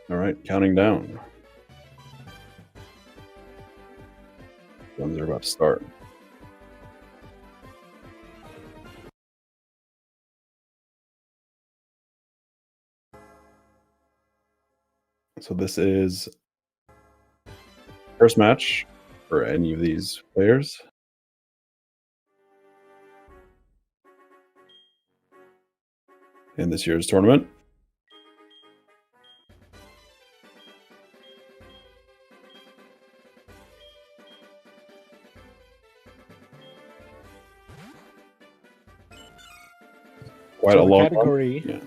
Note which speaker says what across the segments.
Speaker 1: All right, counting down. Runs are about to start. So this is first match for any of these players. In this year's tournament. Quite
Speaker 2: So
Speaker 1: a
Speaker 2: the
Speaker 1: long
Speaker 2: category,
Speaker 1: one. Yeah.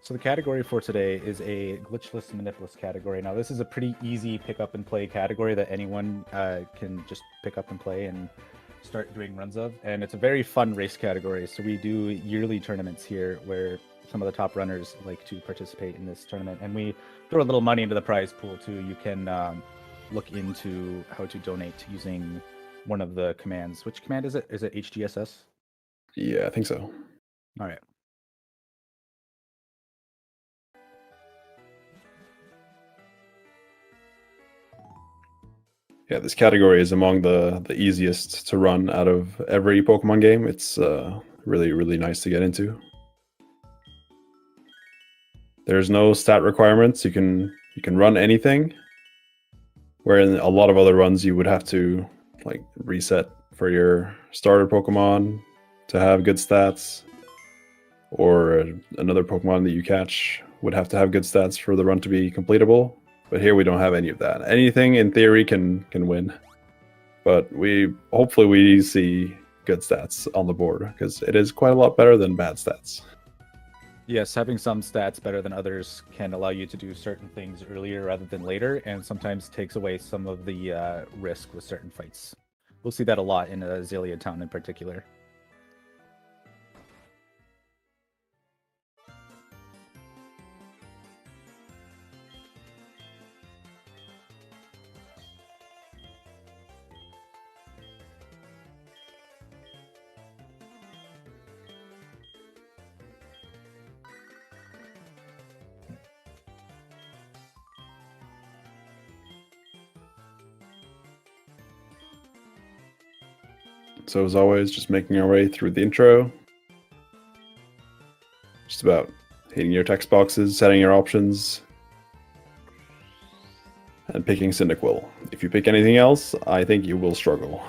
Speaker 2: so the category for today is a glitchless Manipless category. Now, this is a pretty easy pick up and play category that anyone can just pick up and play and start doing runs of. And it's a very fun race category. So we do yearly tournaments here where some of the top runners like to participate in this tournament, and we throw a little money into the prize pool too. You can look into how to donate using one of the commands. Which command is it? Is it HGSS?
Speaker 1: Yeah, I think so.
Speaker 2: All right.
Speaker 1: Yeah, this category is among the easiest to run out of every Pokemon game. It's really, really nice to get into. There's no stat requirements. You can run anything. Where in a lot of other runs you would have to like reset for your starter Pokemon to have good stats, or another Pokemon that you catch would have to have good stats for the run to be completable. But here we don't have any of that. Anything in theory can win, but hopefully we see good stats on the board because it is quite a lot better than bad stats.
Speaker 2: Yes, having some stats better than others can allow you to do certain things earlier rather than later, and sometimes takes away some of the risk with certain fights. We'll see that a lot in Azalea Town in particular.
Speaker 1: So as always, just making our way through the intro. Just about hitting your text boxes, setting your options, and picking Cyndaquil. If you pick anything else, I think you will struggle.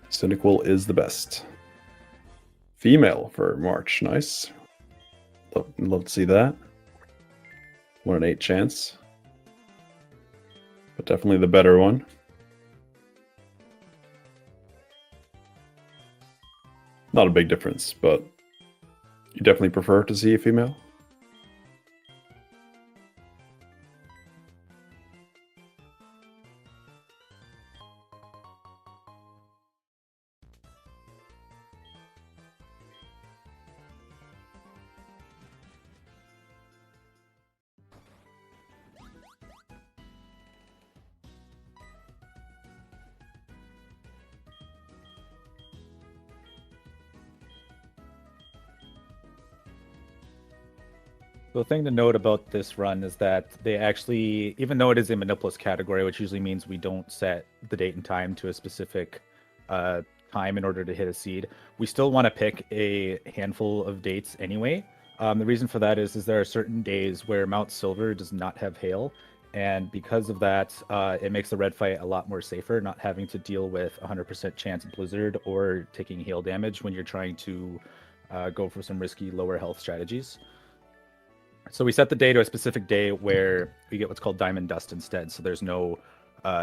Speaker 1: Cyndaquil is the best. Female for March, nice. Love to see that. 1 in 8 chance. But definitely the better one. Not a big difference, but you definitely prefer to see a female.
Speaker 2: The thing to note about this run is that they actually, even though it is a Manipless category, which usually means we don't set the date and time to a specific time in order to hit a seed, we still want to pick a handful of dates anyway. The reason for that is there are certain days where Mount Silver does not have hail, and because of that, it makes the red fight a lot more safer, not having to deal with 100% chance blizzard or taking hail damage when you're trying to go for some risky lower health strategies. So we set the day to a specific day where we get what's called diamond dust instead, so there's no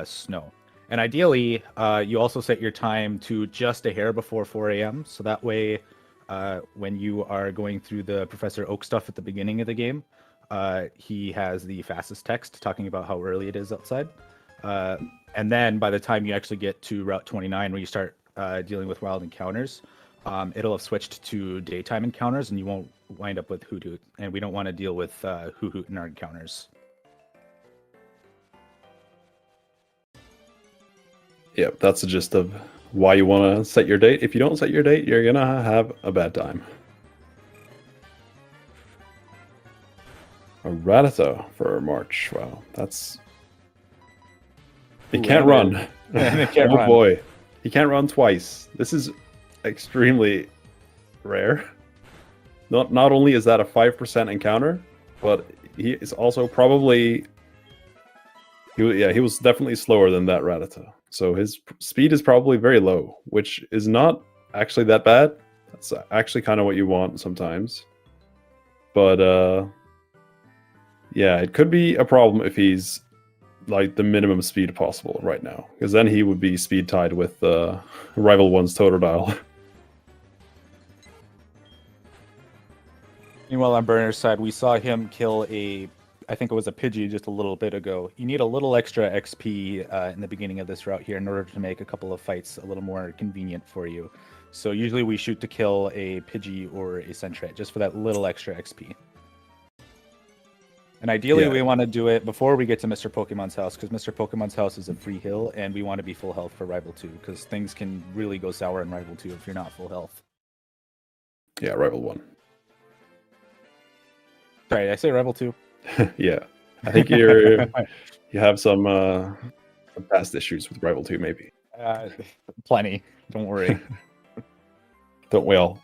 Speaker 2: snow. And ideally, you also set your time to just a hair before 4 a.m. So that way, when you are going through the Professor Oak stuff at the beginning of the game, he has the fastest text talking about how early it is outside. And then by the time you actually get to Route 29, where you start dealing with wild encounters, it'll have switched to daytime encounters, and you won't wind up with Hoot Hoot. And we don't want to deal with Hoot Hoot in our encounters.
Speaker 1: Yep, that's the gist of why you want to set your date. If you don't set your date, you're gonna have a bad time. A Rattata for March. Wow, that's... He
Speaker 2: Ooh,
Speaker 1: can't
Speaker 2: and
Speaker 1: run.
Speaker 2: and it can't
Speaker 1: Oh
Speaker 2: run.
Speaker 1: boy. He can't run twice. This is extremely rare. Not only is that a 5% encounter, but he is also probably... He was definitely slower than that Rattata. So his speed is probably very low, which is not actually that bad. That's actually kind of what you want sometimes. But yeah, it could be a problem if he's like the minimum speed possible right now, because then he would be speed tied with Rival 1's Totodile.
Speaker 2: Meanwhile, on Burner's side, we saw him kill I think it was a Pidgey just a little bit ago. You need a little extra XP in the beginning of this route here in order to make a couple of fights a little more convenient for you. So usually we shoot to kill a Pidgey or a Sentret just for that little extra XP. And ideally, we want to do it before we get to Mr. Pokemon's house, because Mr. Pokemon's house is a free hill, and we want to be full health for Rival 2, because things can really go sour in Rival 2 if you're not full health.
Speaker 1: Yeah, Rival 1.
Speaker 2: Sorry, did I say Rival 2?
Speaker 1: Yeah, I think you have some past issues with Rival 2, maybe.
Speaker 2: Plenty. Don't worry.
Speaker 1: Don't we all?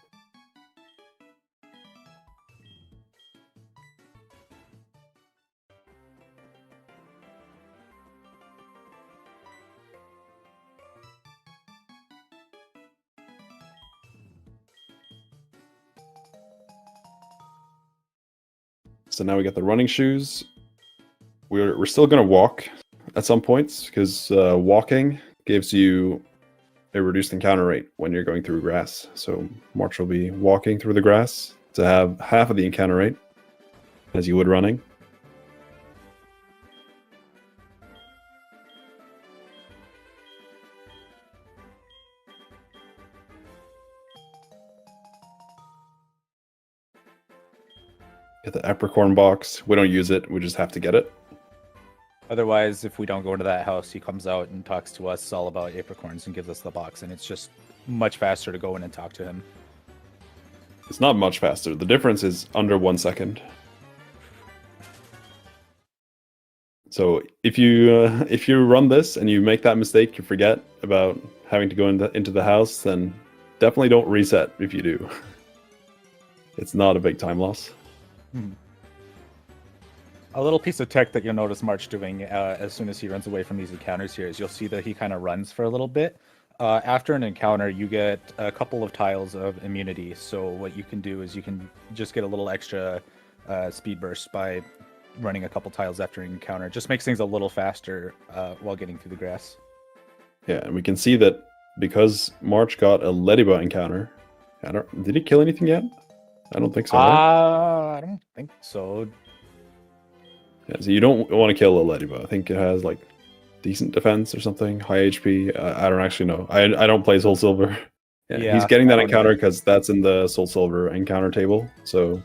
Speaker 1: So now we got the running shoes. We're still going to walk at some points, because walking gives you a reduced encounter rate when you're going through grass. So March will be walking through the grass to have half of the encounter rate as you would running. Get the Apricorn box. We don't use it. We just have to get it.
Speaker 2: Otherwise, if we don't go into that house, he comes out and talks to us all about apricorns and gives us the box, and it's just much faster to go in and talk to him.
Speaker 1: It's not much faster. The difference is under 1 second. So if you run this and you make that mistake, you forget about having to go into the house, then definitely don't reset if you do. It's not a big time loss.
Speaker 2: A little piece of tech that you'll notice March doing as soon as he runs away from these encounters here is you'll see that he kind of runs for a little bit. After an encounter, you get a couple of tiles of immunity. So what you can do is you can just get a little extra speed burst by running a couple tiles after an encounter. It just makes things a little faster while getting through the grass.
Speaker 1: Yeah, and we can see that because March got a Ladybug encounter. Did he kill anything yet? I don't think so. Right?
Speaker 2: I don't think so.
Speaker 1: Yeah, so you don't want to kill a Ladybug. I think it has like decent defense or something, high HP. I don't actually know. I don't play Soul Silver. Yeah, he's getting that encounter because that's in the Soul Silver encounter table. So,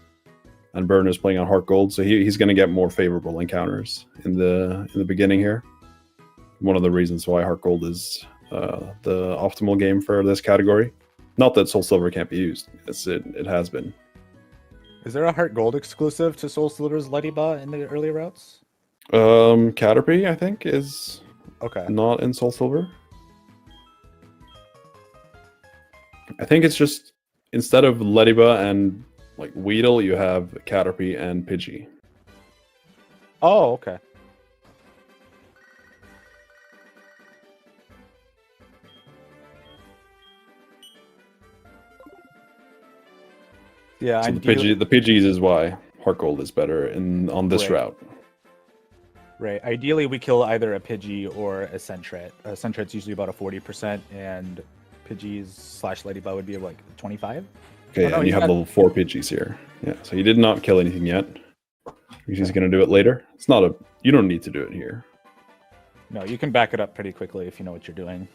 Speaker 1: and Burn is playing on Heart Gold, so he's going to get more favorable encounters in the beginning here. One of the reasons why Heart Gold is the optimal game for this category. Not that Soul Silver can't be used. It has been.
Speaker 2: Is there a Heart Gold exclusive to Soul Silver's Ladybug in the early routes?
Speaker 1: Caterpie, I think, is not in Soul Silver. I think it's just instead of Ladybug and like Weedle, you have Caterpie and Pidgey.
Speaker 2: Oh, okay. Yeah,
Speaker 1: so the Pidgeys is why Heart Gold is better on this route.
Speaker 2: Right. Ideally, we kill either a Pidgey or a Sentret. Sentret's usually about a 40%, and Pidgeys / Ladybug would be like 25.
Speaker 1: Okay, and you have level 4 Pidgeys here. Yeah, so he did not kill anything yet. He's going to do it later. It's not you don't need to do it here.
Speaker 2: No, you can back it up pretty quickly if you know what you're doing.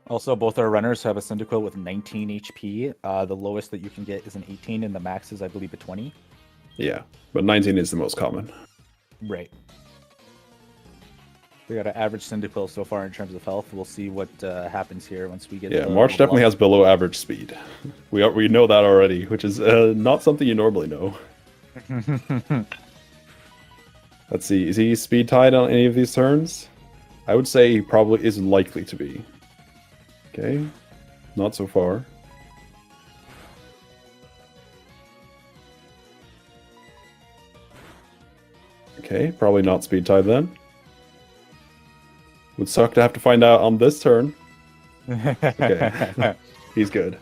Speaker 2: Also, both our runners have a Cyndaquil with 19 HP. The lowest that you can get is an 18, and the max is, I believe, a 20.
Speaker 1: Yeah, but 19 is the most common.
Speaker 2: Right. We got an average Cyndaquil so far in terms of health. We'll see what happens here once we get.
Speaker 1: Yeah,
Speaker 2: the
Speaker 1: March
Speaker 2: level
Speaker 1: definitely
Speaker 2: up.
Speaker 1: has below average speed. We know that already, which is not something you normally know. Let's see, is he speed tied on any of these turns? I would say he probably is likely to be. Okay, not so far. Okay, probably not speed tied then. Would suck to have to find out on this turn. Okay, he's good.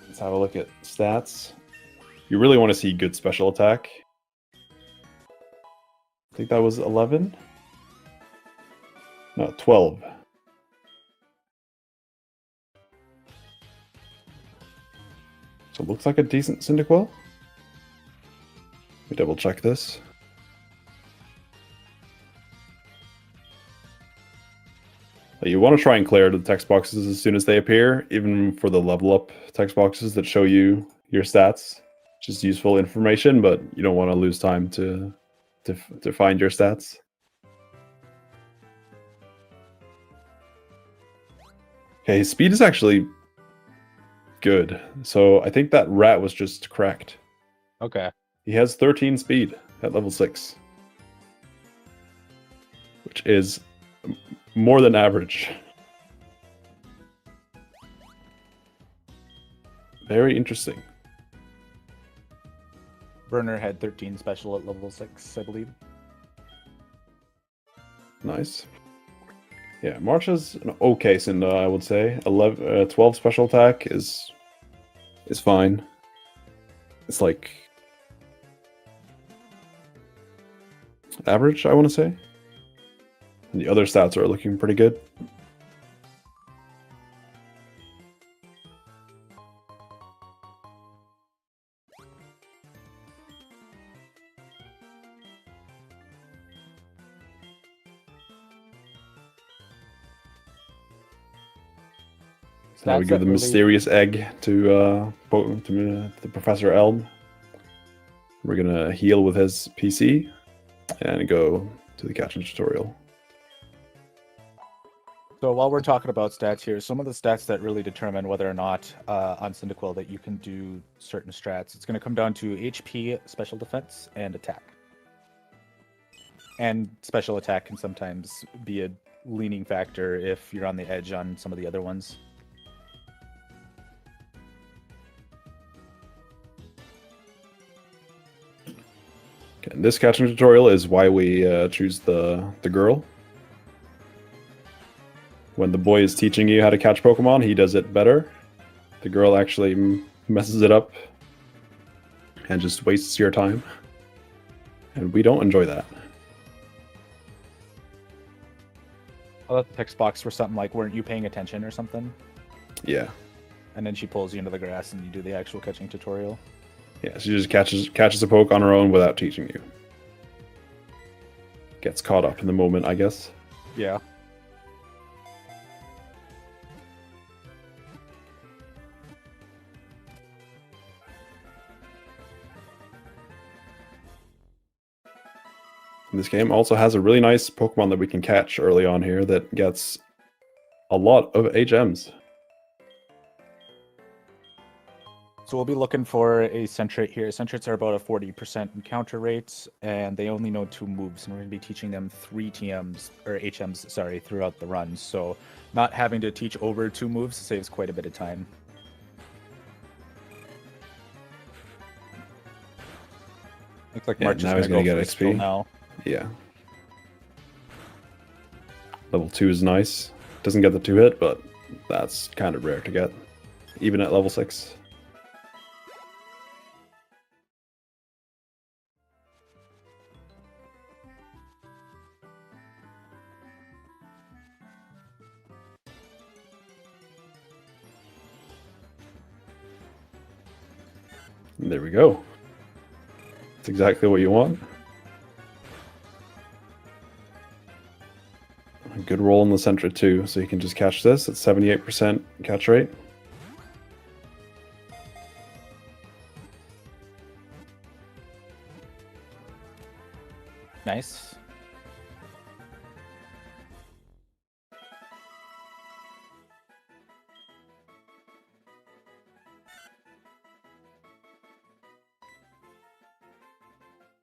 Speaker 1: Let's have a look at stats. You really want to see good special attack. I think that was 11? No, 12. So it looks like a decent Cyndaquil. Let me double check this. You want to try and clear the text boxes as soon as they appear, even for the level up text boxes that show you your stats. Just useful information, but you don't want to lose time to find your stats. Okay, his speed is actually good. So I think that rat was just cracked.
Speaker 2: Okay.
Speaker 1: He has 13 speed at level 6. Which is more than average. Very interesting.
Speaker 2: Burner had 13 special at level 6, I believe.
Speaker 1: Nice. Yeah, March is an okay Cinda, I would say. 12 special attack is fine. It's like average, I want to say. And the other stats are looking pretty good. So now we give the mysterious egg to the Professor Elm. We're gonna heal with his PC and go to the catching tutorial.
Speaker 2: So while we're talking about stats here, some of the stats that really determine whether or not on Cyndaquil that you can do certain strats, it's going to come down to HP, special defense, and attack. And special attack can sometimes be a leaning factor if you're on the edge on some of the other ones.
Speaker 1: Okay, this catching tutorial is why we choose the girl. When the boy is teaching you how to catch Pokemon, he does it better. The girl actually messes it up and just wastes your time. And we don't enjoy that.
Speaker 2: I left the text box for something like, weren't you paying attention or something?
Speaker 1: Yeah.
Speaker 2: And then she pulls you into the grass and you do the actual catching tutorial.
Speaker 1: Yeah, she just catches a poke on her own without teaching you. Gets caught up in the moment, I guess.
Speaker 2: Yeah.
Speaker 1: This game also has a really nice Pokemon that we can catch early on here that gets a lot of HMs.
Speaker 2: So we'll be looking for a Centrate here. Centrates are about a 40% encounter rate, and they only know 2 moves, and we're going to be teaching them 3 TMs, or HMs, sorry, throughout the run. So not having to teach over 2 moves saves quite a bit of time. Looks like March is going to get XP now.
Speaker 1: Yeah. Level 2 is nice. Doesn't get the 2-hit, but that's kind of rare to get, even at level 6. And there we go. That's exactly what you want. A good roll in the center too, so you can just catch this at 78% catch rate.
Speaker 2: Nice.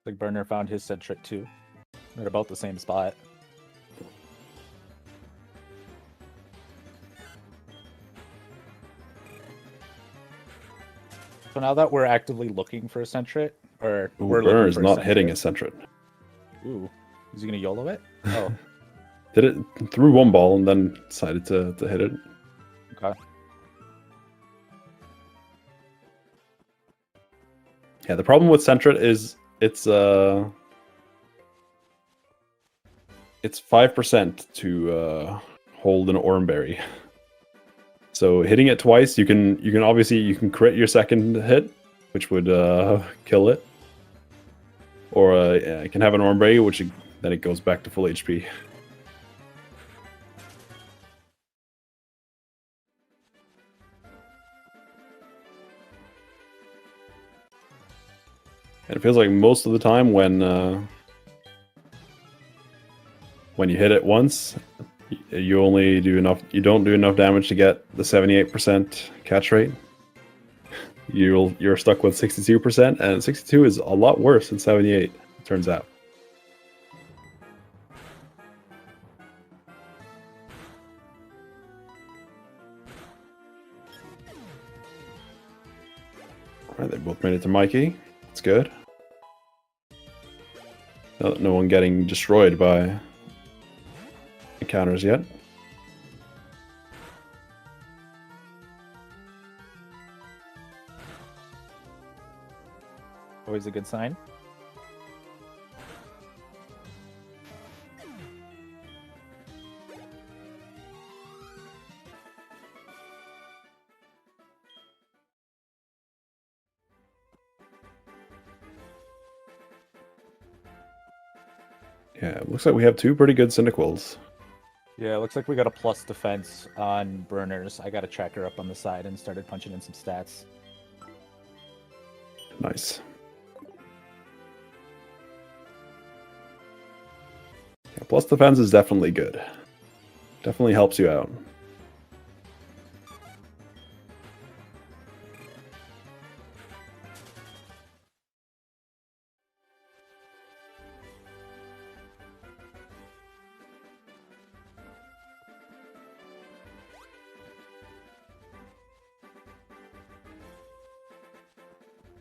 Speaker 2: Like Burner found his centric too. They're about the same spot. So now that we're actively looking for a centric, or
Speaker 1: Ooh,
Speaker 2: we're
Speaker 1: Burner
Speaker 2: looking
Speaker 1: is
Speaker 2: for
Speaker 1: not
Speaker 2: a
Speaker 1: hitting a
Speaker 2: centric.
Speaker 1: centric.
Speaker 2: Ooh, is he gonna YOLO it? Oh,
Speaker 1: Did it threw one ball and then decided to hit it.
Speaker 2: okay.
Speaker 1: Yeah, the problem with Centret is it's 5% to hold an Oranberry. So hitting it twice, you can obviously crit your second hit, which would kill it, or yeah, you can have an Oranberry, which then it goes back to full HP. And it feels like most of the time when you hit it once, you only do enough. You don't do enough damage to get the 78% catch rate. You're stuck with 62%, and 62 is a lot worse than 78. It turns out. All right, they both made it to Mikey. That's good. No one getting destroyed by encounters yet.
Speaker 2: Always a good sign.
Speaker 1: Yeah, it looks like we have two pretty good Cyndaquils.
Speaker 2: Yeah, it looks like we got a plus defense on Burners. I got a tracker up on the side and started punching in some stats.
Speaker 1: Nice. Yeah, plus defense is definitely good. Definitely helps you out.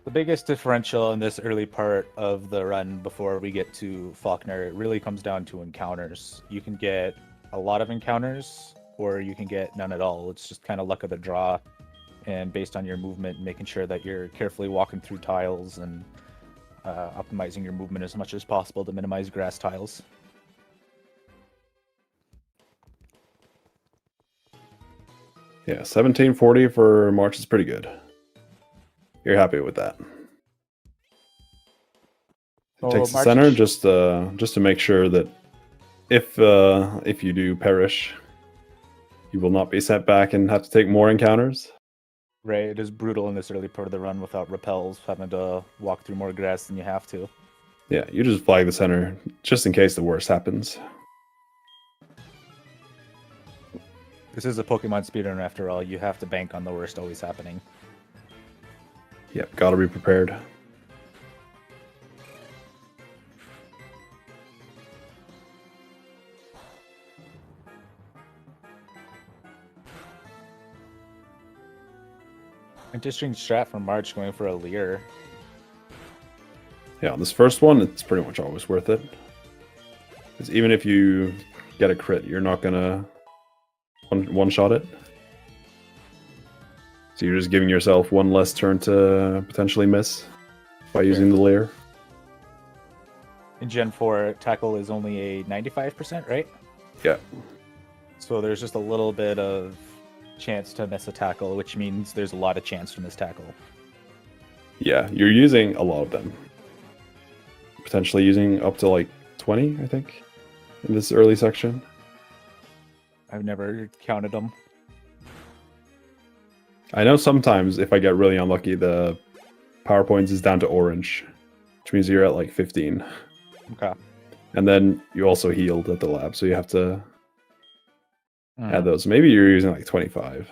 Speaker 2: The biggest differential in this early part of the run before we get to Faulkner, it really comes down to encounters. You can get a lot of encounters, or you can get none at all. It's just kind of luck of the draw, and based on your movement, making sure that you're carefully walking through tiles and optimizing your movement as much as possible to minimize grass tiles.
Speaker 1: Yeah, 1740 for March is pretty good. You're happy with that. It takes the
Speaker 2: March
Speaker 1: center
Speaker 2: is-
Speaker 1: just to make sure that if you do perish, you will not be sent back and have to take more encounters.
Speaker 2: Right, it is brutal in this early part of the run without repels, having to walk through more grass than you have to.
Speaker 1: Yeah, you just flag the center just in case the worst happens.
Speaker 2: This is a Pokemon speedrun after all. You have to bank on the worst always happening.
Speaker 1: Yep, gotta be prepared.
Speaker 2: Interesting strat from March going for a Leer.
Speaker 1: Yeah, on this first one, it's pretty much always worth it. Because even if you get a crit, you're not gonna one-shot it. So you're just giving yourself one less turn to potentially miss by using the layer.
Speaker 2: In Gen 4, tackle is only a 95%, right?
Speaker 1: Yeah.
Speaker 2: So there's just a little bit of chance to miss a tackle, which means there's a lot of chance to miss tackle.
Speaker 1: Yeah, you're using a lot of them. Potentially using up to like 20, I think, in this early section.
Speaker 2: I've never counted them.
Speaker 1: I know sometimes if I get really unlucky, the power points is down to orange, which means you're at like 15.
Speaker 2: Okay.
Speaker 1: And then you also healed at the lab, so you have to add
Speaker 2: Mm.
Speaker 1: those. Maybe you're using like 25.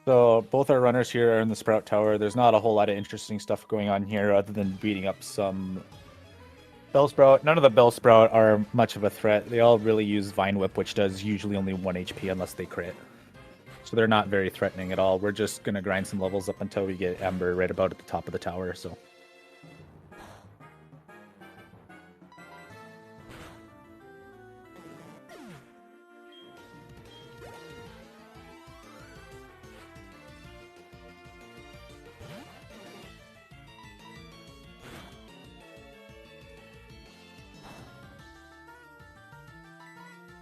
Speaker 2: So both our runners here are in the Sprout Tower. There's not a whole lot of interesting stuff going on here other than beating up some Bellsprout. None of the Bellsprout are much of a threat. They all really use Vine Whip, which does usually only 1 HP unless they crit. So they're not very threatening at all. We're just going to grind some levels up until we get Ember right about at the top of the tower. So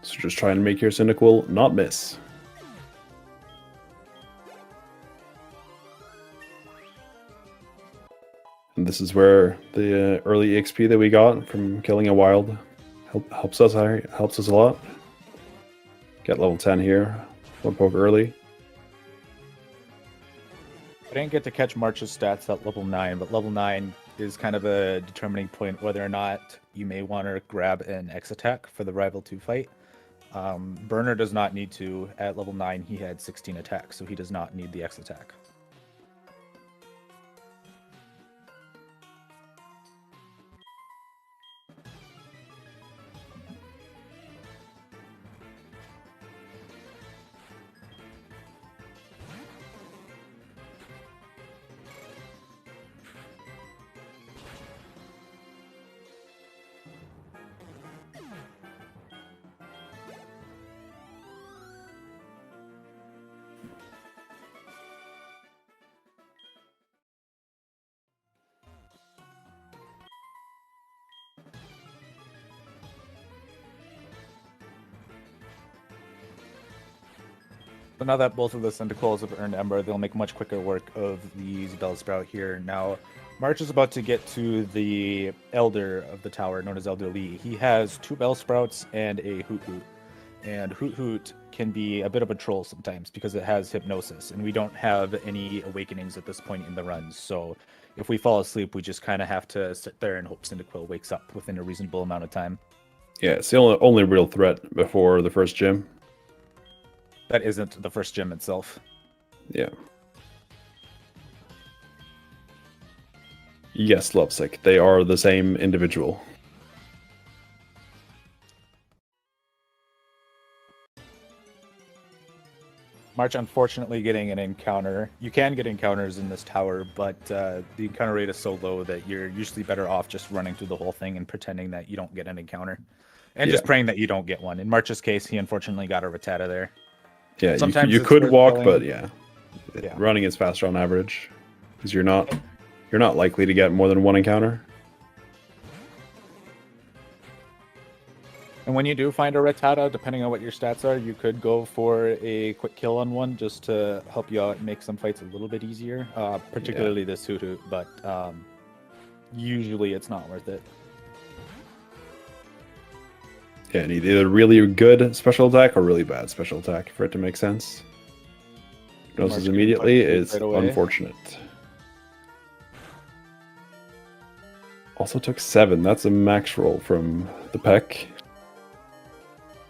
Speaker 1: So just try and make your Cynical not miss. And this is where the early XP that we got from killing a wild helps us a lot. Get level 10 here. One poke early.
Speaker 2: I didn't get to catch March's stats at level 9, but level 9 is kind of a determining point whether or not you may want to grab an X attack for the Rival 2 fight. Burner does not need to. At level 9, he had 16 attacks, so he does not need the X attack. So now that both of the Syndicals have earned Ember, they'll make much quicker work of these Bellsprout here. Now, March is about to get to the Elder of the tower, known as Elder Lee. He has 2 Bellsprouts and a Hoot Hoot. And Hoot Hoot can be a bit of a troll sometimes because it has Hypnosis, and we don't have any Awakenings at this point in the run. So if we fall asleep, we just kind of have to sit there and hope Cyndaquil wakes up within a reasonable amount of time.
Speaker 1: Yeah, it's the only real threat before the first gym.
Speaker 2: That isn't the first gym itself.
Speaker 1: Yeah. Yes, Lovesick. They are the same individual.
Speaker 2: March, unfortunately, getting an encounter. You can get encounters in this tower, but the encounter rate is so low that you're usually better off just running through the whole thing and pretending that you don't get an encounter. And just praying that you don't get one. In March's case, he unfortunately got a Rattata there.
Speaker 1: Yeah,
Speaker 2: sometimes
Speaker 1: you could walk,
Speaker 2: killing.
Speaker 1: but yeah, running is faster on average because you're not likely to get more than one encounter.
Speaker 2: And when you do find a Rattata, depending on what your stats are, you could go for a quick kill on one just to help you out and make some fights a little bit easier, particularly this Hoot Hoot, but usually it's not worth it.
Speaker 1: Yeah, and either really good special attack or really bad special attack for it to make sense. Hypnosis immediately is unfortunate. Also took 7. That's a max roll from the Peck.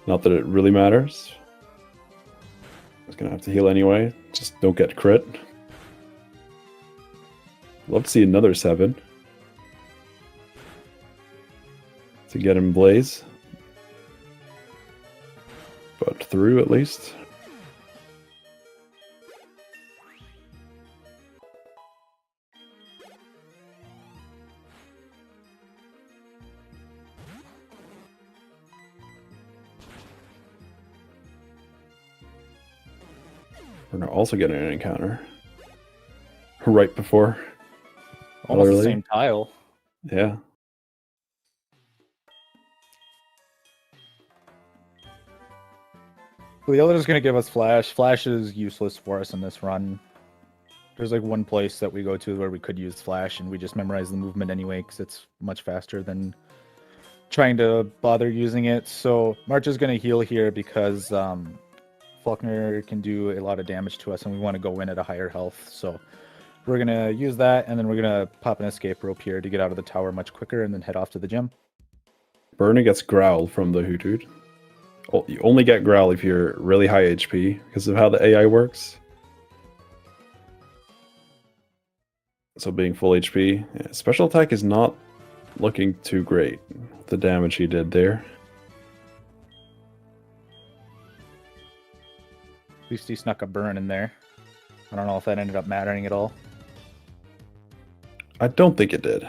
Speaker 1: Not that it really matters. I was gonna have to heal anyway. Just don't get crit. Love to see another 7. To get him Blaze. But through at least. We're also getting an encounter. Right before.
Speaker 2: Almost the same tile.
Speaker 1: Yeah.
Speaker 2: The other is going to give us Flash. Flash is useless for us in this run. There's like one place that we go to where we could use Flash, and we just memorize the movement anyway because it's much faster than trying to bother using it. So March is going to heal here because Faulkner can do a lot of damage to us, and we want to go in at a higher health. So We're gonna use that, and then we're gonna pop an escape rope here to get out of the tower much quicker, and then head off to the gym.
Speaker 1: Burner gets Growl from the Hoot Hoot. You only get Growl if you're really high HP because of how the AI works. So being full HP, yeah, special attack is not looking too great. The damage he did there.
Speaker 2: At least he snuck a burn in there. I don't know if that ended up mattering at all.
Speaker 1: I don't think it did.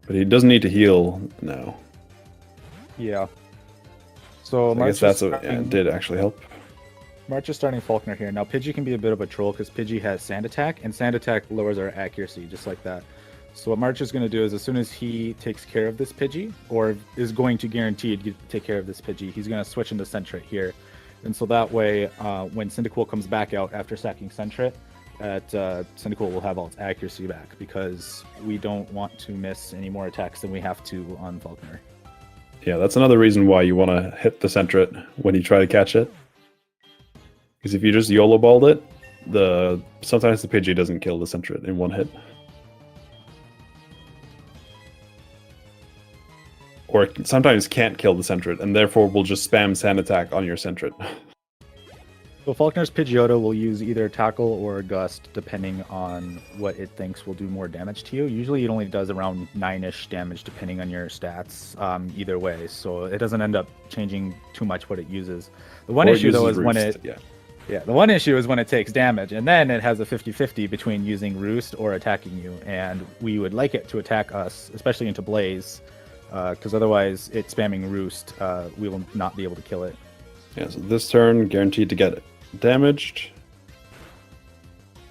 Speaker 1: But he doesn't need to heal now.
Speaker 2: Yeah. So
Speaker 1: I guess that's what it did actually help.
Speaker 2: March is starting Faulkner here. Now Pidgey can be a bit of a troll because Pidgey has Sand Attack, and Sand Attack lowers our accuracy just like that. So what March is going to do is as soon as he takes care of this Pidgey, or is going to guaranteed take care of this Pidgey, he's going to switch into Sentret here. And so that way, when Cyndaquil comes back out after sacking Sentret, Cyndaquil will have all its accuracy back because we don't want to miss any more attacks than we have to on Faulkner.
Speaker 1: Yeah, that's another reason why you want to hit the Sentret when you try to catch it. Because if you just YOLO balled it, sometimes the Pidgey doesn't kill the Sentret in one hit. Or it sometimes can't kill the Sentret, and therefore will just spam Sand Attack on your Sentret.
Speaker 2: So Faulkner's Pidgeotto will use either Tackle or Gust, depending on what it thinks will do more damage to you. Usually it only does around 9-ish damage, depending on your stats, either way. So it doesn't end up changing too much what it uses. The one issue, though, is when it... Yeah, the one issue is when it takes damage, and then it has a 50-50 between using Roost or attacking you, and we would like it to attack us, especially into Blaze, because otherwise it spamming Roost, we will not be able to kill it.
Speaker 1: Yeah, so this turn, guaranteed to get damaged.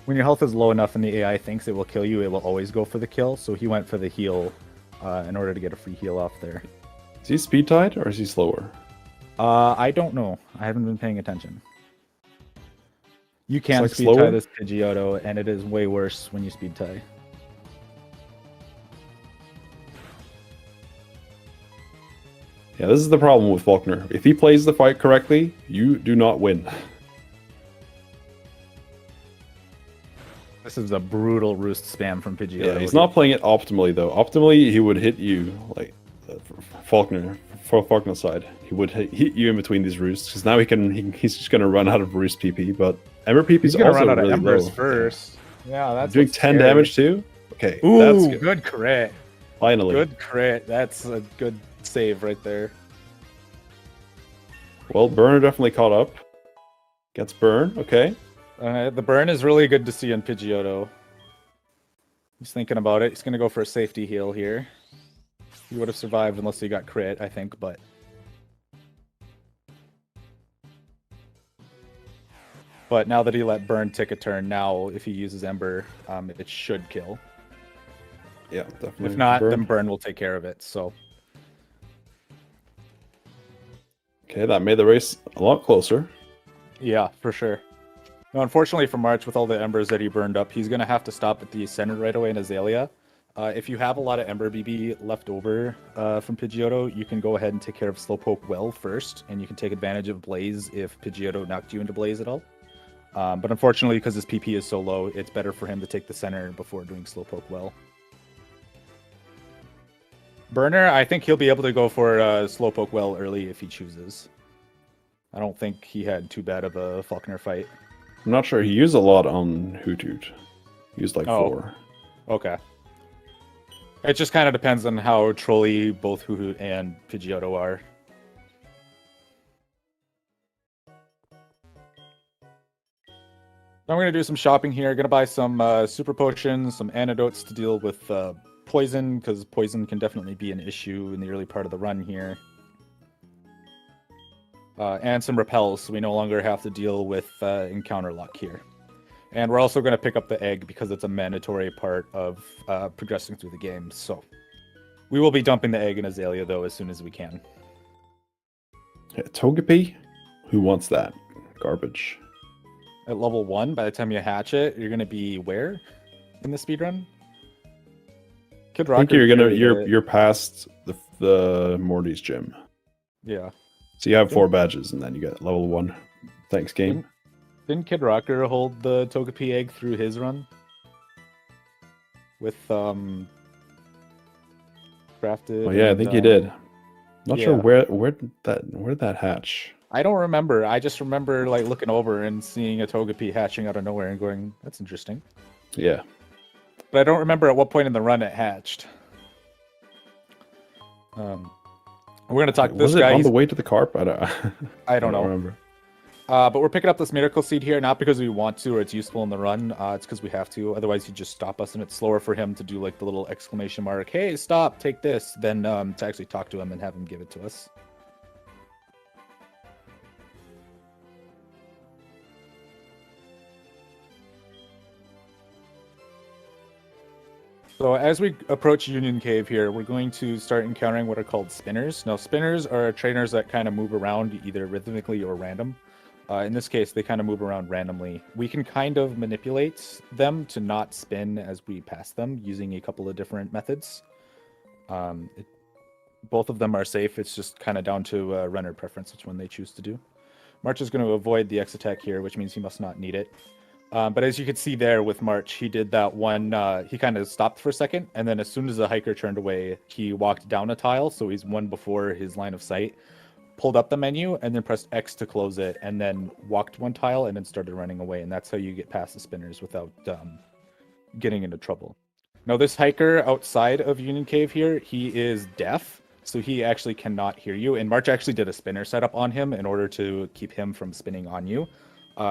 Speaker 2: When your health is low enough and the AI thinks it will kill you, it will always go for the kill, so he went for the heal in order to get a free heal off there.
Speaker 1: Is he speed tied, or is he slower?
Speaker 2: I don't know. I haven't been paying attention. You can
Speaker 1: like
Speaker 2: speed
Speaker 1: slower?
Speaker 2: tie this Pidgeotto, and it is way worse when you speed tie.
Speaker 1: Yeah, this is the problem with Faulkner. If he plays the fight correctly, you do not win.
Speaker 2: This is a brutal Roost spam from Pidgeotto.
Speaker 1: Yeah, he's not playing it optimally, though. Optimally, he would hit you, like, Faulkner, for Faulkner's side. He would hit you in between these Roosts, because now he's just going to run out of Roost PP, but Ember PP is also
Speaker 2: run out of
Speaker 1: really
Speaker 2: Embers
Speaker 1: low.
Speaker 2: first. Yeah, that's
Speaker 1: doing 10 damage too? Okay,
Speaker 2: Ooh,
Speaker 1: that's
Speaker 2: good crit.
Speaker 1: Finally.
Speaker 2: Good crit. That's a good save right there.
Speaker 1: Well, Burner definitely caught up. Gets Burn, okay.
Speaker 2: The burn is really good to see on Pidgeotto. He's thinking about it. He's going to go for a safety heal here. He would have survived unless he got crit, I think, but... But now that he let Burn take a turn, now if he uses Ember, it should kill.
Speaker 1: Yeah, definitely.
Speaker 2: If not, then Burn will take care of it, so...
Speaker 1: Okay, that made the race a lot closer.
Speaker 2: Yeah, for sure. Now, unfortunately for March, with all the Embers that he burned up, he's going to have to stop at the center right away in Azalea. If you have a lot of Ember BB left over from Pidgeotto, you can go ahead and take care of Slowpoke well first, and you can take advantage of Blaze if Pidgeotto knocked you into Blaze at all. But unfortunately, because his PP is so low, it's better for him to take the center before doing Slowpoke well. Burner, I think he'll be able to go for Slowpoke well early if he chooses. I don't think he had too bad of a Faulkner fight.
Speaker 1: I'm not sure. He used a lot on Hoot Hoot. He used like 4.
Speaker 2: Okay. It just kind of depends on how trolly both Hoot Hoot and Pidgeotto are. I'm going to do some shopping here. Going to buy some super potions, some antidotes to deal with poison, because poison can definitely be an issue in the early part of the run here. And some repels, so we no longer have to deal with encounter luck here. And we're also going to pick up the egg because it's a mandatory part of progressing through the game. So we will be dumping the egg in Azalea, though, as soon as we can.
Speaker 1: Yeah, Togepi? Who wants that? Garbage.
Speaker 2: At level 1, by the time you hatch it, you're going to be where in the speedrun? Kid Rock.
Speaker 1: I think you're past the Morty's gym.
Speaker 2: Yeah.
Speaker 1: So you have 4 badges, and then you get level 1. Thanks, game.
Speaker 2: Didn't Kid Rocker hold the Togepi egg through his run? With crafted.
Speaker 1: Oh yeah, I think he did. Not sure
Speaker 2: yeah.
Speaker 1: where did that hatch.
Speaker 2: I don't remember. I just remember like looking over and seeing a Togepi hatching out of nowhere and going, "That's interesting."
Speaker 1: Yeah.
Speaker 2: But I don't remember at what point in the run it hatched. We're gonna talk.
Speaker 1: Was
Speaker 2: This
Speaker 1: it
Speaker 2: guy.
Speaker 1: on the way to the carp? I
Speaker 2: don't know.
Speaker 1: remember.
Speaker 2: But we're picking up this miracle seed here, not because we want to or it's useful in the run. It's because we have to. Otherwise, he'd just stop us, and it's slower for him to do like the little exclamation mark, "Hey, stop! Take this!" than to actually talk to him and have him give it to us. So as we approach Union Cave here, we're going to start encountering what are called spinners. Now, spinners are trainers that kind of move around either rhythmically or random. In this case, they kind of move around randomly. We can kind of manipulate them to not spin as we pass them using a couple of different methods. Both of them are safe. It's just kind of down to runner preference, which one they choose to do. March is going to avoid the X attack here, which means he must not need it. But as you can see there with March, he did that one, he kind of stopped for a second, and then as soon as the hiker turned away, he walked down a tile, so he's one before his line of sight, pulled up the menu, and then pressed X to close it, and then walked one tile, and then started running away, and that's how you get past the spinners without getting into trouble. Now, this hiker outside of Union Cave here, he is deaf, so he actually cannot hear you, and March actually did a spinner setup on him in order to keep him from spinning on you.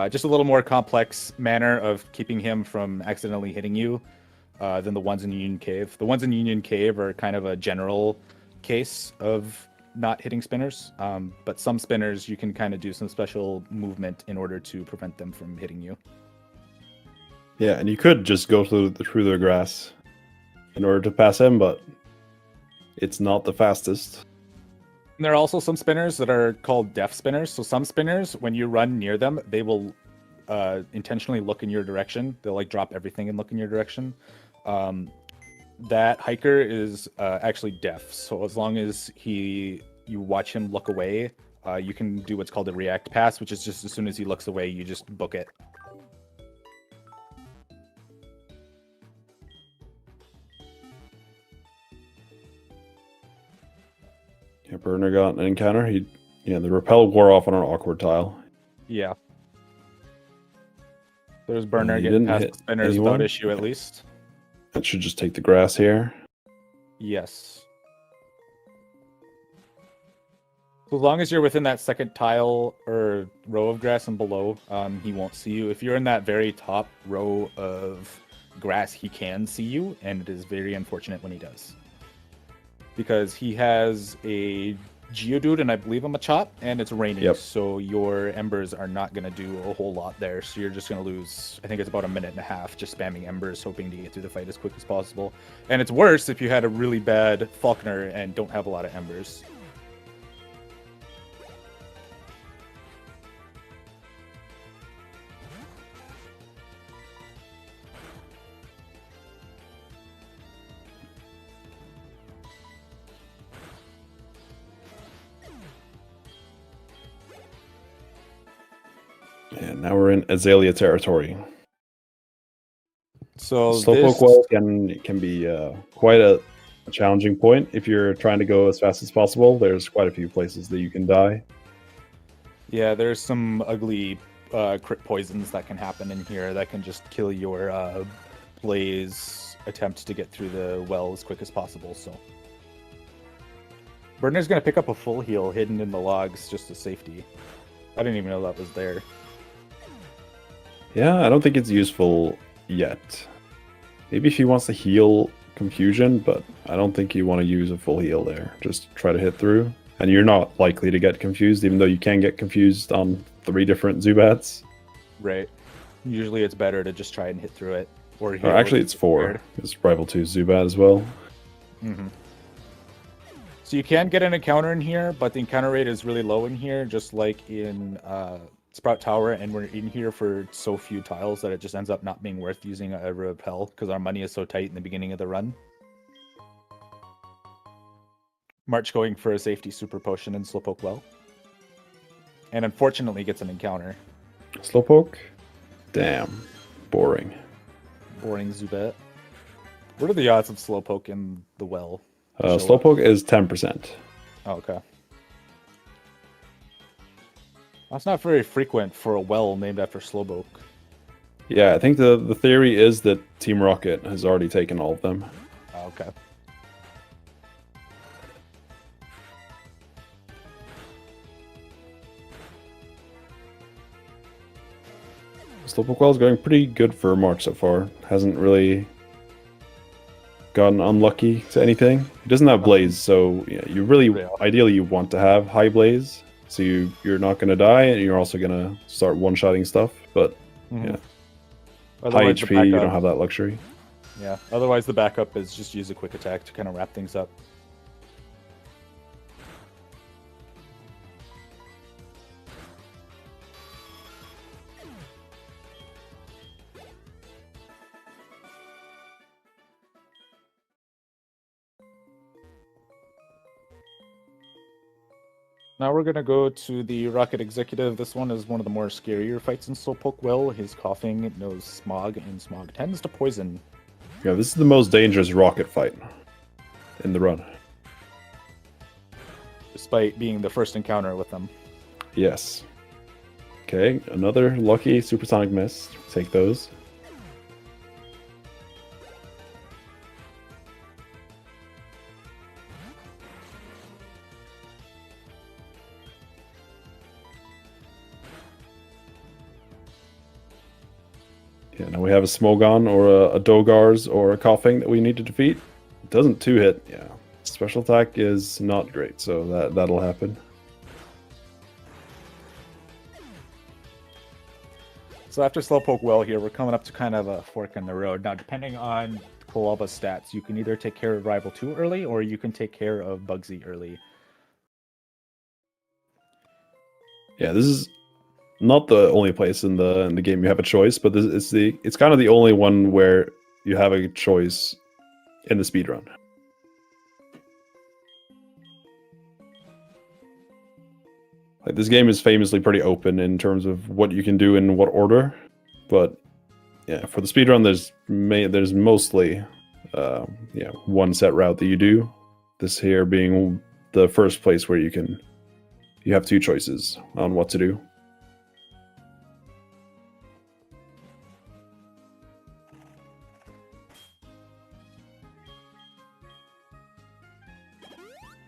Speaker 2: Just a little more complex manner of keeping him from accidentally hitting you than the ones in Union Cave. The ones in Union Cave are kind of a general case of not hitting spinners, but some spinners you can kind of do some special movement in order to prevent them from hitting you.
Speaker 1: Yeah, and you could just go through the grass in order to pass him, but it's not the fastest.
Speaker 2: And there are also some spinners that are called deaf spinners. So some spinners, when you run near them, they will intentionally look in your direction. They'll like drop everything and look in your direction. That hiker is actually deaf. So as long as you watch him look away, you can do what's called a react pass, which is just as soon as he looks away, you just book it.
Speaker 1: Yeah, Burner got an encounter. The repel wore off on an awkward tile.
Speaker 2: Yeah. There's Burner getting past the spinners without issue, at least.
Speaker 1: That should just take the grass here.
Speaker 2: Yes. So as long as you're within that second tile or row of grass and below, he won't see you. If you're in that very top row of grass, he can see you, and it is very unfortunate when he does. Because he has a Geodude and I believe a Machop, and it's raining, so your Embers are not going to do a whole lot there, so you're just going to lose, I think it's about a minute and a half, just spamming Embers, hoping to get through the fight as quick as possible. And it's worse if you had a really bad Falconer and don't have a lot of Embers.
Speaker 1: And now we're in Azalea territory.
Speaker 2: So
Speaker 1: Slowpoke Well can be quite a challenging point if you're trying to go as fast as possible. There's quite a few places that you can die.
Speaker 2: Yeah, there's some ugly crit poisons that can happen in here that can just kill your Blaze attempt to get through the well as quick as possible. So Burner's going to pick up a full heal hidden in the logs just as safety. I didn't even know that was there.
Speaker 1: Yeah, I don't think it's useful yet. Maybe if he wants to heal Confusion, but I don't think you want to use a full heal there. Just try to hit through. And you're not likely to get confused, even though you can get confused on 3 different Zubats.
Speaker 2: Right. Usually it's better to just try and hit through it. Or
Speaker 1: actually, it's 4. It's Rival 2 Zubat as well.
Speaker 2: Mm-hmm. So you can get an encounter in here, but the encounter rate is really low in here, just like in Sprout Tower, and we're in here for so few tiles that it just ends up not being worth using a repel because our money is so tight in the beginning of the run. March going for a safety super potion in Slowpoke Well. And unfortunately gets an encounter.
Speaker 1: Slowpoke? Damn. Boring.
Speaker 2: Boring Zubat. What are the odds of Slowpoke in the well?
Speaker 1: Slowpoke is 10%.
Speaker 2: Oh, okay. That's not very frequent for a well named after Slowpoke.
Speaker 1: Yeah, I think the theory is that Team Rocket has already taken all of them.
Speaker 2: Oh, okay.
Speaker 1: Slowpoke Well is going pretty good for March so far. Hasn't really gotten unlucky to anything. He doesn't have Blaze, so yeah, you really ideally you want to have high Blaze, so you're not going to die, and you're also going to start one-shotting stuff. But yeah,
Speaker 2: Otherwise,
Speaker 1: high HP, you don't have that luxury.
Speaker 2: Yeah. Otherwise, the backup is just use a quick attack to kind of wrap things up. Now we're going to go to the Rocket Executive. This one is one of the more scarier fights in Slowpoke Well. His coughing knows Smog, and Smog tends to poison.
Speaker 1: Yeah, this is the most dangerous Rocket fight in the run.
Speaker 2: Despite being the first encounter with them.
Speaker 1: Yes. Okay, another lucky Supersonic Miss. Take those. Yeah, now we have a Smogon or a Dogars or a Coughing that we need to defeat. It doesn't two-hit, yeah. Special attack is not great, so that'll happen.
Speaker 2: So after Slowpoke Well here, we're coming up to kind of a fork in the road. Now, depending on Quilava's stats, you can either take care of Rival 2 early, or you can take care of Bugsy early.
Speaker 1: Yeah, this is not the only place in the game you have a choice, but it's kind of the only one where you have a choice in the speedrun. Like, this game is famously pretty open in terms of what you can do in what order, but yeah, for the speedrun, there's mostly one set route that you do. This here being the first place where you have two choices on what to do.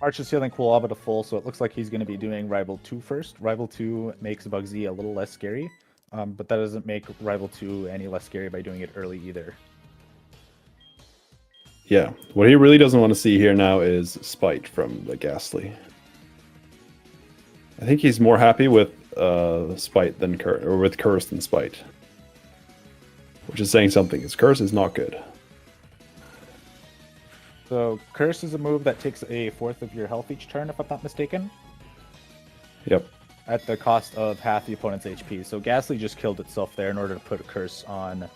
Speaker 2: Arch is healing Quilava to full, so it looks like he's going to be doing Rival 2 first. Rival 2 makes Bugsy a little less scary, but that doesn't make Rival 2 any less scary by doing it early either.
Speaker 1: Yeah, what he really doesn't want to see here now is Spite from the Ghastly. I think he's more happy with Spite than with Curse than Spite, which is saying something. His Curse is not good.
Speaker 2: So Curse is a move that takes a fourth of your health each turn, if I'm not mistaken.
Speaker 1: Yep.
Speaker 2: At the cost of half the opponent's HP. So Ghastly just killed itself there in order to put a Curse on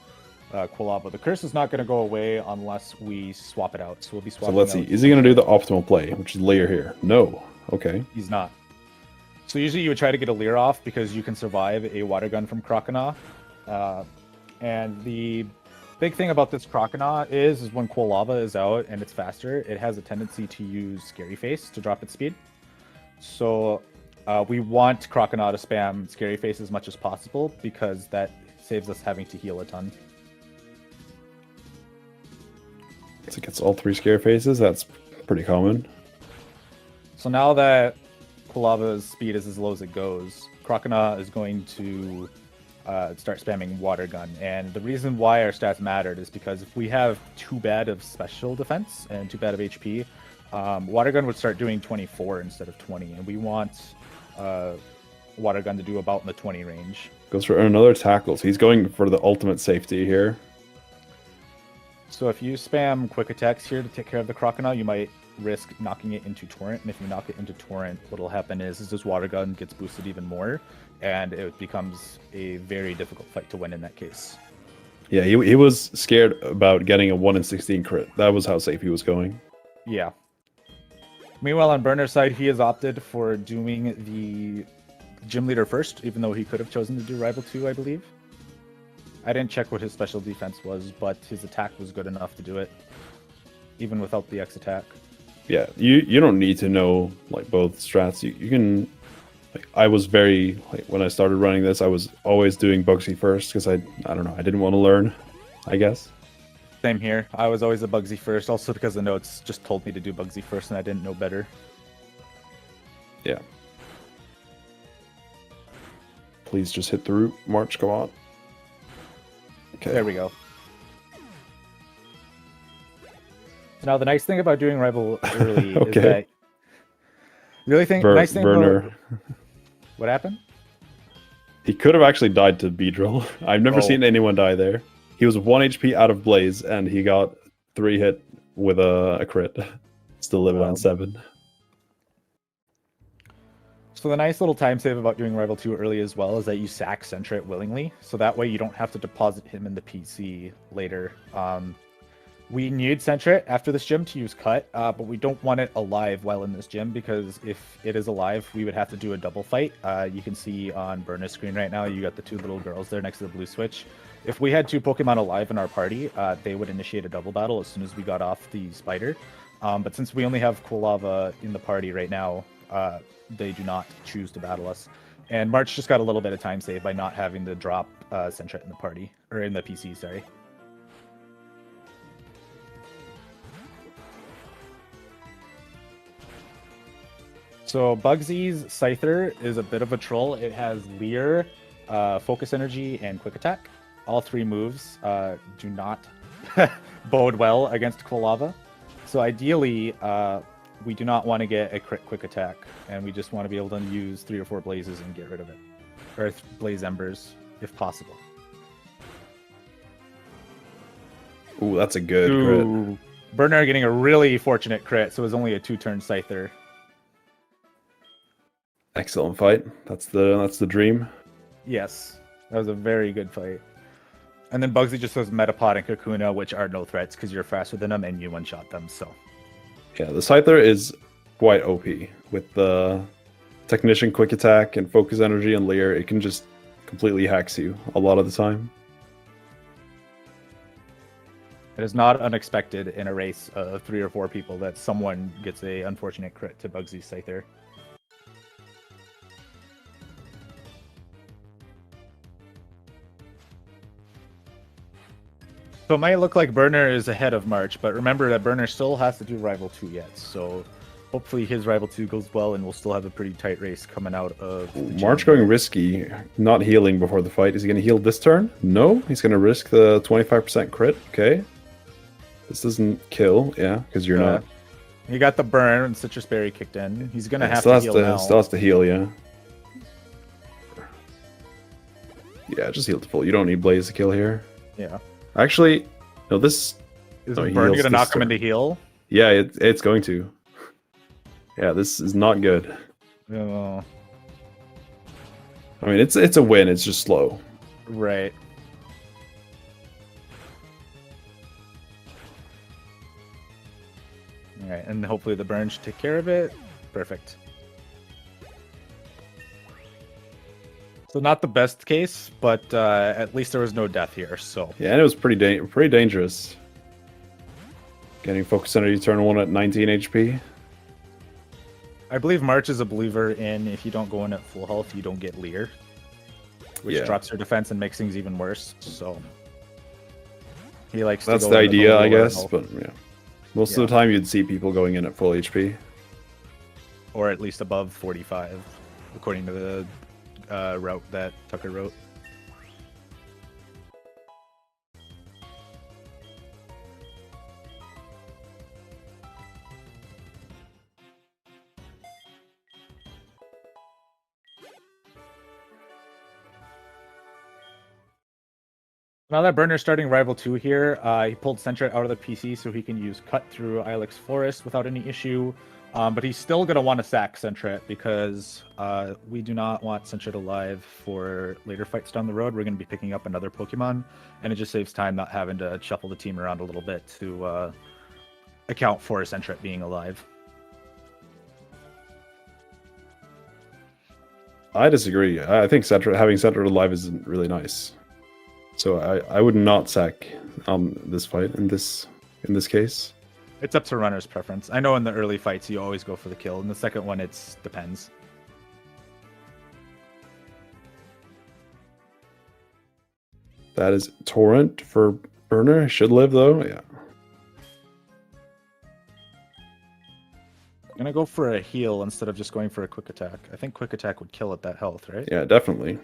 Speaker 2: Quilava. The Curse is not going to go away unless we swap it out. So we'll be swapping.
Speaker 1: So let's see. Is he going to do the optimal play, which is layer here? No. Okay.
Speaker 2: He's not. So usually you would try to get a Leer off because you can survive a Water Gun from Croconaw. And the big thing about this Croconaw is when Quilava is out and it's faster, it has a tendency to use Scary Face to drop its speed. So we want Croconaw to spam Scary Face as much as possible because that saves us having to heal a ton.
Speaker 1: So it gets all three Scare Faces. That's pretty common.
Speaker 2: So now that Quilava's speed is as low as it goes, Croconaw is going to start spamming Water Gun. And the reason why our stats mattered is because if we have too bad of special defense and too bad of HP, Water Gun would start doing 24 instead of 20. And we want Water Gun to do about in the 20 range.
Speaker 1: Goes for another tackle. So he's going for the ultimate safety here.
Speaker 2: So if you spam quick attacks here to take care of the Croconaw, you might risk knocking it into Torrent. And if you knock it into Torrent, what will happen is this Water Gun gets boosted even more. And it becomes a very difficult fight to win in that case.
Speaker 1: Yeah, he was scared about getting a 1 in 16 crit. That was how safe he was going.
Speaker 2: Yeah. Meanwhile, on Burner's side, he has opted for doing the gym leader first, even though he could have chosen to do rival 2, I believe. I didn't check what his special defense was, but his attack was good enough to do it, even without the X attack.
Speaker 1: Yeah, you don't need to know like both strats. You can. Like, I was very like when I started running this, I was always doing Bugsy first because I don't know, I didn't want to learn, I guess.
Speaker 2: Same here. I was always a Bugsy first, also because the notes just told me to do Bugsy first, and I didn't know better.
Speaker 1: Yeah. Please just hit the root. March, go on. Okay.
Speaker 2: There we go. Now the nice thing about doing rival early
Speaker 1: Okay.
Speaker 2: is that the only thing nice thing
Speaker 1: Burner.
Speaker 2: about what happened?
Speaker 1: He could have actually died to Beedrill. I've never seen anyone die there. He was 1 HP out of Blaze, and he got 3 hit with a crit. Still living on 7.
Speaker 2: So the nice little time save about doing Rival 2 early as well is that you sack Sentret willingly, so that way you don't have to deposit him in the PC later. We need Sentret after this gym to use Cut, but we don't want it alive while in this gym, because if it is alive, we would have to do a double fight. You can see on Burner's screen right now, you got the 2 little girls there next to the blue switch. If we had 2 Pokemon alive in our party, they would initiate a double battle as soon as we got off the spider. But since we only have Quilava in the party right now, they do not choose to battle us. And March just got a little bit of time save by not having to drop Sentret in the party, or in the PC, sorry. So Bugsy's Scyther is a bit of a troll. It has Leer, Focus Energy, and Quick Attack. All 3 moves do not bode well against Quilava. So ideally, we do not want to get a crit Quick Attack, and we just want to be able to use 3 or 4 Blazes and get rid of it. Or Blaze Embers, if possible.
Speaker 1: Ooh, that's a good crit.
Speaker 2: Burner getting a really fortunate crit, so it was only a 2-turn Scyther.
Speaker 1: Excellent fight. That's the dream.
Speaker 2: Yes, that was a very good fight. And then Bugsy just has Metapod and Kakuna, which are no threats because you're faster than them and you one-shot them, so.
Speaker 1: Yeah, the Scyther is quite OP. With the Technician Quick Attack and Focus Energy and Leer, it can just completely hacks you a lot of the time.
Speaker 2: It is not unexpected in a race of 3 or 4 people that someone gets a unfortunate crit to Bugsy's Scyther. So it might look like Burner is ahead of March, but remember that Burner still has to do Rival 2 yet, so hopefully his Rival 2 goes well and we'll still have a pretty tight race coming out of the
Speaker 1: March going risky, not healing before the fight. Is he going to heal this turn? No, he's going to risk the 25% crit. Okay. This doesn't kill, yeah, because you're not...
Speaker 2: He got the burn and Citrus Berry kicked in. He's going to have to heal now.
Speaker 1: Still has to heal, yeah. Yeah, just heal to full. You don't need Blaze to kill here.
Speaker 2: Yeah.
Speaker 1: Actually, no, this...
Speaker 2: Is Burn going to knock him into heal?
Speaker 1: Yeah, it's going to. Yeah, this is not good.
Speaker 2: Oh.
Speaker 1: I mean, it's a win. It's just slow.
Speaker 2: Right. All right, and hopefully the burn should take care of it. Perfect. So not the best case, but at least there was no death here. So
Speaker 1: yeah, and it was pretty dangerous. Getting Focus Energy turn 1 at 19 HP.
Speaker 2: I believe March is a believer in if you don't go in at full health, you don't get Leer, which drops your defense and makes things even worse. So he likes.
Speaker 1: That's
Speaker 2: to go
Speaker 1: the idea, I guess.
Speaker 2: health.
Speaker 1: But yeah, most of the time you'd see people going in at full HP,
Speaker 2: or at least above 45, according to the route that Tucker wrote. Now that Burner's starting Rival 2 here, he pulled Sentret out of the PC so he can use Cut through Ilex Forest without any issue. But he's still going to want to sack Sentret because we do not want Sentret alive for later fights down the road. We're going to be picking up another Pokemon, and it just saves time not having to shuffle the team around a little bit to account for Sentret being alive.
Speaker 1: I disagree. I think having Center alive is really nice. So I would not sack this fight in this case.
Speaker 2: It's up to runner's preference. I know in the early fights you always go for the kill. In the second one, it depends.
Speaker 1: That is Torrent for Burner. Should live though. Yeah.
Speaker 2: I'm gonna go for a heal instead of just going for a quick attack. I think quick attack would kill at that health, right?
Speaker 1: Yeah, definitely.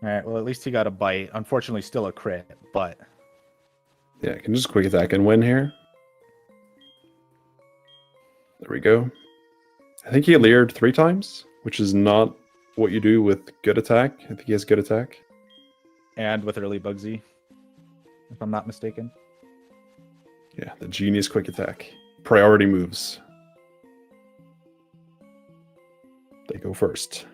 Speaker 2: Alright, well at least he got a bite. Unfortunately still a crit, but
Speaker 1: yeah, I can just quick attack and win here. There we go. I think he leered 3 times, which is not what you do with good attack. I think he has good attack.
Speaker 2: And with early Bugsy, if I'm not mistaken.
Speaker 1: Yeah, the genius quick attack. Priority moves. They go first.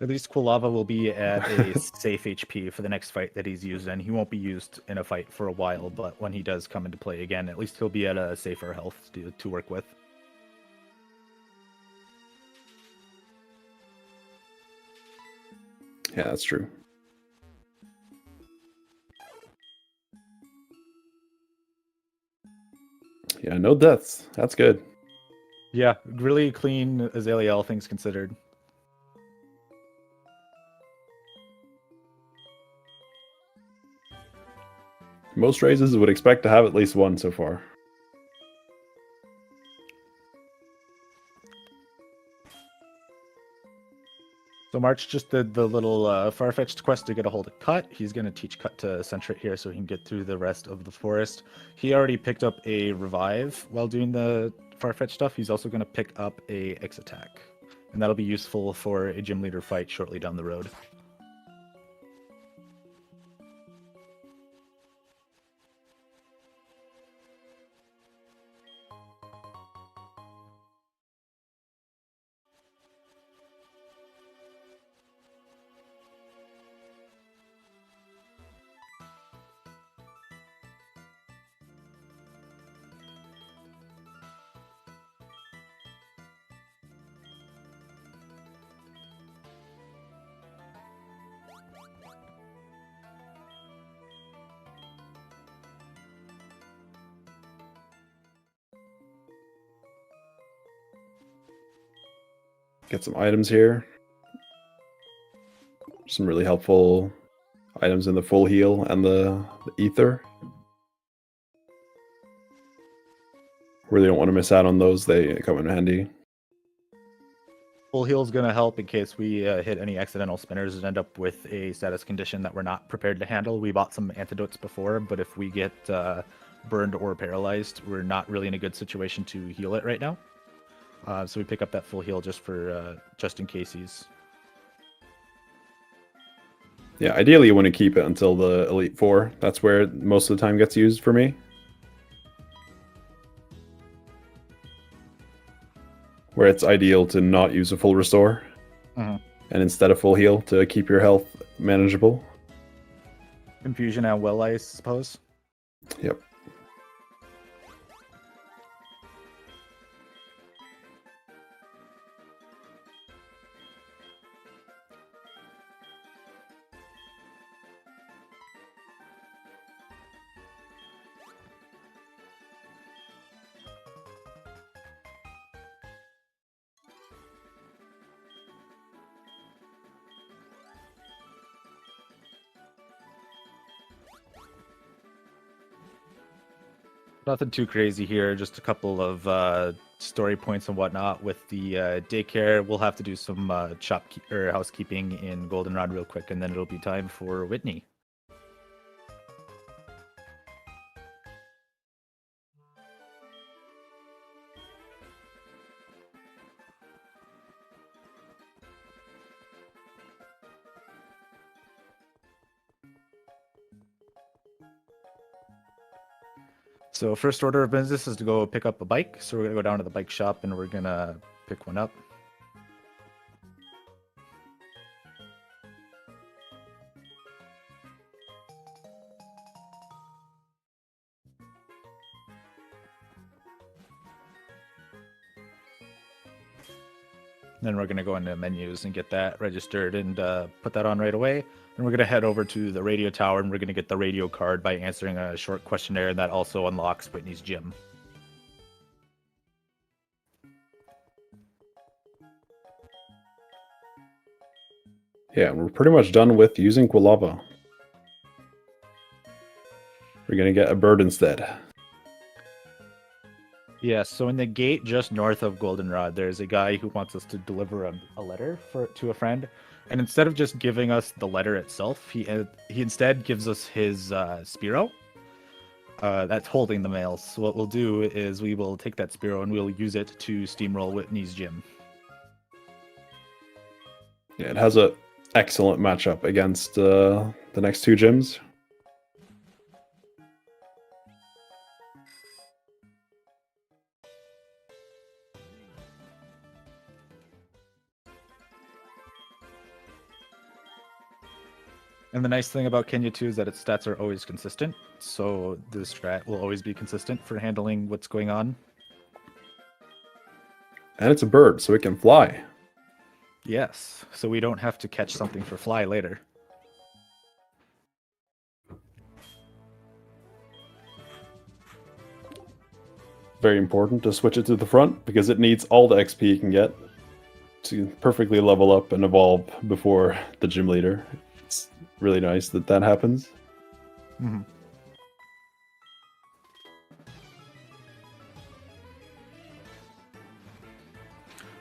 Speaker 2: At least Quilava will be at a safe HP for the next fight that he's used, and he won't be used in a fight for a while, but when he does come into play again, at least he'll be at a safer health to work with.
Speaker 1: Yeah, that's true. Yeah, no deaths. That's good.
Speaker 2: Yeah, really clean Azalea, all things considered.
Speaker 1: Most raises would expect to have at least one so far.
Speaker 2: So March just did the little far-fetched quest to get a hold of Cut. He's going to teach Cut to Centret here so he can get through the rest of the forest. He already picked up a revive while doing the far-fetched stuff. He's also going to pick up a X attack. And that'll be useful for a gym leader fight shortly down the road.
Speaker 1: Get some items here. Some really helpful items in the full heal and the ether. Really don't want to miss out on those. They come in handy.
Speaker 2: Full heal is going to help in case we hit any accidental spinners and end up with a status condition that we're not prepared to handle. We bought some antidotes before, but if we get burned or paralyzed, we're not really in a good situation to heal it right now. So we pick up that full heal just for just in case he's.
Speaker 1: Yeah, ideally you want to keep it until the Elite Four. That's where most of the time gets used for me. Where it's ideal to not use a full restore.
Speaker 2: Mm-hmm.
Speaker 1: And instead of full heal to keep your health manageable.
Speaker 2: Confusion and will, I suppose.
Speaker 1: Yep.
Speaker 2: Nothing too crazy here, just a couple of story points and whatnot with the daycare. We'll have to do some housekeeping in Goldenrod real quick, and then it'll be time for Whitney. So first order of business is to go pick up a bike. So we're gonna go down to the bike shop and we're gonna pick one up. Then we're going to go into menus and get that registered and put that on right away. And we're going to head over to the radio tower and we're going to get the radio card by answering a short questionnaire that also unlocks Whitney's gym.
Speaker 1: Yeah, we're pretty much done with using Quilava. We're going to get a bird instead.
Speaker 2: Yeah, so in the gate just north of Goldenrod, there's a guy who wants us to deliver a letter to a friend. And instead of just giving us the letter itself, he instead gives us his Spearow that's holding the mail. So what we'll do is we will take that Spearow and we'll use it to steamroll Whitney's gym.
Speaker 1: Yeah, it has a excellent matchup against the next two gyms.
Speaker 2: And the nice thing about Kenya 2 is that its stats are always consistent. So the strat will always be consistent for handling what's going on.
Speaker 1: And it's a bird, so it can fly.
Speaker 2: Yes, so we don't have to catch something for fly later.
Speaker 1: Very important to switch it to the front because it needs all the XP you can get to perfectly level up and evolve before the gym leader. It's really nice that that happens.
Speaker 2: Mm-hmm.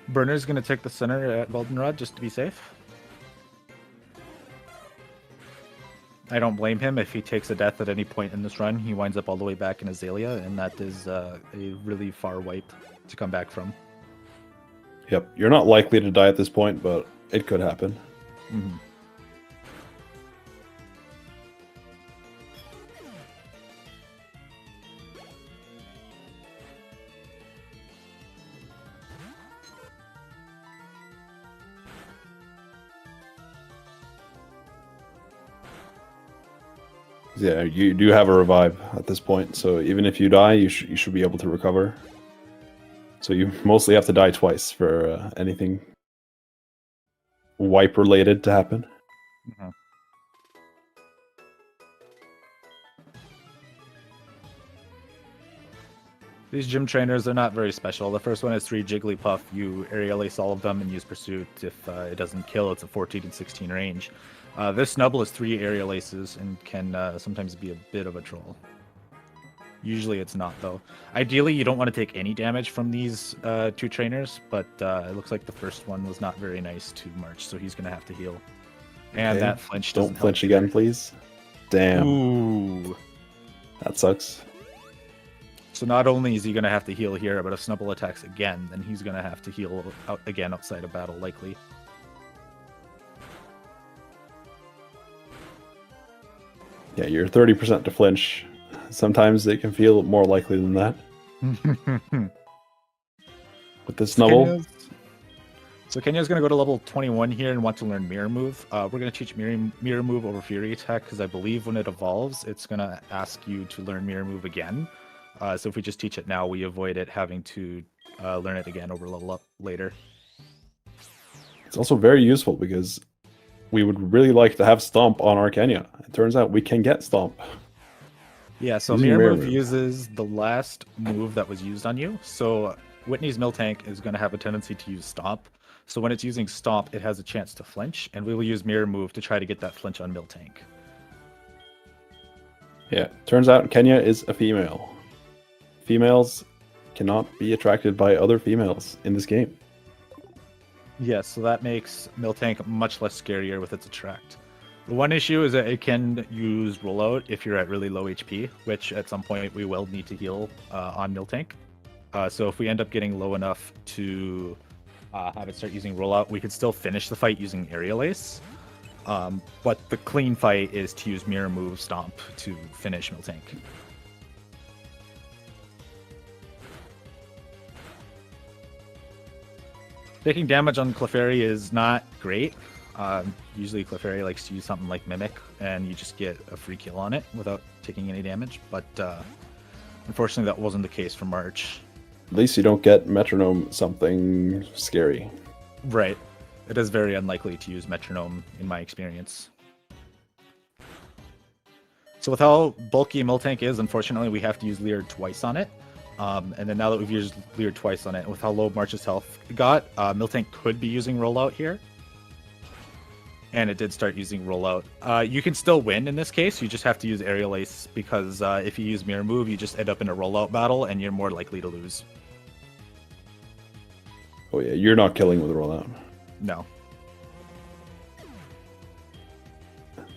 Speaker 2: Burner's going to take the center at Goldenrod just to be safe. I don't blame him if he takes a death at any point in this run. He winds up all the way back in Azalea, and that is a really far wipe to come back from.
Speaker 1: Yep, you're not likely to die at this point, but it could happen.
Speaker 2: Mm-hmm.
Speaker 1: Yeah, you do have a revive at this point, so even if you die, you should be able to recover. So you mostly have to die twice for anything wipe related to happen.
Speaker 2: Mm-hmm. These gym trainers are not very special. The first one is 3 Jigglypuff. You aerial ace all of them and use Pursuit. If it doesn't kill, it's a 14 and 16 range. This Snubble is 3 aerial aces and can sometimes be a bit of a troll. Usually it's not, though. Ideally, you don't want to take any damage from these 2 trainers, but it looks like the first one was not very nice to March, so he's going to have to heal. And
Speaker 1: Okay.
Speaker 2: that flinch doesn't
Speaker 1: Don't flinch
Speaker 2: help either.
Speaker 1: again, please. Damn.
Speaker 2: Ooh.
Speaker 1: That sucks.
Speaker 2: So not only is he going to have to heal here, but if Snubble attacks again, then he's going to have to heal out again outside of battle, likely.
Speaker 1: Yeah, you're 30% to flinch. Sometimes it can feel more likely than that. With this Snubble,
Speaker 2: Kenya's going to go to level 21 here and want to learn Mirror Move. We're going to teach Mirror Move over Fury Attack because I believe when it evolves, it's going to ask you to learn Mirror Move again. So if we just teach it now, we avoid it having to learn it again over level up later.
Speaker 1: it's also very useful because we would really like to have Stomp on our Kenya. It turns out we can get Stomp.
Speaker 2: Yeah, so
Speaker 1: Using
Speaker 2: Mirror
Speaker 1: Mirror
Speaker 2: Move
Speaker 1: Move.
Speaker 2: uses the last move that was used on you. So Whitney's Miltank is going to have a tendency to use Stomp. So when it's using Stomp, it has a chance to flinch, and we will use Mirror Move to try to get that flinch on Miltank.
Speaker 1: Yeah, turns out Kenya is a female. Females cannot be attracted by other females in this game.
Speaker 2: Yes, so that makes Miltank much less scarier with its attract. The one issue is that it can use rollout if you're at really low HP, which at some point we will need to heal on Miltank. So if we end up getting low enough to have it start using rollout, we could still finish the fight using Aerial Ace. But the clean fight is to use Mirror Move Stomp to finish Miltank. Taking damage on Clefairy is not great. Usually Clefairy likes to use something like Mimic, and you just get a free kill on it without taking any damage. But unfortunately, that wasn't the case for March.
Speaker 1: At least you don't get Metronome something scary.
Speaker 2: Right. It is very unlikely to use metronome in my experience. So with how bulky Miltank is, unfortunately, we have to use Leer twice on it. And then now that we've used Leer twice on it, with how low March's health got, Miltank could be using Rollout here. And it did start using Rollout. You can still win in this case, you just have to use Aerial Ace, because if you use Mirror Move, you just end up in a Rollout battle, and you're more likely to lose.
Speaker 1: Oh yeah, you're not killing with a rollout.
Speaker 2: No.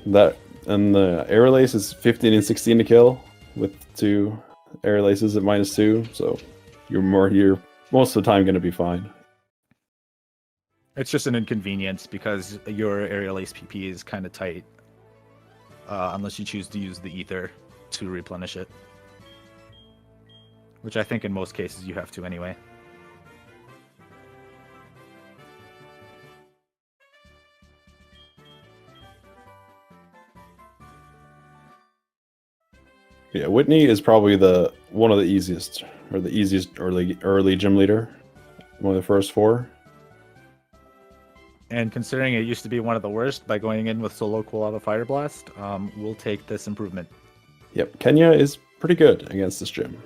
Speaker 1: That and the aerial ace is 15 and 16 to kill with 2 aerial aces at -2, so you're most of the time going to be fine.
Speaker 2: It's just an inconvenience because your Aerial Ace PP is kind of tight, unless you choose to use the Ether to replenish it, which I think in most cases you have to anyway.
Speaker 1: Yeah, Whitney is probably one of the easiest early gym leader, one of the first 4.
Speaker 2: And considering it used to be one of the worst by going in with Solo Quilava Fire Blast, we'll take this improvement.
Speaker 1: Yep, Kenya is pretty good against this gym.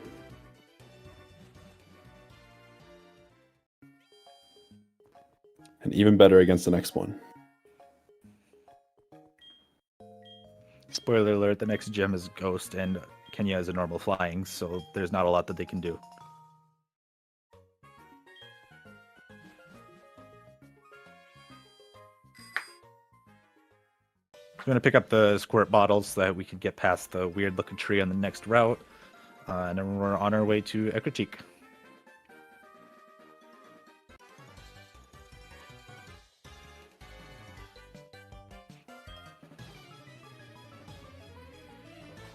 Speaker 1: And even better against the next one.
Speaker 2: Spoiler alert, the next gem is Ghost, and Kenya is a normal flying, so there's not a lot that they can do. I'm going to pick up the squirt bottles so that we can get past the weird looking tree on the next route, and then we're on our way to Ekritik.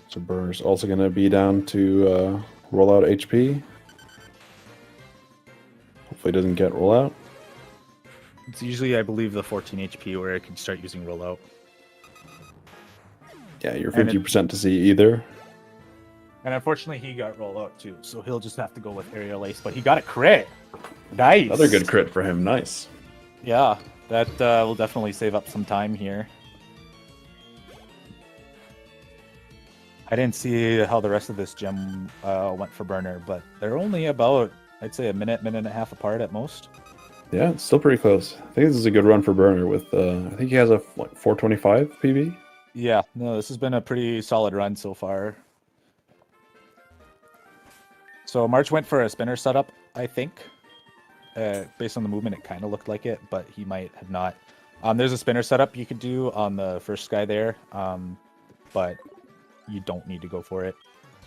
Speaker 1: So Burner's also going to be down to roll out HP. Hopefully it doesn't get rollout.
Speaker 2: It's usually, I believe, the 14 HP where I can start using rollout.
Speaker 1: Yeah, you're 50% to see either.
Speaker 2: And unfortunately, he got rollout too, so he'll just have to go with Aerial Ace. But he got a crit. Nice.
Speaker 1: Another good crit for him. Nice.
Speaker 2: Yeah, that will definitely save up some time here. I didn't see how the rest of this gem went for Burner, but they're only about, I'd say, a minute and a half apart at most.
Speaker 1: Yeah, it's still pretty close. I think this is a good run for Burner with, I think he has a 425 PB.
Speaker 2: Yeah, no, this has been a pretty solid run so far. So March went for a spinner setup, I think. Based on the movement, it kind of looked like it, but he might have not. There's a spinner setup you could do on the first guy there, but you don't need to go for it.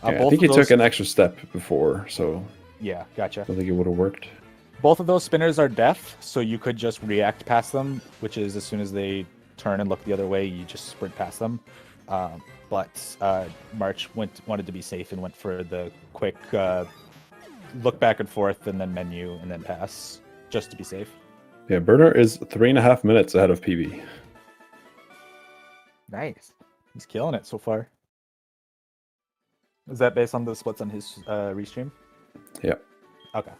Speaker 1: Yeah, I think he took an extra step before, so...
Speaker 2: Yeah, gotcha.
Speaker 1: I think it would have worked.
Speaker 2: Both of those spinners are deaf, so you could just react past them, which is as soon as they turn and look the other way, you just sprint past them. But March wanted to be safe and went for the quick look back and forth and then menu and then pass, just to be safe.
Speaker 1: Yeah, Burner is 3.5 minutes ahead of PB.
Speaker 2: Nice. He's killing it so far. Is that based on the splits on his restream?
Speaker 1: Yeah.
Speaker 2: Okay.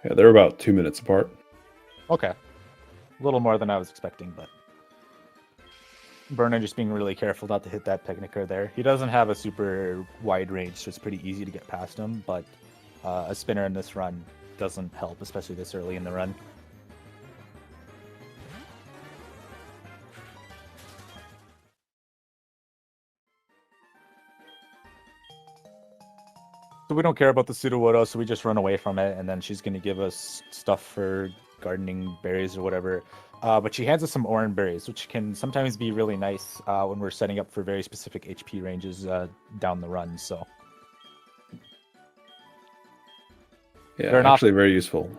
Speaker 1: Yeah, they're about 2 minutes apart.
Speaker 2: Okay. A little more than I was expecting, but Burner just being really careful not to hit that Techniker there. He doesn't have a super wide range, so it's pretty easy to get past him, but a spinner in this run doesn't help, especially this early in the run. So we don't care about the Sudowoodo, so we just run away from it, and then she's going to give us stuff for gardening berries or whatever. But she hands us some orange berries, which can sometimes be really nice when we're setting up for very specific HP ranges down the run. So
Speaker 1: yeah, they're actually very useful.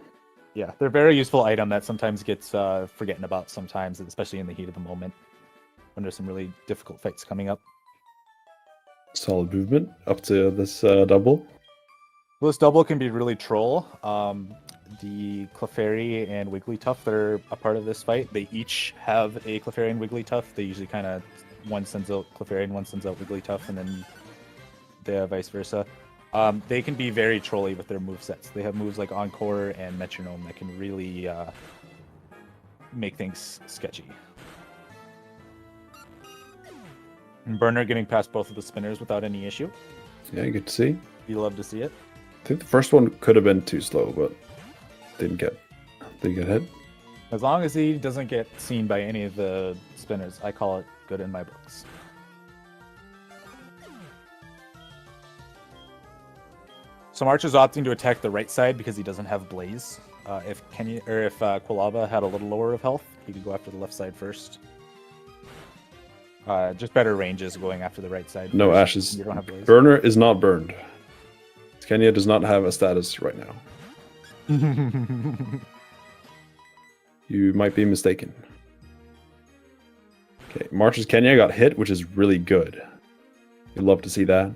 Speaker 2: Yeah, they're a very useful item that sometimes gets forgotten about sometimes, especially in the heat of the moment when there's some really difficult fights coming up.
Speaker 1: Solid movement up to this double.
Speaker 2: Well, this double can be really troll. The Clefairy and Wigglytuff that are a part of this fight, they each have a Clefairy and Wigglytuff. They usually kind of one sends out Clefairy and one sends out Wigglytuff, and then the vice versa. They can be very trolly with their movesets. They have moves like Encore and Metronome that can really make things sketchy. And Burner getting past both of the spinners without any issue.
Speaker 1: Yeah, you get to see.
Speaker 2: You love to see it.
Speaker 1: I think the first one could have been too slow, but didn't get hit.
Speaker 2: As long as he doesn't get seen by any of the spinners, I call it good in my books. So March is opting to attack the right side because he doesn't have Blaze. If Quilava had a little lower of health, he could go after the left side first. Just better ranges going after the right side.
Speaker 1: No
Speaker 2: first.
Speaker 1: Ashes.
Speaker 2: You don't have Blaze.
Speaker 1: Burner is not burned. Kenya does not have a status right now. You might be mistaken. Okay, March's Kenya got hit, which is really good. You'd love to see that.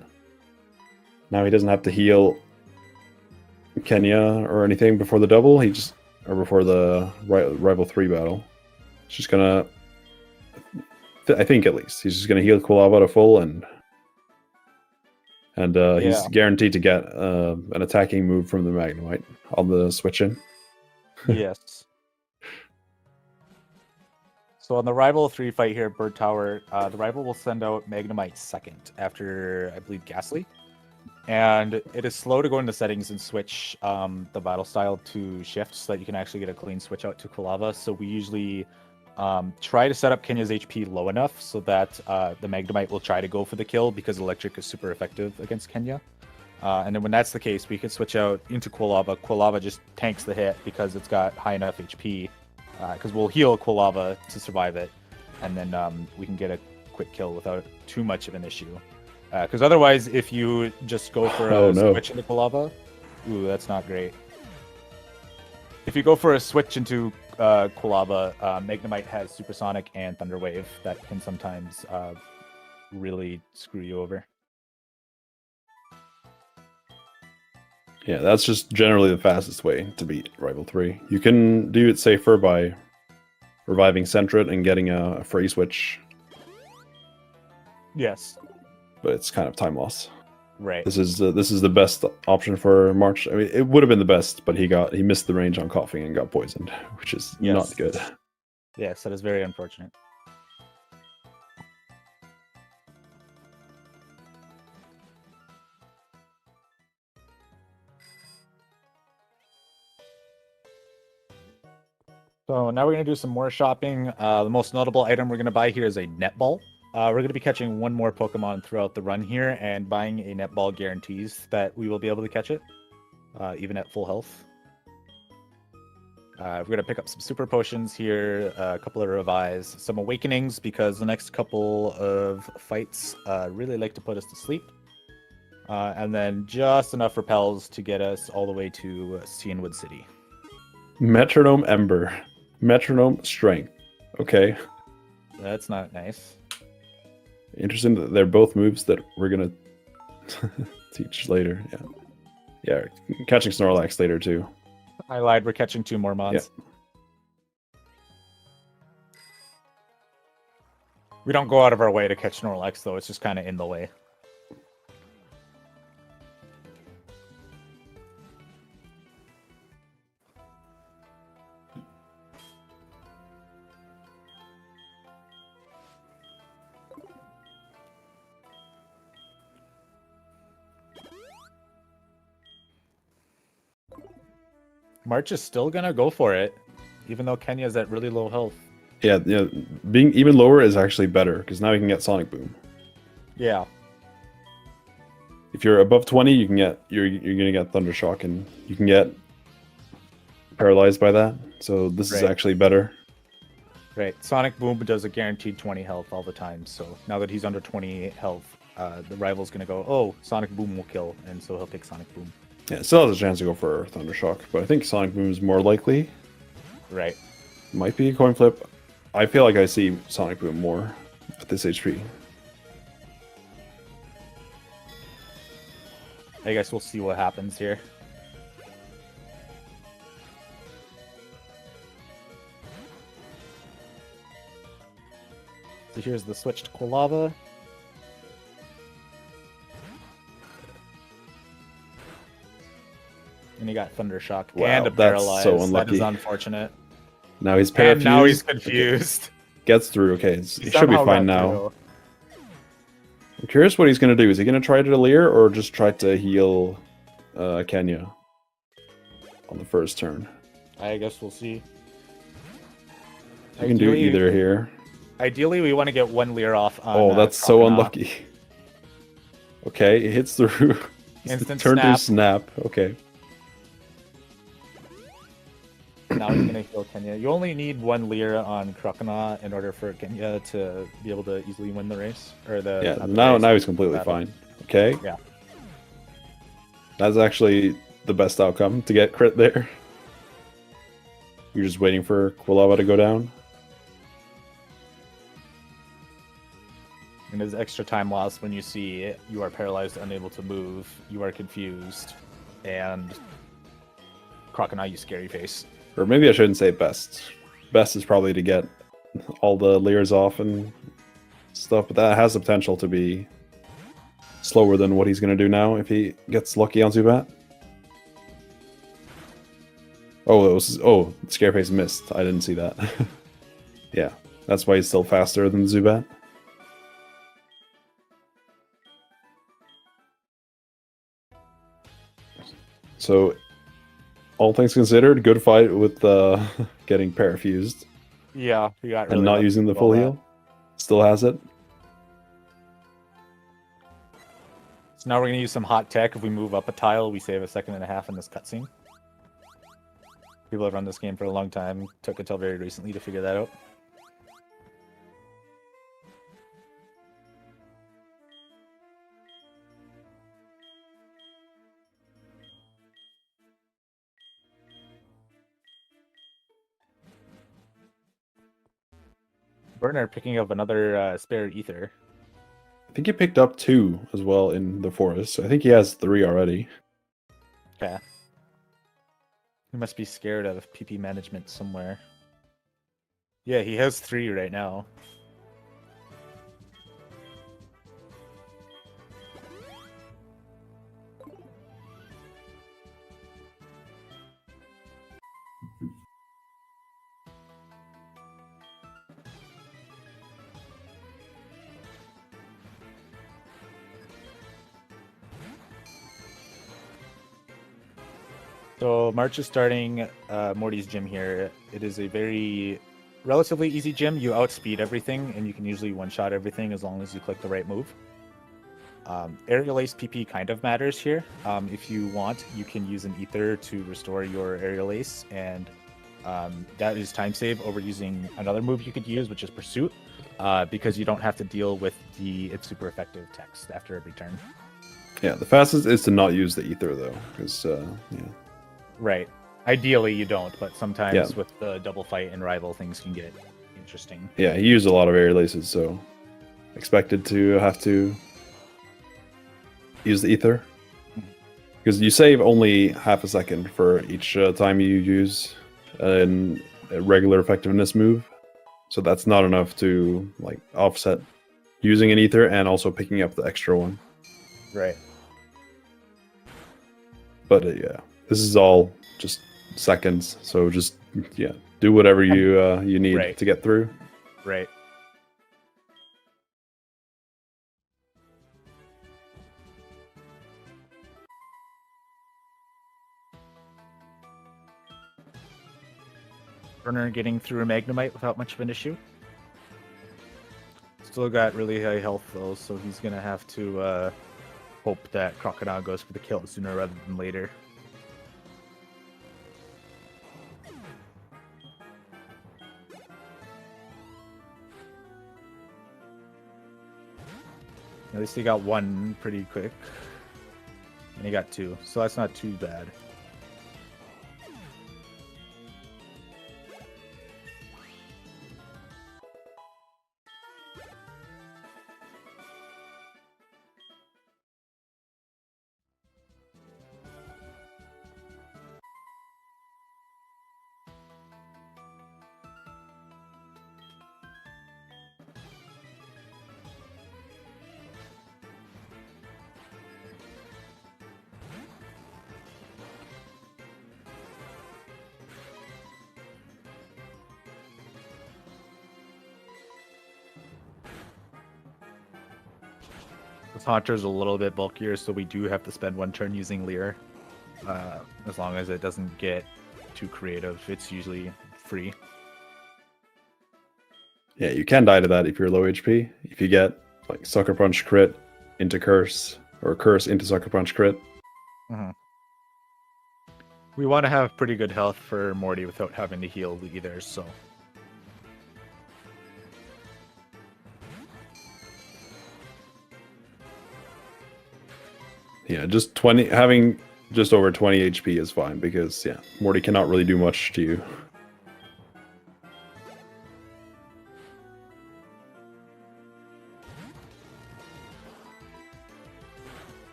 Speaker 1: Now he doesn't have to heal Kenya or anything before the double. Or before the rival 3 battle. He's just gonna, I think at least, he's just gonna heal Quilava to full, and he's guaranteed to get an attacking move from the Magnemite on the switch in.
Speaker 2: Yes. So on the rival 3 fight here at Bird Tower, the rival will send out Magnemite second after, I believe, Ghastly. And it is slow to go into settings and switch the battle style to shift so that you can actually get a clean switch out to Quilava. So we usually try to set up Kenya's HP low enough so that the Magnemite will try to go for the kill because Electric is super effective against Kenya. And then when that's the case, we can switch out into Quilava. Quilava just tanks the hit because it's got high enough HP. Because we'll heal Quilava to survive it. And then we can get a quick kill without too much of an issue. Because otherwise, if you just go for a switch into Quilava, ooh, that's not great. If you go for a switch into Quilava, Magnemite has Supersonic and Thunder Wave that can sometimes really screw you over.
Speaker 1: Yeah, that's just generally the fastest way to beat Rival 3. You can do it safer by reviving Sentret and getting a free switch.
Speaker 2: Yes.
Speaker 1: But it's kind of time loss.
Speaker 2: Right.
Speaker 1: This is the best option for March. I mean, it would have been the best, but he missed the range on coughing and got poisoned, which is not good.
Speaker 2: Yes, that is very unfortunate. So now we're going to do some more shopping. The most notable item we're going to buy here is a netball. We're going to be catching one more Pokemon throughout the run here, and buying a netball guarantees that we will be able to catch it, even at full health. We're going to pick up some super potions here, a couple of revives, some awakenings, because the next couple of fights really like to put us to sleep. And then just enough repels to get us all the way to Cianwood City.
Speaker 1: Metronome Ember. Metronome Strength. Okay.
Speaker 2: That's not nice.
Speaker 1: Interesting that they're both moves that we're gonna teach later. Yeah, catching Snorlax later too.
Speaker 2: I lied. We're catching 2 more mons.
Speaker 1: Yeah.
Speaker 2: We don't go out of our way to catch Snorlax, though. It's just kind of in the way. March is still gonna go for it, even though Kenya's at really low health.
Speaker 1: Yeah, being even lower is actually better because now you can get Sonic Boom.
Speaker 2: Yeah.
Speaker 1: If you're above 20, you can get you're gonna get Thunder Shock, and you can get paralyzed by that. So this is actually better.
Speaker 2: Right. Sonic Boom does a guaranteed 20 health all the time. So now that he's under 20 health, the rival's gonna go, oh, Sonic Boom will kill, and so he'll pick Sonic Boom.
Speaker 1: Yeah, still has a chance to go for Thunder Shock, but I think Sonic Boom is more likely.
Speaker 2: Right.
Speaker 1: Might be a coin flip. I feel like I see Sonic Boom more at this HP.
Speaker 2: I guess we'll see what happens here. So here's the switch to Quilava. And he got Thunder Shock
Speaker 1: Wow,
Speaker 2: and a
Speaker 1: that's so
Speaker 2: Paralyze. That is
Speaker 1: unlucky.
Speaker 2: unfortunate.
Speaker 1: Now he's
Speaker 2: And
Speaker 1: parafused.
Speaker 2: now he's
Speaker 1: Okay.
Speaker 2: confused.
Speaker 1: Gets through. Okay, it should be
Speaker 2: somehow
Speaker 1: fine
Speaker 2: got
Speaker 1: now.
Speaker 2: through.
Speaker 1: I'm curious what he's going to do. Is he going to try to Leer or just try to heal Kenya on the first turn?
Speaker 2: I guess we'll see.
Speaker 1: You can do either here.
Speaker 2: Ideally, we want to get one Leer off on
Speaker 1: Oh, that's so
Speaker 2: Crocodile.
Speaker 1: unlucky. Okay, it hits through.
Speaker 2: Instant
Speaker 1: Turn
Speaker 2: snap.
Speaker 1: to snap. Okay.
Speaker 2: Now he's gonna heal Kenya. You only need one Leer on Crocodile in order for Kenya to be able to easily win the race. Or the
Speaker 1: Yeah,
Speaker 2: not the
Speaker 1: now
Speaker 2: race,
Speaker 1: he's completely
Speaker 2: battle.
Speaker 1: fine. Okay.
Speaker 2: Yeah.
Speaker 1: That's actually the best outcome to get crit there. You're just waiting for Quilava to go down.
Speaker 2: And his extra time loss when you see you are paralyzed, unable to move, you are confused, and Crocodile, you scary face.
Speaker 1: Or maybe I shouldn't say best. Best is probably to get all the Leers off and stuff, but that has the potential to be slower than what he's going to do now if he gets lucky on Zubat. Oh, Scareface missed. I didn't see that. Yeah, that's why he's still faster than Zubat. So, all things considered, good fight with getting parafused
Speaker 2: Yeah, you got really
Speaker 1: and not
Speaker 2: lucky
Speaker 1: using the
Speaker 2: with
Speaker 1: full
Speaker 2: all that.
Speaker 1: heal. Still has it.
Speaker 2: So now we're gonna use some hot tech. If we move up a tile, we save a second and a half in this cutscene. People have run this game for a long time. Took until very recently to figure that out. Burner picking up another spare ether.
Speaker 1: I think he picked up 2 as well in the forest. So I think he has 3 already.
Speaker 2: Okay. He must be scared of PP management somewhere. Yeah, he has 3 right now. So March is starting Morty's gym here. It is a very relatively easy gym. You outspeed everything, and you can usually one-shot everything as long as you click the right move. Aerial Ace PP kind of matters here. If you want, you can use an Ether to restore your Aerial Ace, and that is time save over using another move you could use, which is Pursuit, because you don't have to deal with it's super effective text after every turn.
Speaker 1: Yeah, the fastest is to not use the ether though, because yeah.
Speaker 2: Right. Ideally, you don't, but sometimes
Speaker 1: Yeah.
Speaker 2: with the double fight and rival, things can get interesting.
Speaker 1: Yeah, he used a lot of air laces, so expected to have to use the ether. Because you save only half a second for each time you use a regular effectiveness move. So that's not enough to like offset using an ether and also picking up the extra one.
Speaker 2: Right.
Speaker 1: But yeah, this is all just seconds. So just do whatever you need
Speaker 2: Right.
Speaker 1: to get through.
Speaker 2: Right. Burner getting through a Magnemite without much of an issue. Still got really high health though, so he's gonna have to hope that Crocodile goes for the kill sooner rather than later. At least he got 1 pretty quick. And he got 2, so that's not too bad. This Haunter's a little bit bulkier, so we do have to spend 1 turn using Leer. As long as it doesn't get too creative, it's usually free.
Speaker 1: Yeah, you can die to that if you're low HP. If you get like Sucker Punch crit into Curse, or Curse into Sucker Punch crit.
Speaker 2: Mm-hmm. We want to have pretty good health for Morty without having to heal either, so...
Speaker 1: Yeah, just having just over 20 HP is fine, because yeah, Morty cannot really do much to you.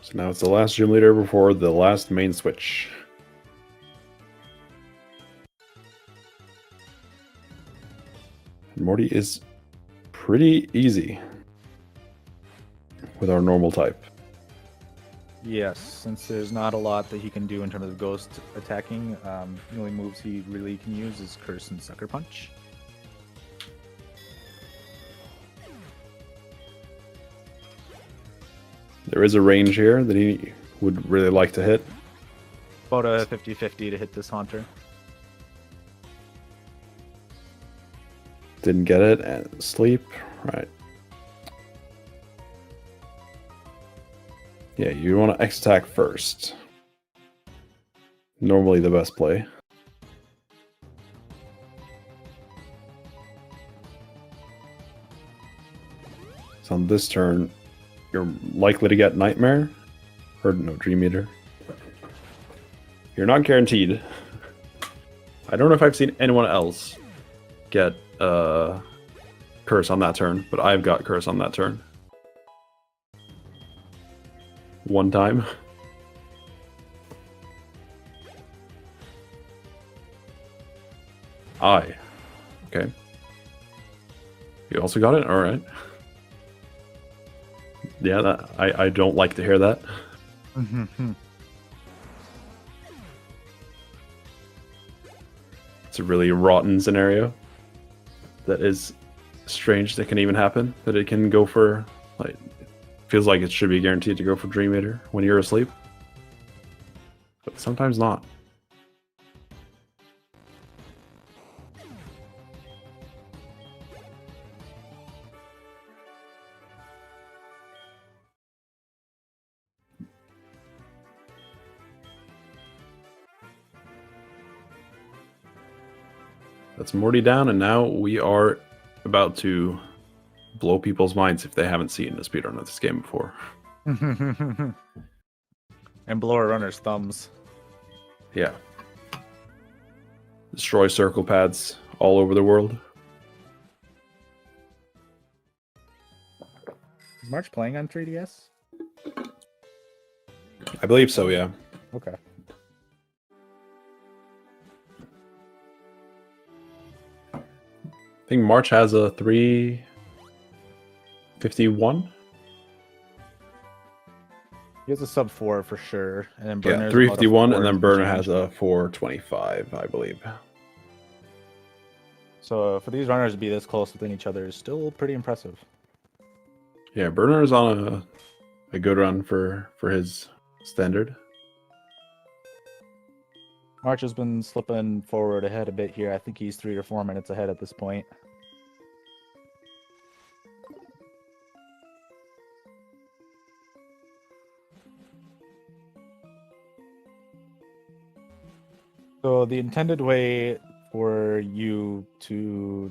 Speaker 1: So now it's the last gym leader before the last main switch. And Morty is pretty easy with our normal type.
Speaker 2: Yes, since there's not a lot that he can do in terms of ghost attacking, the only moves he really can use is Curse and Sucker Punch.
Speaker 1: There is a range here that he would really like to hit.
Speaker 2: About a 50-50 to hit this Haunter.
Speaker 1: Didn't get it, and sleep. Right. Yeah, you want to X-attack first. Normally the best play. So on this turn, you're likely to get Nightmare. Or no, Dream Eater. You're not guaranteed. I don't know if I've seen anyone else get Curse on that turn, but I've got Curse on that turn. One time. Okay. You also got it? Alright. Yeah, that I don't like to hear that. It's a really rotten scenario. That is strange that can even happen. That it can go for, like, feels like it should be guaranteed to go for Dream Eater when you're asleep. But sometimes not. That's Morty down, and now we are about to blow people's minds if they haven't seen a speedrun of this game before.
Speaker 2: And blow our runners' thumbs.
Speaker 1: Yeah. Destroy circle pads all over the world.
Speaker 2: Is March playing on 3DS?
Speaker 1: I believe so, yeah.
Speaker 2: Okay.
Speaker 1: I think March has a 351.
Speaker 2: He has a sub 4 for sure, and then
Speaker 1: Yeah,
Speaker 2: Burner's
Speaker 1: 351, and then
Speaker 2: and
Speaker 1: Burner has a 425, I believe.
Speaker 2: So for these runners to be this close within each other is still pretty impressive.
Speaker 1: Yeah, Burner is on a good run for his standard.
Speaker 2: March has been slipping forward ahead a bit here. I think he's 3 or 4 minutes ahead at this point. So the intended way for you to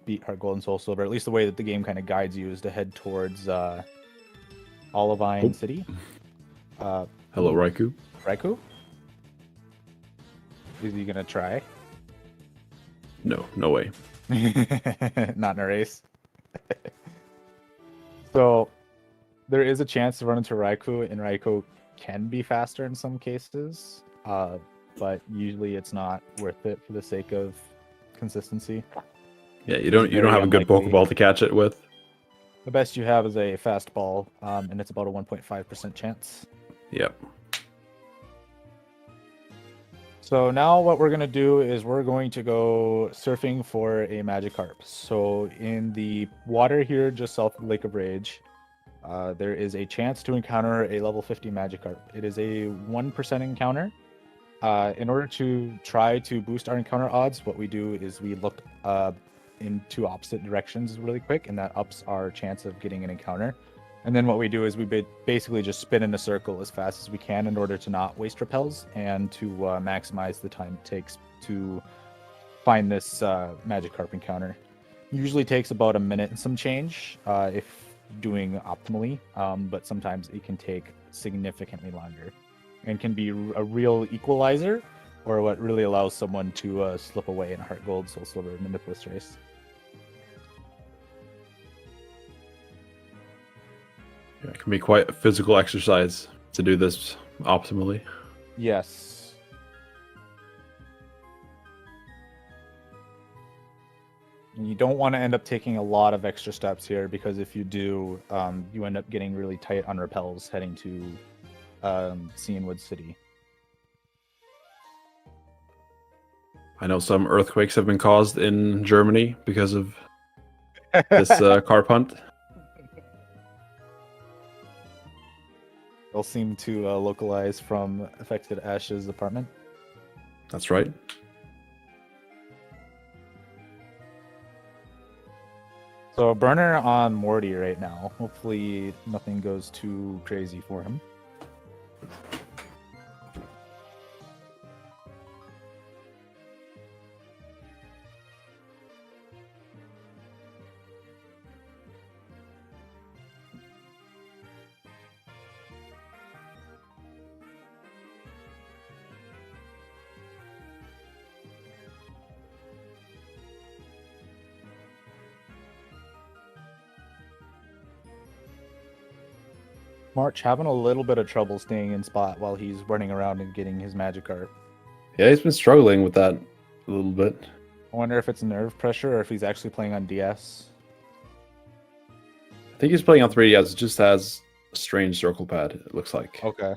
Speaker 2: beat Heart Gold and Soul Silver, at least the way that the game kind of guides you, is to head towards Olivine City.
Speaker 1: Hello, Raikou.
Speaker 2: Raikou? Is he gonna try?
Speaker 1: No way.
Speaker 2: Not in a race. So there is a chance to run into Raikou, and Raikou can be faster in some cases, but usually it's not worth it for the sake of consistency.
Speaker 1: Yeah, you
Speaker 2: It's
Speaker 1: don't
Speaker 2: very
Speaker 1: have a good
Speaker 2: unlikely.
Speaker 1: Pokeball to catch it with.
Speaker 2: The best you have is a fastball, and it's about a 1.5% chance.
Speaker 1: Yep.
Speaker 2: So now what we're going to do is we're going to go surfing for a Magikarp. So in the water here just south of Lake of Rage, there is a chance to encounter a level 50 Magikarp. It is a 1% encounter. In order to try to boost our encounter odds, what we do is we look in two opposite directions really quick, and that ups our chance of getting an encounter. And then what we do is we basically just spin in a circle as fast as we can in order to not waste repels and to maximize the time it takes to find this Magikarp encounter. Usually takes about a minute and some change if doing optimally, but sometimes it can take significantly longer and can be a real equalizer or what really allows someone to slip away in a Heart Gold, Soul Silver, Manipless race.
Speaker 1: Yeah, it can be quite a physical exercise to do this optimally.
Speaker 2: Yes. And you don't want to end up taking a lot of extra steps here because if you do, you end up getting really tight on repels heading to Cianwood City.
Speaker 1: I know some earthquakes have been caused in Germany because of this carp hunt.
Speaker 2: They'll seem to localize from affected Ash's apartment.
Speaker 1: That's right.
Speaker 2: So burner on Morty right now. Hopefully nothing goes too crazy for him. March having a little bit of trouble staying in spot while he's running around and getting his Magikarp.
Speaker 1: Yeah, he's been struggling with that a little bit.
Speaker 2: I wonder if it's nerve pressure or if he's actually playing on DS.
Speaker 1: I think he's playing on 3DS. It just has a strange circle pad, it looks like.
Speaker 2: Okay.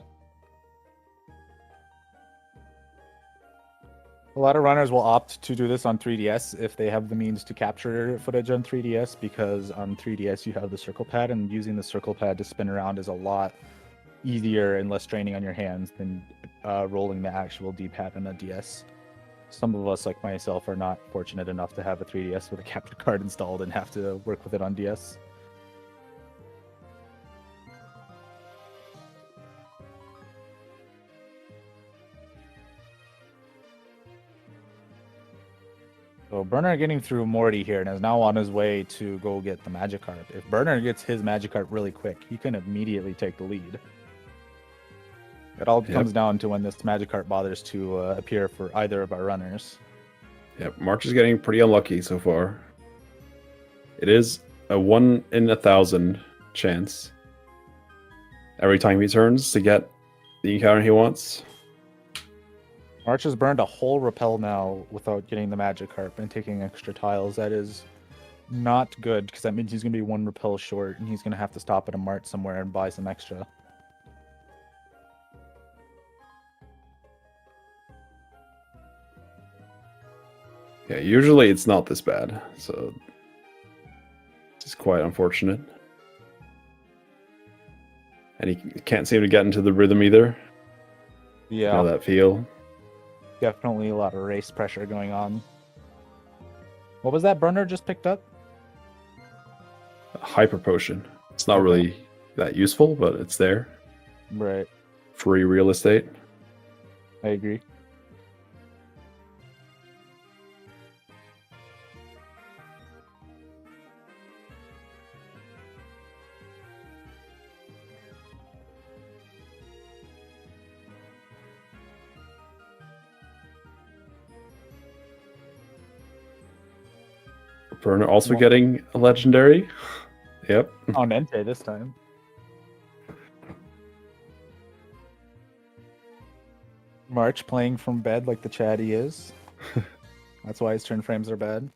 Speaker 2: A lot of runners will opt to do this on 3DS if they have the means to capture footage on 3DS because on 3DS you have the circle pad and using the circle pad to spin around is a lot easier and less draining on your hands than rolling the actual D-pad on a DS. Some of us, like myself, are not fortunate enough to have a 3DS with a capture card installed and have to work with it on DS. So Burner getting through Morty here and is now on his way to go get the Magikarp. If Burner gets his Magikarp really quick, he can immediately take the lead. It all comes down to when this Magikarp bothers to appear for either of our runners.
Speaker 1: Yep, March is getting pretty unlucky so far. It is a 1 in 1,000 chance every time he turns to get the encounter he wants.
Speaker 2: March has burned a whole repel now without getting the Magikarp and taking extra tiles. That is not good because that means he's going to be one repel short and he's going to have to stop at a mart somewhere and buy some extra.
Speaker 1: Yeah, usually it's not this bad, so it's quite unfortunate. And he can't seem to get into the rhythm either.
Speaker 2: Yeah.
Speaker 1: You know that feel?
Speaker 2: Definitely a lot of race pressure going on. What was that Burner just picked up?
Speaker 1: Hyper potion. It's not really that useful, but it's there.
Speaker 2: Right.
Speaker 1: Free real estate.
Speaker 2: I agree.
Speaker 1: Burner also
Speaker 2: Well-
Speaker 1: getting a legendary. Yep.
Speaker 2: On Entei this time. March playing from bed like the Chad he is. That's why his turn frames are bad.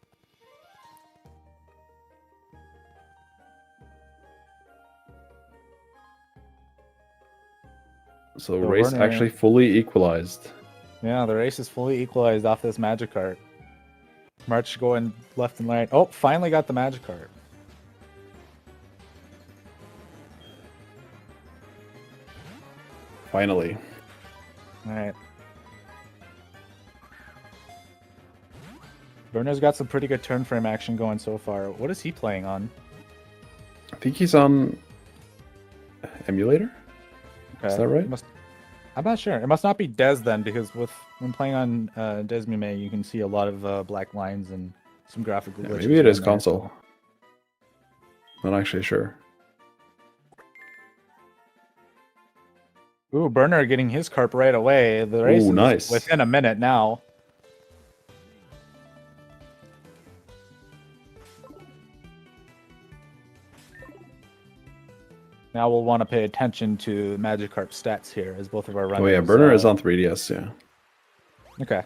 Speaker 1: So
Speaker 2: So
Speaker 1: race
Speaker 2: Werner-
Speaker 1: actually fully equalized.
Speaker 2: Yeah, the race is fully equalized off this Magikarp. March going left and right. Oh, finally got the Magikarp.
Speaker 1: Finally.
Speaker 2: All right. Werner's got some pretty good turn frame action going so far. What is he playing on?
Speaker 1: I think he's on emulator. Is that right?
Speaker 2: I'm not sure. It must not be Des then, because when playing on Desmime, you can see a lot of black lines and some graphical glitches.
Speaker 1: Maybe it is
Speaker 2: going there.
Speaker 1: console. Not actually sure.
Speaker 2: Ooh, Burner getting his carp right away. The race is
Speaker 1: nice.
Speaker 2: within a minute now. Now we'll want to pay attention to Magikarp stats here, as both of our runners.
Speaker 1: Oh yeah, Burner is on 3DS. Yeah.
Speaker 2: Okay.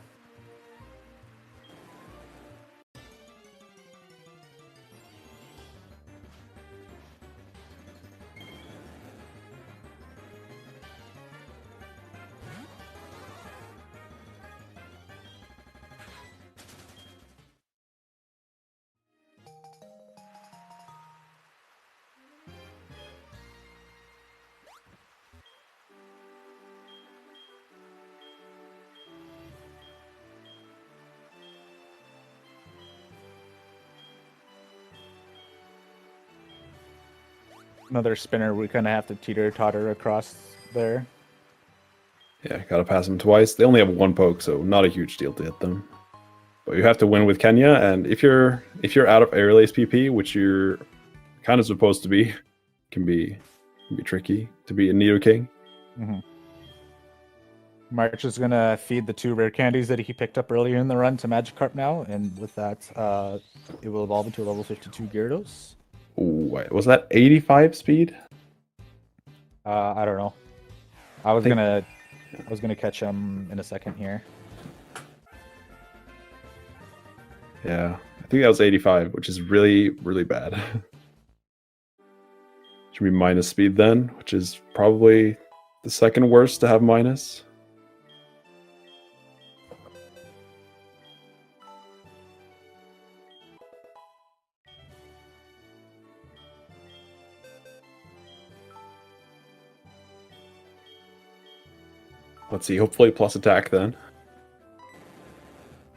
Speaker 2: Another spinner, we kind of have to teeter-totter across there.
Speaker 1: Yeah, gotta pass them twice. They only have one poke, so not a huge deal to hit them. But you have to win with Kenya, and if you're out of air lace PP, which you're kind of supposed to be, can be tricky to beat a Nidoking.
Speaker 2: Mm-hmm. March is gonna feed the 2 rare candies that he picked up earlier in the run to Magikarp now, and with that, it will evolve into a level 52 Gyarados.
Speaker 1: Ooh, wait, was that 85 speed?
Speaker 2: I don't know. I was gonna catch him in a second here.
Speaker 1: Yeah, I think that was 85, which is really, really bad. Should be minus speed then, which is probably the second worst to have minus. Let's see, hopefully plus attack then.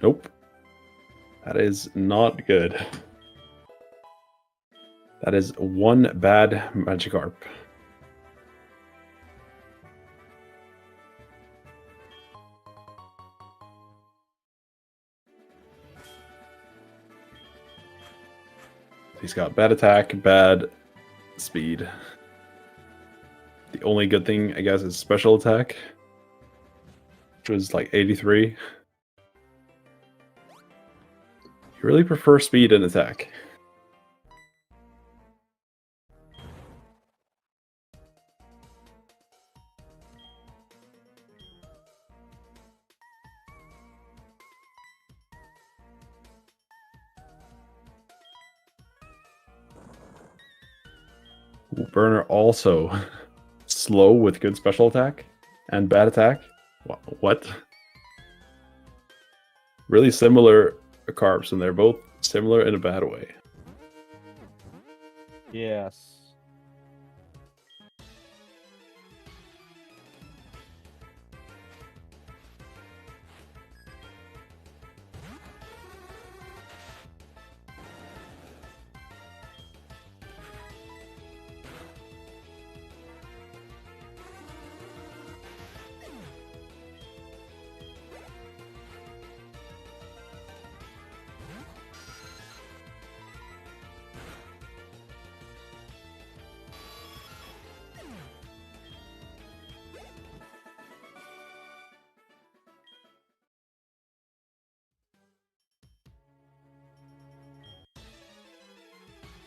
Speaker 1: Nope. That is not good. That is one bad Magikarp. He's got bad attack, bad speed. The only good thing, I guess, is special attack, which was like 83. You really prefer speed and attack. Burner also slow with good special attack and bad attack. What? Really similar carps, and they're both similar in a bad way.
Speaker 2: Yes.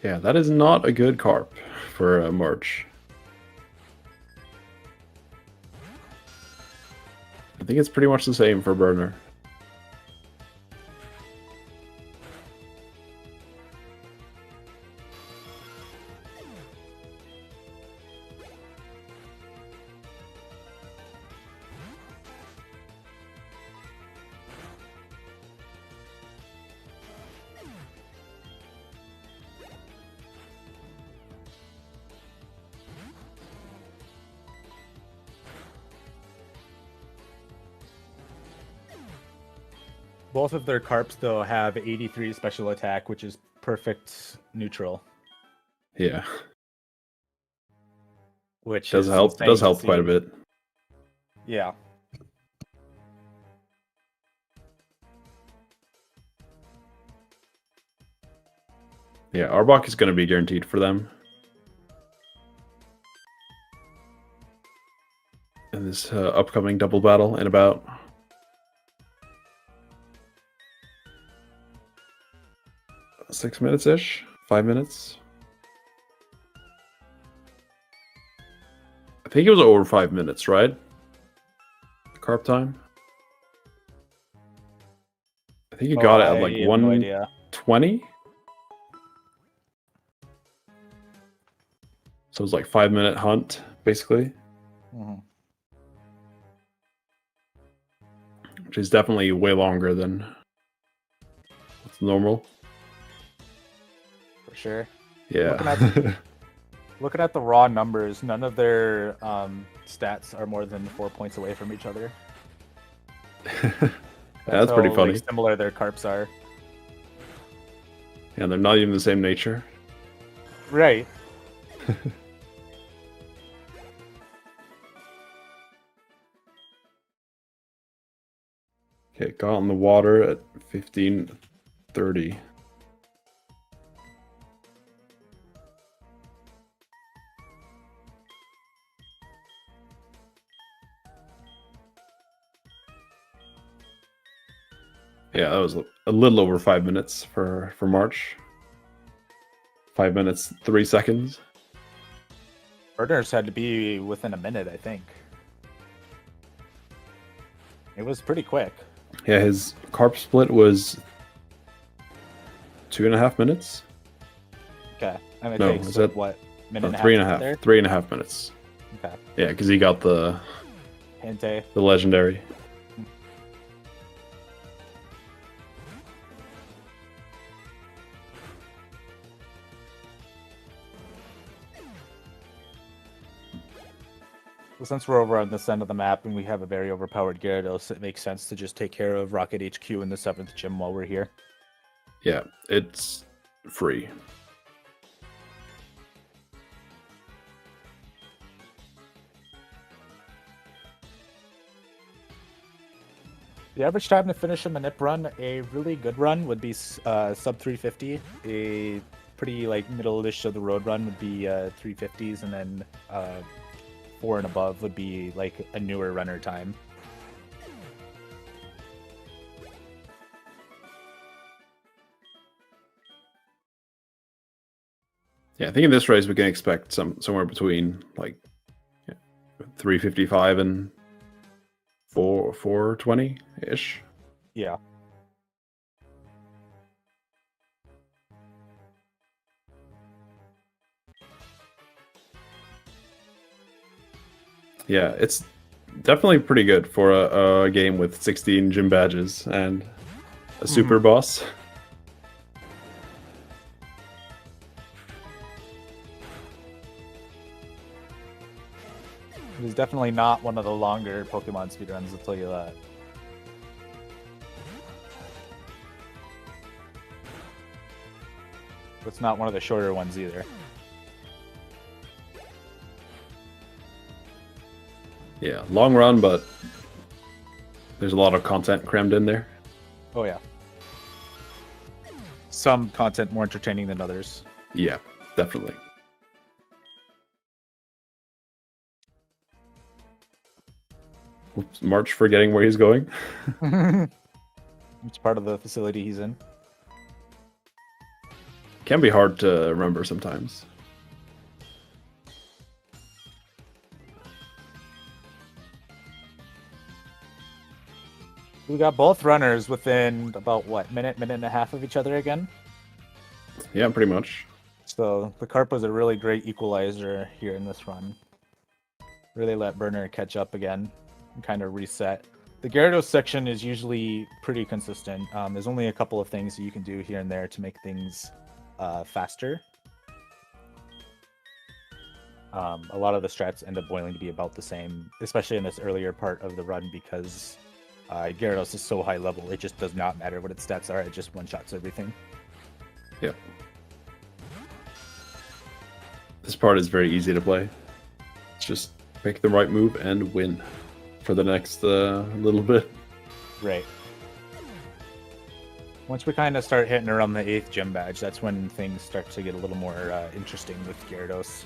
Speaker 1: Yeah, that is not a good carp for March. I think it's pretty much the same for burner.
Speaker 2: Both of their carps, though, have 83 special attack, which is perfect neutral.
Speaker 1: Yeah,
Speaker 2: Which
Speaker 1: does
Speaker 2: is
Speaker 1: help.
Speaker 2: insane
Speaker 1: Does
Speaker 2: to
Speaker 1: help quite a
Speaker 2: see.
Speaker 1: bit.
Speaker 2: Yeah.
Speaker 1: Yeah, Arbok is going to be guaranteed for them. In this upcoming double battle in about 6 minutes-ish? 5 minutes? I think it was over 5 minutes, right? The carp time? I think you got it at like
Speaker 2: I have no idea.
Speaker 1: 120? So it was like 5-minute hunt, basically.
Speaker 2: Mhm.
Speaker 1: Which is definitely way longer than what's normal.
Speaker 2: For sure.
Speaker 1: Yeah.
Speaker 2: Looking at the raw numbers, none of their stats are more than 4 points away from each other.
Speaker 1: That's pretty
Speaker 2: how,
Speaker 1: funny.
Speaker 2: Like, similar their carps are.
Speaker 1: Yeah, they're not even the same nature.
Speaker 2: Right.
Speaker 1: Okay, got in the water at 15:30. Yeah, that was a little over 5 minutes for March. 5 minutes, 3 seconds.
Speaker 2: Burners had to be within a minute, I think. It was pretty quick.
Speaker 1: Yeah, his carp split was 2.5 minutes.
Speaker 2: Okay. And it
Speaker 1: No,
Speaker 2: takes,
Speaker 1: is that
Speaker 2: what, minute and a half?
Speaker 1: 3.5?
Speaker 2: There?
Speaker 1: 3.5 minutes.
Speaker 2: Okay.
Speaker 1: Yeah, because he got the
Speaker 2: Hente.
Speaker 1: legendary.
Speaker 2: Well, since we're over on this end of the map and we have a very overpowered Gyarados, it makes sense to just take care of Rocket HQ in the 7th gym while we're here.
Speaker 1: Yeah, it's free.
Speaker 2: The average time to finish a Manip run, a really good run, would be sub 350. A pretty like middle-ish of the road run would be 350s, and then 4 and above would be like a newer runner time.
Speaker 1: Yeah, I think in this race we can expect somewhere between like 355 and 420 ish.
Speaker 2: Yeah.
Speaker 1: Yeah, it's definitely pretty good for a game with 16 gym badges and a super boss.
Speaker 2: It is definitely not one of the longer Pokemon speedruns, I'll tell you that. It's not one of the shorter ones either.
Speaker 1: Yeah, long run, but there's a lot of content crammed in there.
Speaker 2: Oh yeah. Some content more entertaining than others.
Speaker 1: Yeah, definitely. Oops, March forgetting where he's going.
Speaker 2: It's part of the facility he's in.
Speaker 1: Can be hard to remember sometimes.
Speaker 2: We got both runners within about what, minute and a half of each other again.
Speaker 1: Yeah, pretty much.
Speaker 2: So the Carp was a really great equalizer here in this run. Really let Burner catch up again and kind of reset. The Gyarados section is usually pretty consistent. There's only a couple of things that you can do here and there to make things faster. A lot of the strats end up boiling to be about the same, especially in this earlier part of the run, because Gyarados is so high level, it just does not matter what its stats are, it just one-shots everything.
Speaker 1: Yep. This part is very easy to play. It's just make the right move and win for the next little bit.
Speaker 2: Right. Once we kind of start hitting around the 8th gym badge, that's when things start to get a little more interesting with Gyarados.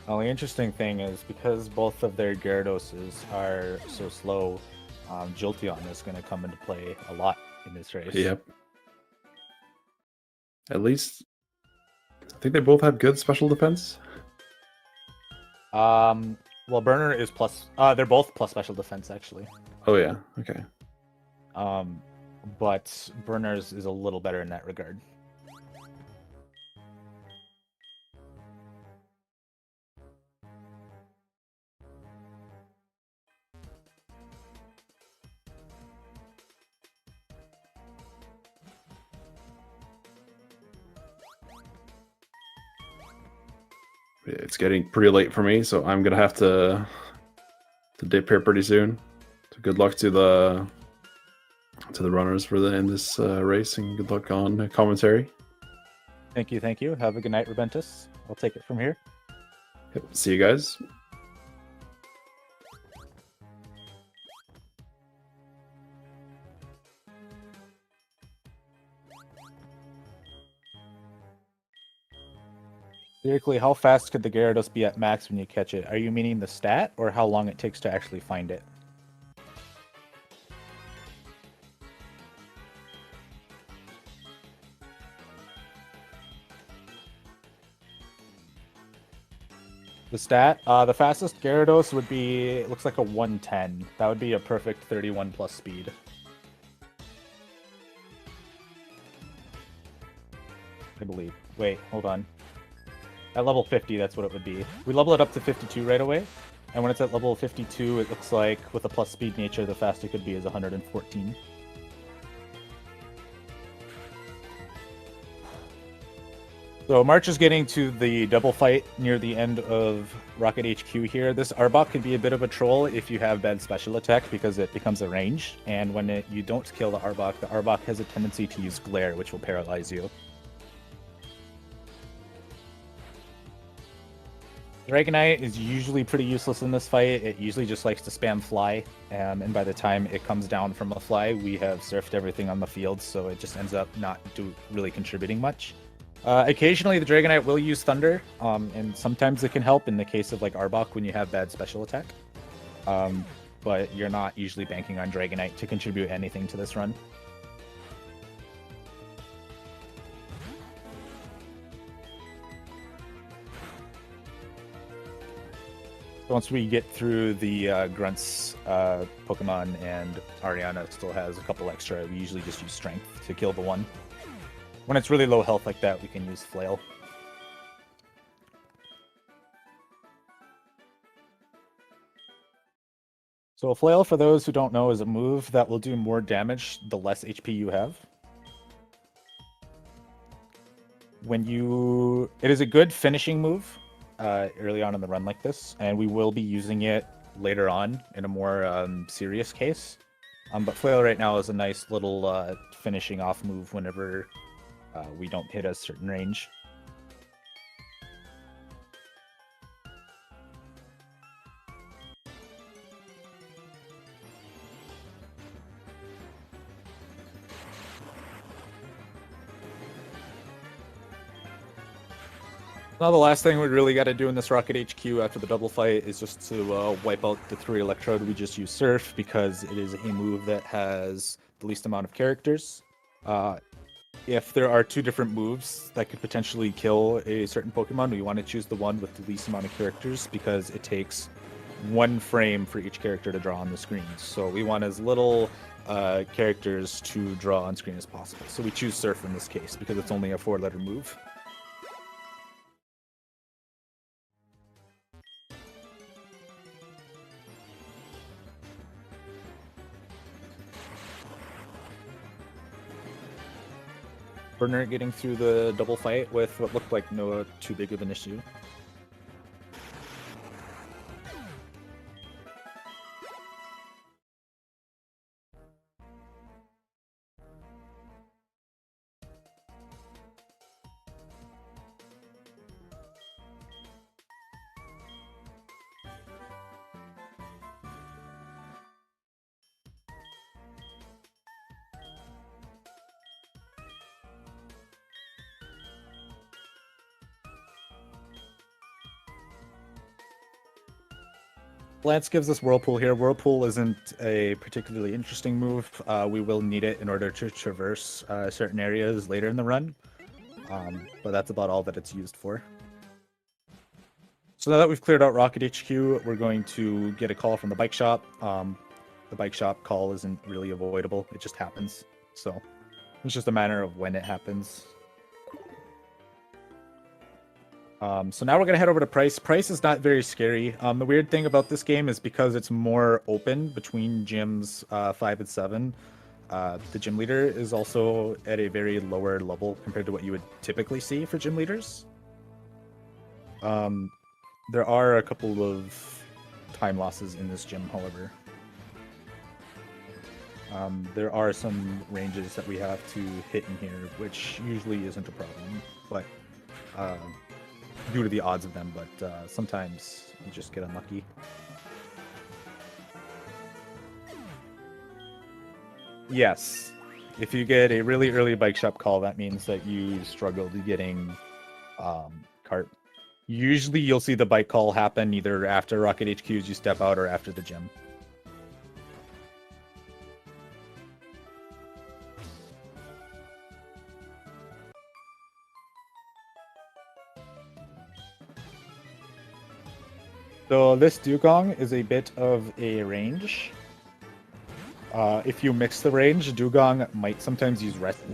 Speaker 2: Well, the interesting thing is because both of their Gyarados are so slow, Jolteon is going to come into play a lot in this race.
Speaker 1: Yep. At least, I think they both have good special defense.
Speaker 2: Well, Burner is plus. They're both plus special defense actually.
Speaker 1: Oh yeah. Okay.
Speaker 2: But Burner's is a little better in that regard.
Speaker 1: It's getting pretty late for me, so I'm gonna have to dip here pretty soon. So good luck to the runners for in this race, and good luck on commentary.
Speaker 2: Thank you, thank you. Have a good night, Rebentus. I'll take it from here.
Speaker 1: Yep. See you guys.
Speaker 2: Theoretically, how fast could the Gyarados be at max when you catch it? Are you meaning the stat, or how long it takes to actually find it? The stat? The fastest Gyarados would be, it looks like a 110. That would be a perfect 31 plus speed. I believe. Wait, hold on. At level 50, that's what it would be. We level it up to 52 right away. And when it's at level 52, it looks like with a plus speed nature, the fastest it could be is 114. So March is getting to the double fight near the end of Rocket HQ here. This Arbok can be a bit of a troll if you have bad special attack because it becomes a range. And when you don't kill the Arbok has a tendency to use Glare, which will paralyze you. Dragonite is usually pretty useless in this fight. It usually just likes to spam fly, and by the time it comes down from a fly, we have surfed everything on the field, so it just ends up not really contributing much. Occasionally, the Dragonite will use Thunder, and sometimes it can help in the case of like Arbok when you have bad special attack. But you're not usually banking on Dragonite to contribute anything to this run. Once we get through the Grunts Pokemon and Ariana still has a couple extra, we usually just use Strength to kill the one. When it's really low health like that, we can use Flail. So a Flail, for those who don't know, is a move that will do more damage the less HP you have. It is a good finishing move early on in the run like this, and we will be using it later on in a more serious case. But Flail right now is a nice little finishing off move whenever we don't hit a certain range. Now the last thing we really got to do in this Rocket HQ after the double fight is just to wipe out the 3 Electrode. We just use Surf because it is a move that has the least amount of characters. If there are 2 different moves that could potentially kill a certain Pokemon, we want to choose the one with the least amount of characters because it takes 1 frame for each character to draw on the screen. So we want as little characters to draw on screen as possible. So we choose Surf in this case because it's only a 4-letter move. Burner getting through the double fight with what looked like no too big of an issue. Lance gives us Whirlpool here. Whirlpool isn't a particularly interesting move. We will need it in order to traverse certain areas later in the run. But that's about all that it's used for. So now that we've cleared out Rocket HQ, we're going to get a call from the bike shop. The bike shop call isn't really avoidable. It just happens. So it's just a matter of when it happens. So now we're going to head over to Price. Price is not very scary. The weird thing about this game is because it's more open between gyms 5 and 7, the gym leader is also at a very lower level compared to what you would typically see for gym leaders. There are a couple of time losses in this gym, however. There are some ranges that we have to hit in here, which usually isn't a problem, but due to the odds of them, but sometimes you just get unlucky. Yes. If you get a really early bike shop call, that means that you struggled getting cart. Usually you'll see the bike call happen either after Rocket HQs you step out or after the gym. So this Dugong is a bit of a range. If you mix the range, Dugong might sometimes use rest.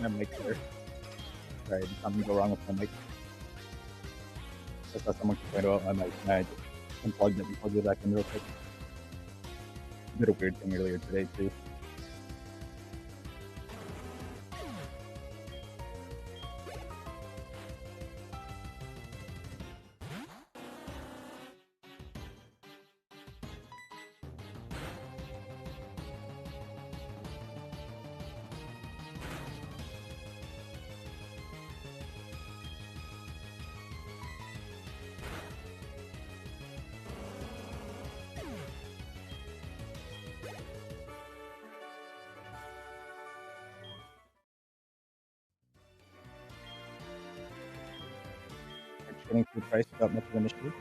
Speaker 2: My mic there. Sorry, something go wrong with my mic. I saw someone complain about my mic, and I just unplugged it and plugged it back in real quick. I did a weird thing earlier today, too. Getting through price without much of an issue.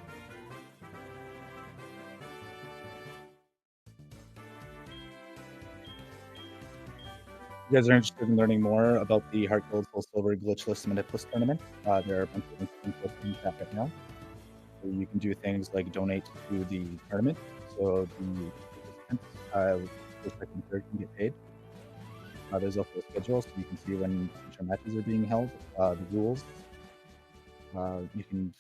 Speaker 2: If you guys are interested in learning more about the Heart Gold Soul Silver Glitchless Manipless tournament, there are a bunch of info in chat right now. So you can do things like donate to the tournament, so the participants, first, second, third can get paid. There's also a schedule, so you can see when future matches are being held, the rules. You can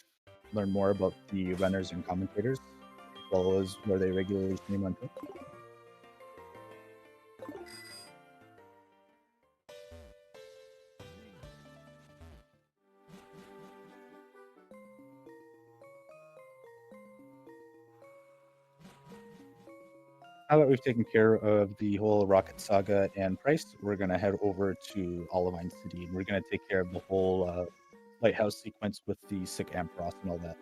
Speaker 2: learn more about the runners and commentators, as well as where they regularly stream on Twitch. Now that we've taken care of the whole Rocket Saga and Price, we're going to head over to Olivine City. We're going to take care of the whole lighthouse sequence with the sick Ampharos and all that.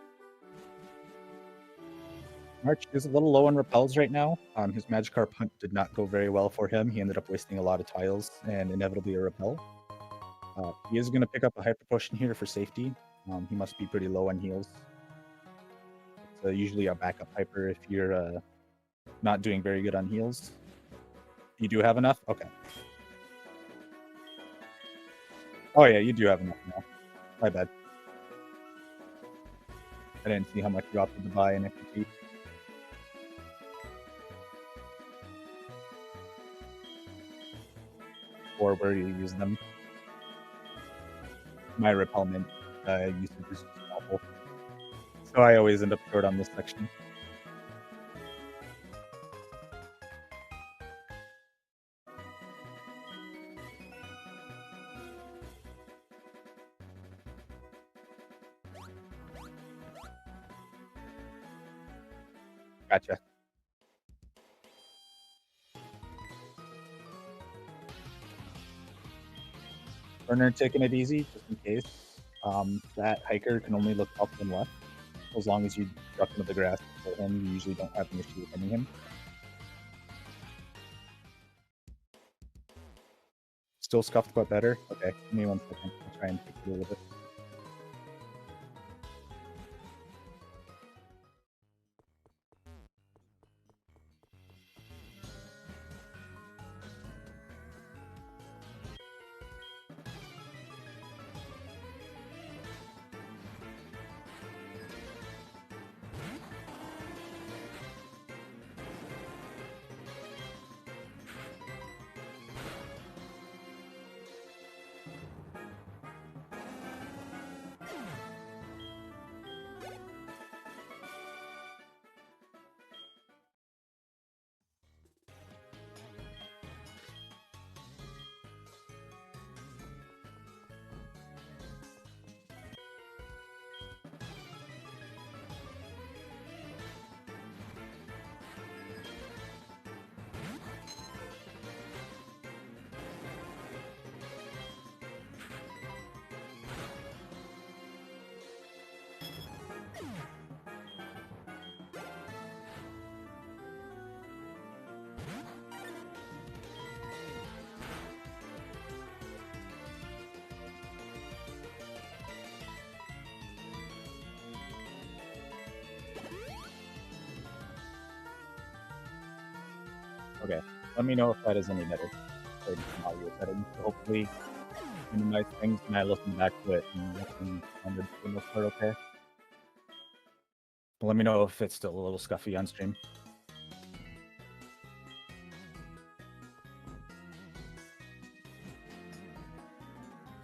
Speaker 2: March is a little low on repels right now. His Magikarp hunt did not go very well for him. He ended up wasting a lot of tiles and inevitably a repel. He is going to pick up a Hyper Potion here for safety. He must be pretty low on heals. It's usually a backup Hyper if you're not doing very good on heals. You do have enough? Okay. Oh yeah, you do have enough now. My bad. I didn't see how much you opted to buy in XP. Or where you use them. My repellment usage is just awful. So I always end up short on this section. Gotcha. Burner taking it easy, just in case. That hiker can only look up and left. As long as you duck into the grass for him, you usually don't have an issue with hitting him. Still scuffed, but better? Okay, give me 1 second. I'll try and take a little bit. Okay, let me know if that is any better. Audio settings. So hopefully, minimize things, and I listen back to it and sounded for the most part okay. But let me know if it's still a little scuffy on stream.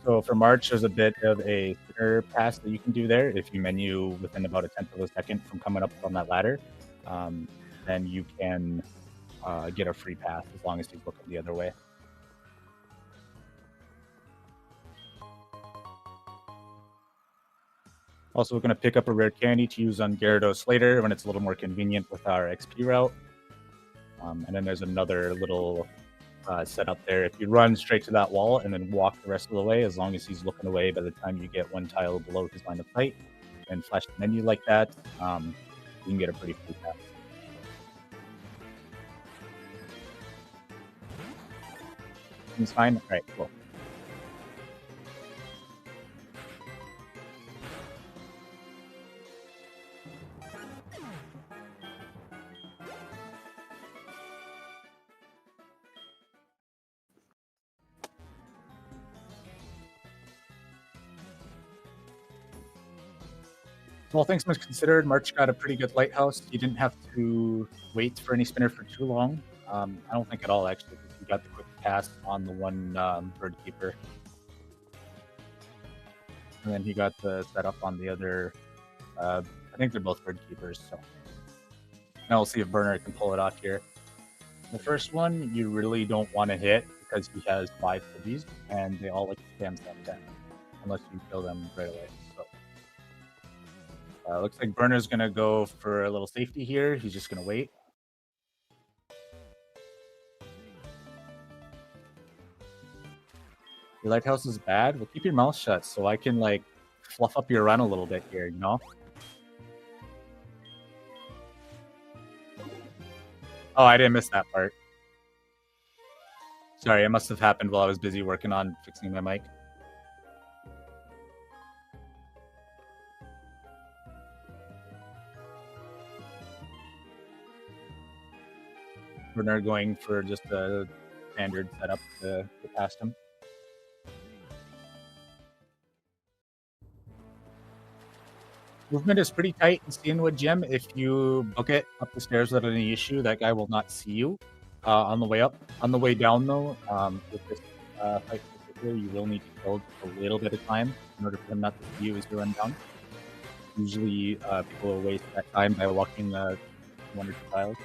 Speaker 2: So for March, there's a bit of a spinner pass that you can do there. If you menu within about 1/10 of a second from coming up on that ladder, then you can get a free pass as long as he's looking the other way. Also, we're going to pick up a rare candy to use on Gyarados later when it's a little more convenient with our XP route. And then there's another little setup there. If you run straight to that wall and then walk the rest of the way, as long as he's looking away by the time you get one tile below his line of sight, and flash the menu like that, you can get a pretty free pass. Seems fine? All right, cool. All things much considered, March got a pretty good lighthouse. He didn't have to wait for any spinner for too long. I don't think at all, actually, because he got the quick cast on the one bird keeper. And then he got the setup on the other. I think they're both bird keepers. So now we'll see if Burner can pull it off here. The first one you really don't want to hit because he has 5 Pidgeys and they all like to spam step 10 unless you kill them right away. So looks like Burner's gonna go for a little safety here. He's just gonna wait. Your lighthouse is bad. Well, keep your mouth shut so I can like fluff up your run a little bit here, you know? Oh, I didn't miss that part. Sorry, it must have happened while I was busy working on fixing my mic. Burner going for just a standard setup to get past him. Movement is pretty tight in Cianwood Gym. If you book it up the stairs without any issue, that guy will not see you on the way up. On the way down, though, with this fight in particular, you will need to kill a little bit of time in order for him not to see you as you run down. Usually, people will waste that time by walking 1 or 2 tiles.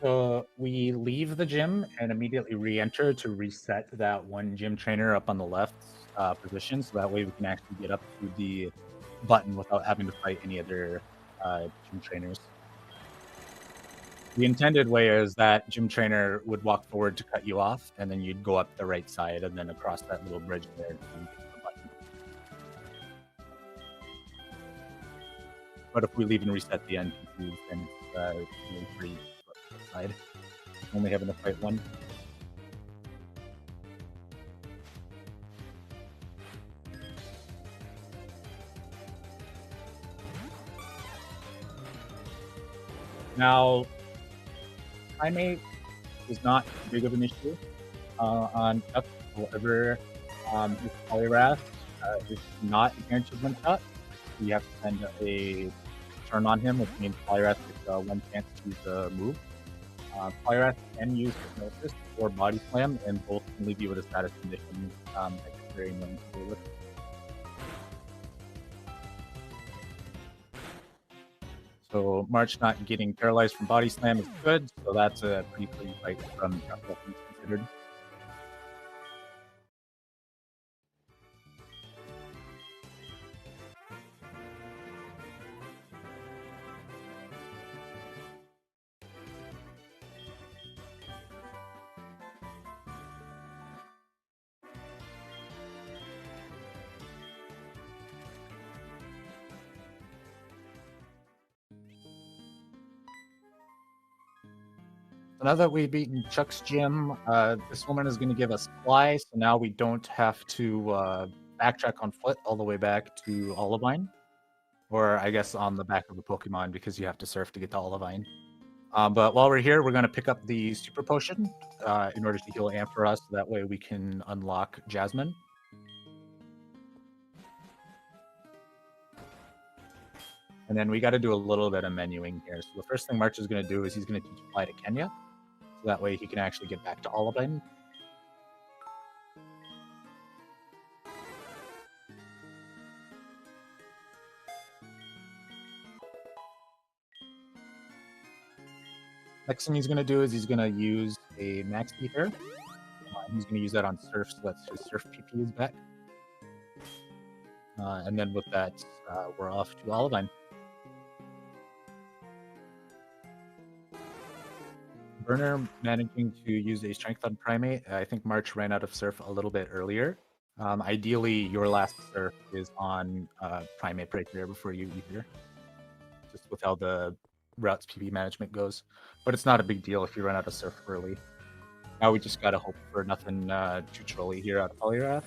Speaker 2: So we leave the gym and immediately re-enter to reset that one gym trainer up on the left position, so that way we can actually get up to the button without having to fight any other gym trainers. The intended way is that gym trainer would walk forward to cut you off, and then you'd go up the right side and then across that little bridge there and get to the button. But if we leave and reset the NPCs, then it's really free side. Only having to fight one. Now, Primate is not big of an issue on Chuck. However, his Polyrath is not a guaranteed one shot. You have to spend a turn on him, which means Polyrath gets 1 chance to use the move. Polyrath can use Hypnosis or Body Slam, and both can leave you with a status condition that gets very annoying to deal with. So March not getting paralyzed from Body Slam is good, so that's a pretty clean fight from Chuck, all things considered. So now that we've beaten Chuck's gym, this woman is going to give us Fly, so now we don't have to backtrack on foot all the way back to Olivine. Or I guess on the back of the Pokemon, because you have to surf to get to Olivine. But while we're here, we're going to pick up the Super Potion in order to heal Ampharos, so that way we can unlock Jasmine. And then we got to do a little bit of menuing here. So the first thing March is going to do is he's going to teach Fly to Kenya. So that way he can actually get back to Olivine. Next thing he's going to do is he's going to use a Max Beater. He's going to use that on Surf, so that's his Surf PP is back. And then with that, we're off to Olivine. Burner managing to use a Strength on Primate. I think March ran out of Surf a little bit earlier. Ideally, your last Surf is on Primate right there before you either. Just with how the routes PB management goes. But it's not a big deal if you run out of Surf early. Now we just gotta hope for nothing too trolly here out of Polyrath.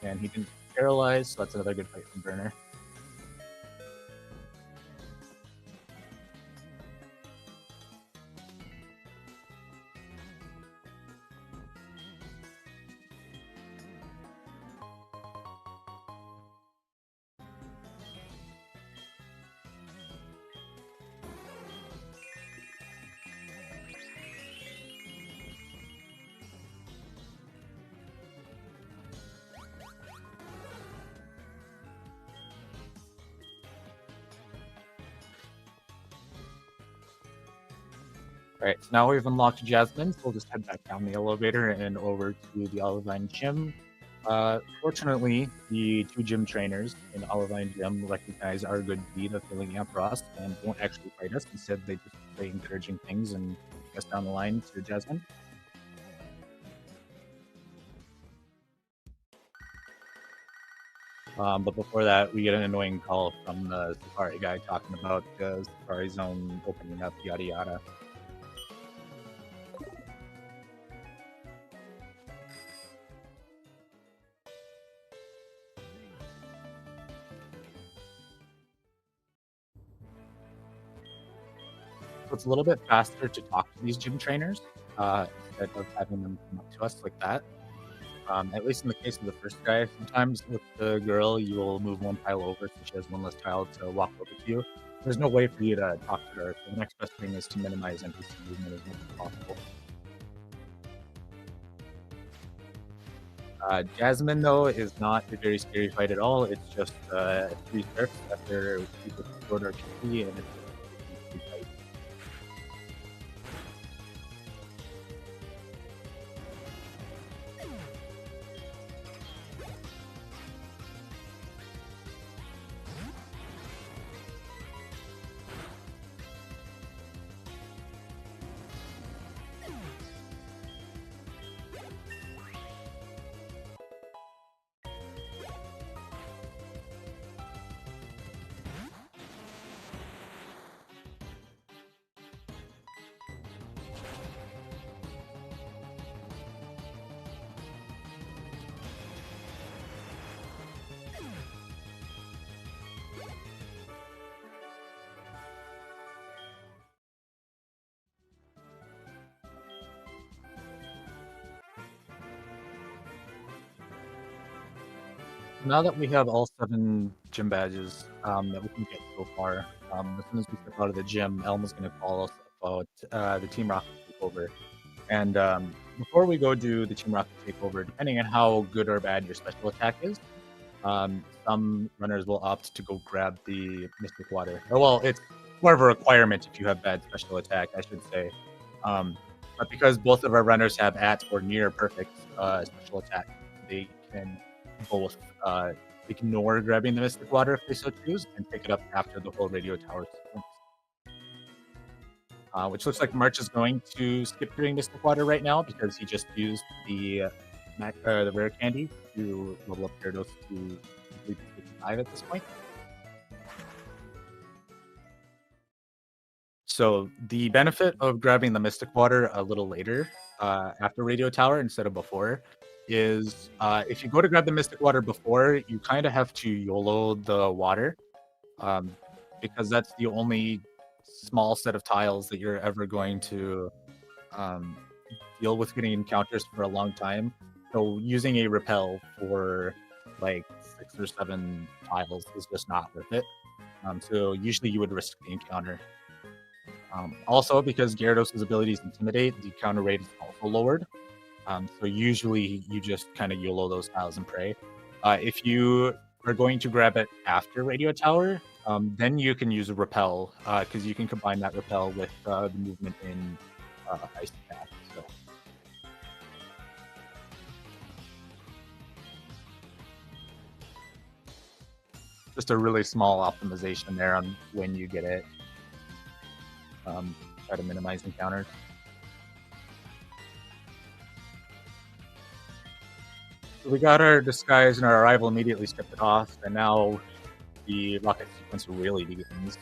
Speaker 2: And he didn't paralyze, so that's another good fight from Burner. Alright, so now we've unlocked Jasmine, so we'll just head back down the elevator and over to the Olivine Gym. Fortunately, the two gym trainers in Olivine Gym recognize our good deed of killing Ampharos and won't actually fight us. Instead, they just say encouraging things and take us down the line to Jasmine. But before that, we get an annoying call from the Safari guy talking about the Safari Zone opening up, yada yada. So it's a little bit faster to talk to these gym trainers instead of having them come up to us like that. At least in the case of the first guy, sometimes with the girl, you will move one tile over so she has one less tile to walk over to you. There's no way for you to talk to her, so the next best thing is to minimize NPC movement as much as possible. Jasmine, though, is not a very scary fight at all. It's just 3 surfs after people short our KP, and it's a free fight. Now that we have all 7 gym badges that we can get so far, as soon as we step out of the gym, Elma's going to call us about the Team Rocket takeover. And before we go do the Team Rocket takeover, depending on how good or bad your special attack is, some runners will opt to go grab the Mystic Water. Oh, well, it's more of a requirement if you have bad special attack, I should say. But because both of our runners have at or near perfect special attack, they can both ignore grabbing the Mystic Water if they so choose and pick it up after the whole radio tower sequence. Which looks like March is going to skip doing Mystic Water right now because he just used the rare candy to level up Gyarados to complete 55 at this point. So the benefit of grabbing the Mystic Water a little later after Radio Tower instead of before is if you go to grab the Mystic Water before, you kind of have to YOLO the water because that's the only small set of tiles that you're ever going to deal with getting encounters for a long time. So using a repel for like 6 or 7 tiles is just not worth it. So usually you would risk the encounter. Also, because Gyarados' ability is Intimidate, the counter rate is also lowered. So usually you just kind of YOLO those tiles and pray. If you are going to grab it after Radio Tower, then you can use a Repel, because you can combine that Repel with the movement in Ice Path. So. Just a really small optimization there on when you get it. Try to minimize encounters. So we got our disguise and our arrival immediately stripped it off, and now the rocket sequence really begins.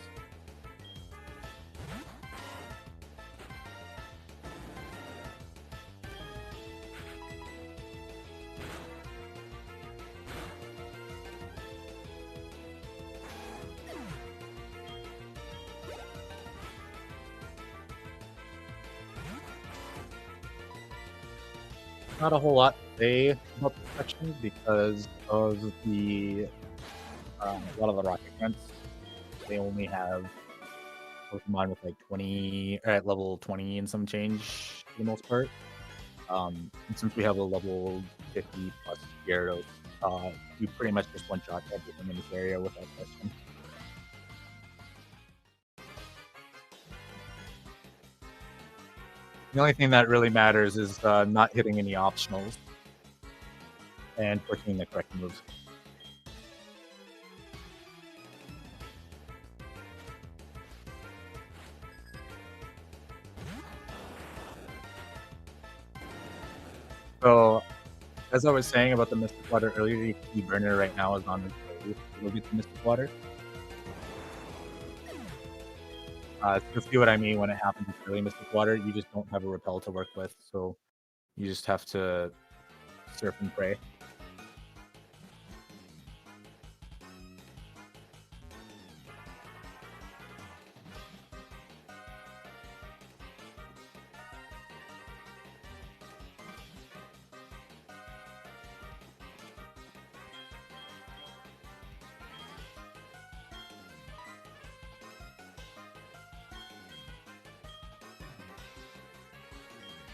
Speaker 2: not a whole lot to say about this section because of the a lot of the rocket grunts. They only have Pokemon with like 20 at level 20 and some change for the most part. And since we have a level 50 plus Gyarados, you pretty much just one shot everything in this area without question. The only thing that really matters is not hitting any optionals and clicking the correct moves. So, as I was saying about the Mystic Water earlier, the burner right now is on its way to go get the Mystic Water. To see what I mean when it happens with early Mystic Water, you just don't have a repel to work with, so you just have to surf and pray.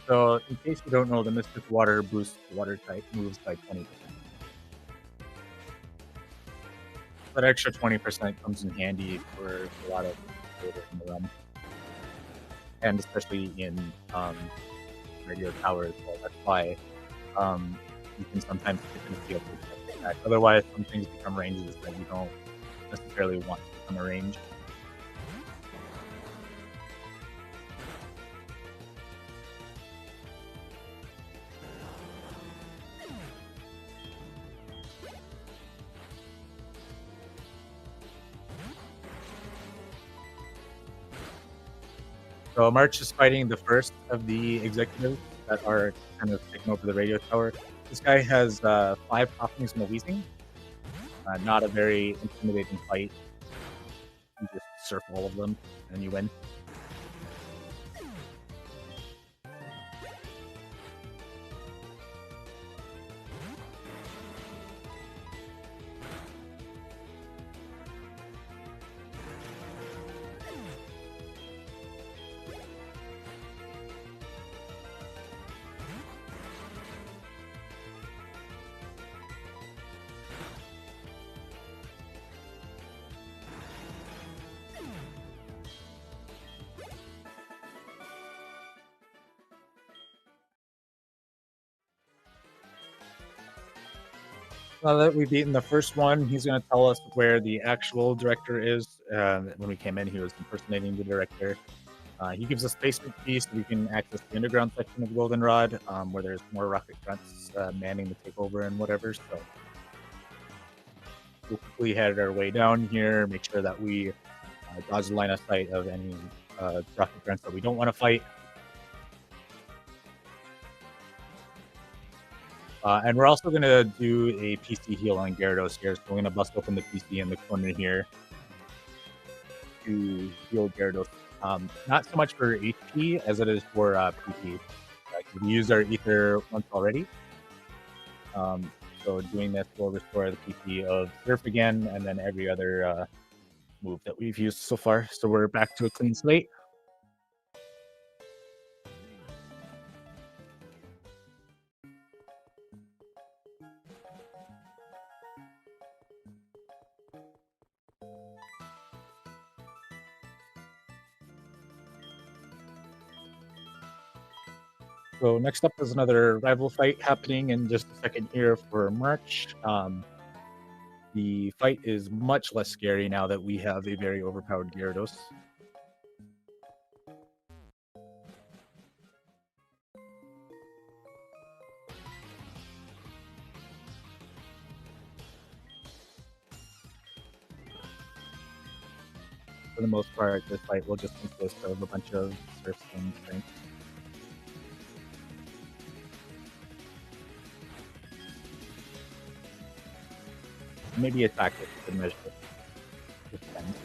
Speaker 2: So, in case you don't know, the Mystic Water boosts water type moves by 20%. That extra 20% comes in handy for a lot of later in the run, and especially in radio tower as well. That's why you can sometimes get in the field with attack. Otherwise, some things become ranges that you don't necessarily want to become a range. So March is fighting the first of the executives that are kind of taking over the radio tower. This guy has 5 Coughings and a Wheezing. Not a very intimidating fight. You just surf all of them and you win. Now that we've beaten the first one, he's going to tell us where the actual director is. When we came in, he was impersonating the director. He gives us basement key so we can access the underground section of Goldenrod, where there's more rocket grunts manning the takeover and whatever. So we'll quickly head our way down here, make sure that we dodge the line of sight of any rocket grunts that we don't want to fight. And we're also going to do a PC heal on Gyarados here. So we're going to bust open the PC in the corner here to heal Gyarados. Not so much for HP as it is for PP. We used our Ether once already. So doing this will restore the PP of Surf again, and then every other move that we've used so far. So we're back to a clean slate. So next up is another rival fight happening in just a second here for March. The fight is much less scary now that we have a very overpowered Gyarados. For the most part, this fight will just consist of a bunch of surfs and strength. Maybe attack it to measure it. Just depends.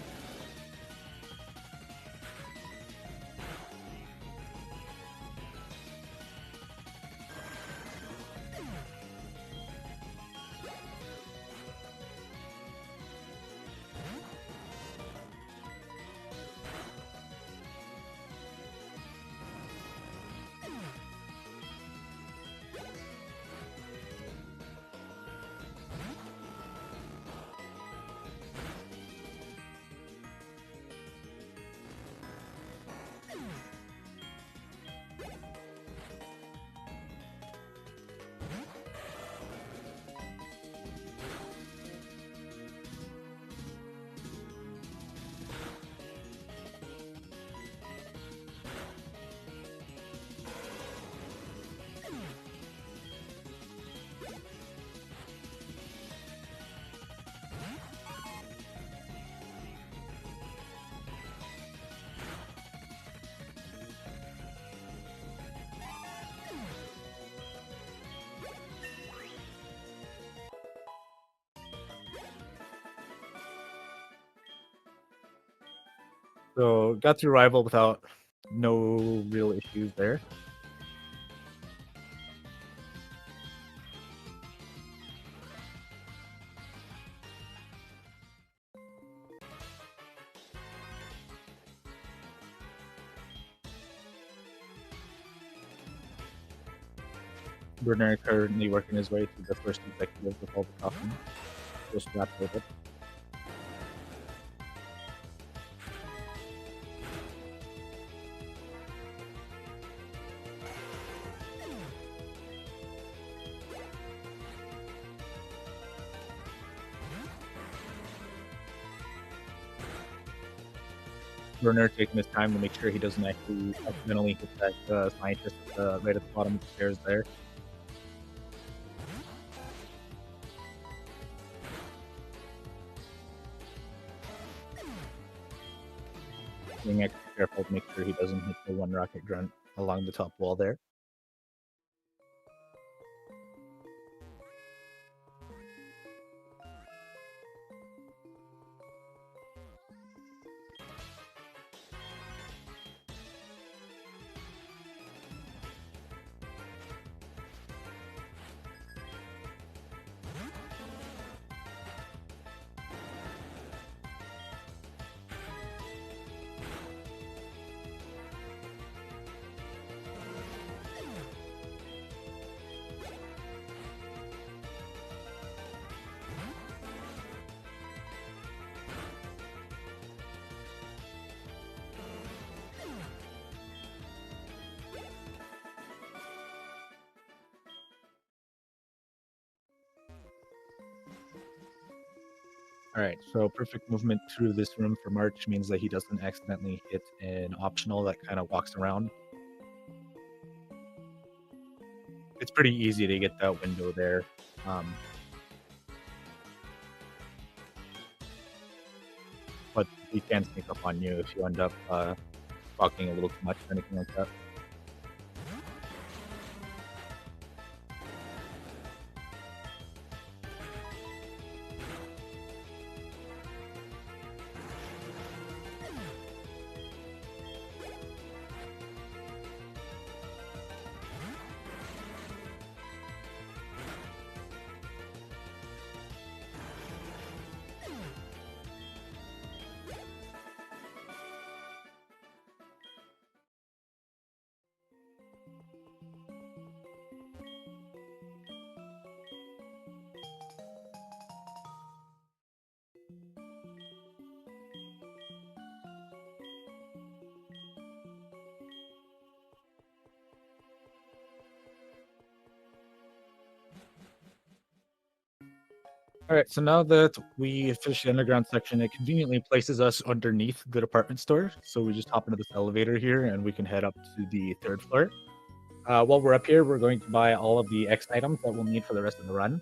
Speaker 2: So got through rival without no real issues there. Bruner currently working his way through the first executive with all the coffin. Just wrapped with it. Bruner taking his time to make sure he doesn't actually accidentally hit that scientist right at the bottom of the stairs there. Being extra careful to make sure he doesn't hit the one rocket grunt along the top wall there. All right, so perfect movement through this room for March means that he doesn't accidentally hit an optional that kind of walks around. It's pretty easy to get that window there. But he can sneak up on you if you end up talking a little too much or anything like that. All right, so now that we finished the underground section, it conveniently places us underneath the department store. So we just hop into this elevator here and we can head up to the third floor. While we're up here, we're going to buy all of the X items that we'll need for the rest of the run.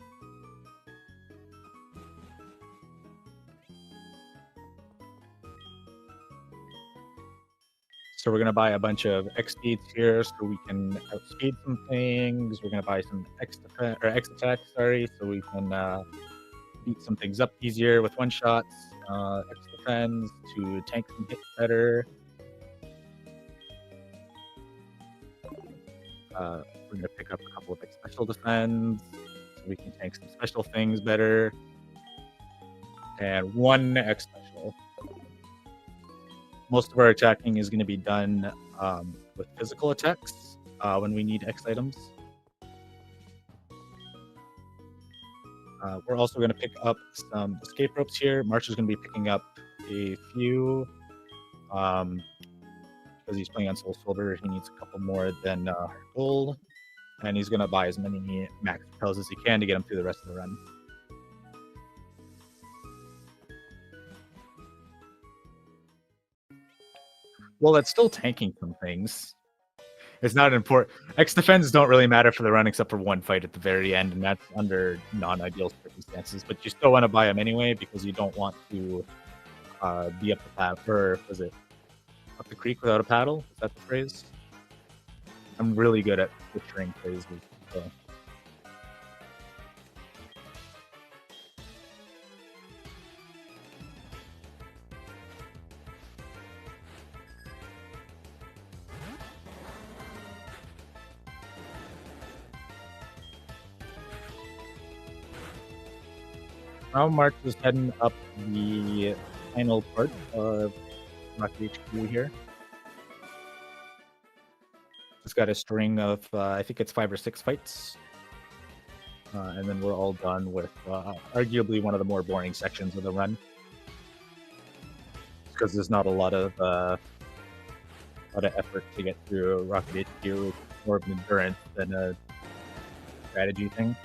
Speaker 2: So we're going to buy a bunch of X speeds here so we can outspeed some things. We're going to buy some X attack, sorry, so we can beat some things up easier with one shots. X defense to tank some hits better. We're going to pick up a couple of X special defense so we can tank some special things better. And one X special. Most of our attacking is going to be done with physical attacks when we need X items. We're also going to pick up some escape ropes here. March is going to be picking up a few because he's playing on Soul Silver. He needs a couple more than gold, and he's going to buy as many max propels as he can to get him through the rest of the run. Well, it's still tanking some things. It's not important. X defense don't really matter for the run except for one fight at the very end, and that's under non-ideal circumstances. But you still want to buy them anyway because you don't want to be up the path, or was it up the creek without a paddle? Is that the phrase? I'm really good at butchering phrases. So. Now March is heading up the final part of Rocket HQ here. It's got a string of, I think it's 5 or 6 fights. And then we're all done with arguably one of the more boring sections of the run. Because there's not a lot of effort to get through Rocket HQ. It's more of an endurance than a strategy thing.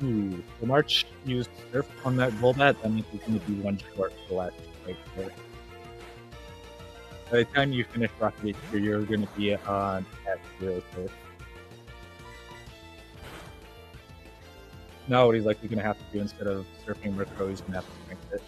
Speaker 2: Ooh, the March used Surf on that Golbat. That means he's going to be one short for the last fight there. By the time you finish Rocket HQ, you're going to be on at 0 Surf. Now what he's likely going to have to do instead of surfing Murkrow, he's going to have to strength it.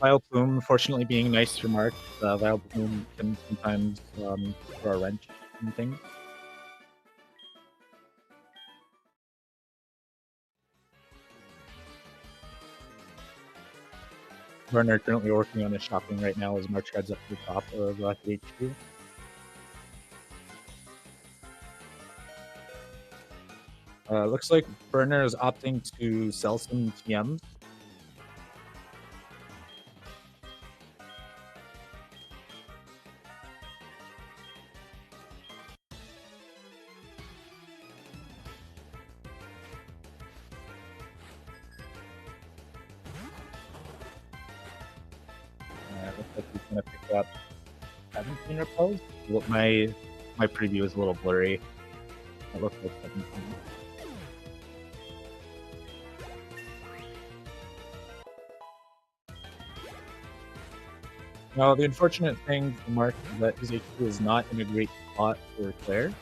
Speaker 2: Vileplume, unfortunately, being nice to Mark, Vileplume can sometimes throw a wrench in things. Werner currently working on his shopping right now as March heads up to the top of Rocket HQ. Looks like Burner is opting to sell some TMs. Looks like he's going to pick up 17 repels. My preview is a little blurry. It looks like 17. Now, the unfortunate thing for Mark is that his HP is not in a great spot for Claire.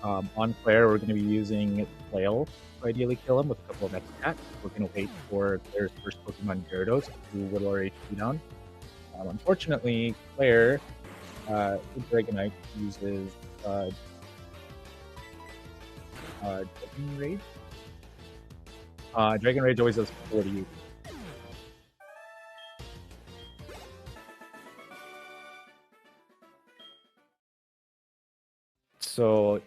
Speaker 2: On Claire, we're going to be using Flail to ideally kill him with a couple of X attacks. We're going to wait for Claire's first Pokemon, Gyarados, to whittle our HP down. Unfortunately, Claire, with Dragonite, uses Dragon Rage. Dragon Rage always does 40. So,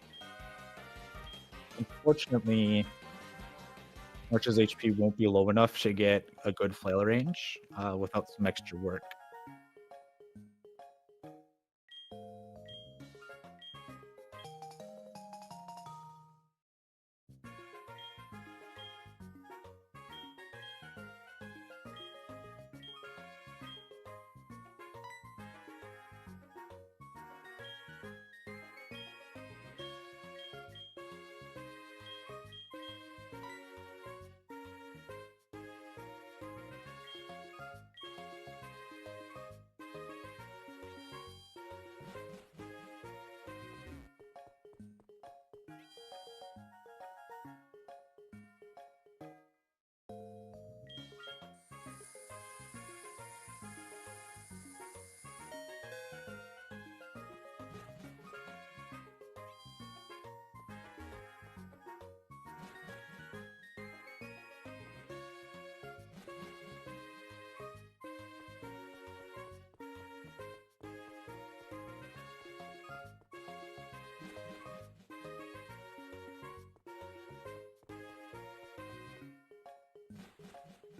Speaker 2: unfortunately, March's HP won't be low enough to get a good flail range without some extra work.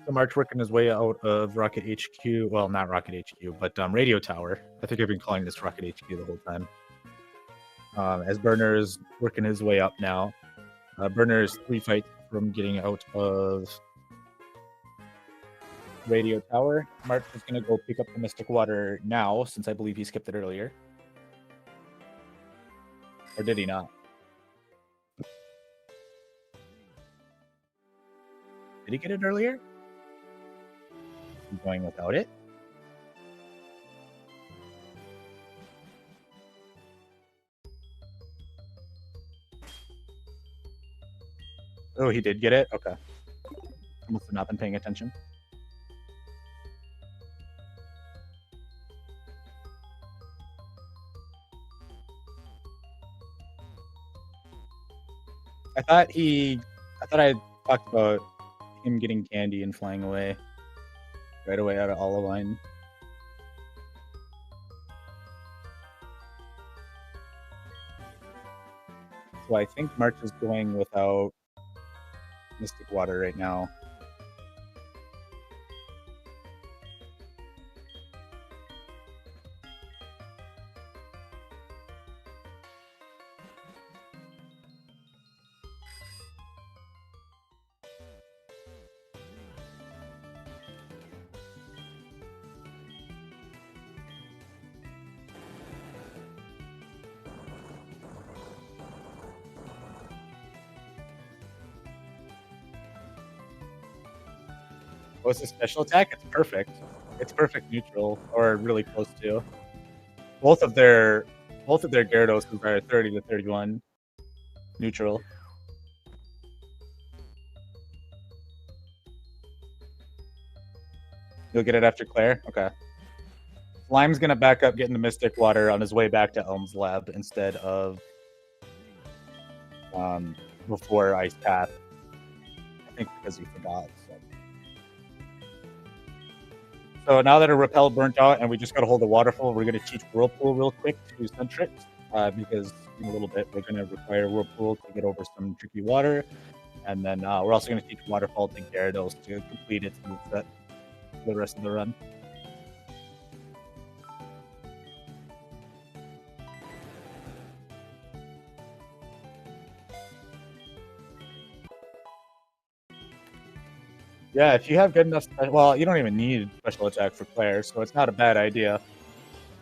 Speaker 2: So March working his way out of Rocket HQ. Well, not Rocket HQ, but Radio Tower. I think I've been calling this Rocket HQ the whole time. As Burner is working his way up now. Burner is 3 fights from getting out of Radio Tower. March is going to go pick up the Mystic Water now, since I believe he skipped it earlier. Or did he not? Did he get it earlier? I'm going without it. Oh, he did get it? Okay. I must have not been paying attention. I thought I talked about him getting candy and flying away right away out of Olivine. So I think March is going without Mystic Water right now. What's his special attack? It's perfect. It's perfect neutral, or really close to. Both of their Gyarados are 30 to 31 neutral. You'll get it after Claire? Okay. Slime's gonna back up getting the Mystic Water on his way back to Elm's lab instead of before Ice Path. I think because he forgot. So now that a Repel burnt out and we just got to hold the Waterfall, we're going to teach Whirlpool real quick to Centric, because in a little bit we're going to require Whirlpool to get over some tricky water. And then we're also going to teach Waterfall to Gyarados to complete its moveset for the rest of the run. Yeah, if you have good enough, well, you don't even need special attack for Claire, so it's not a bad idea.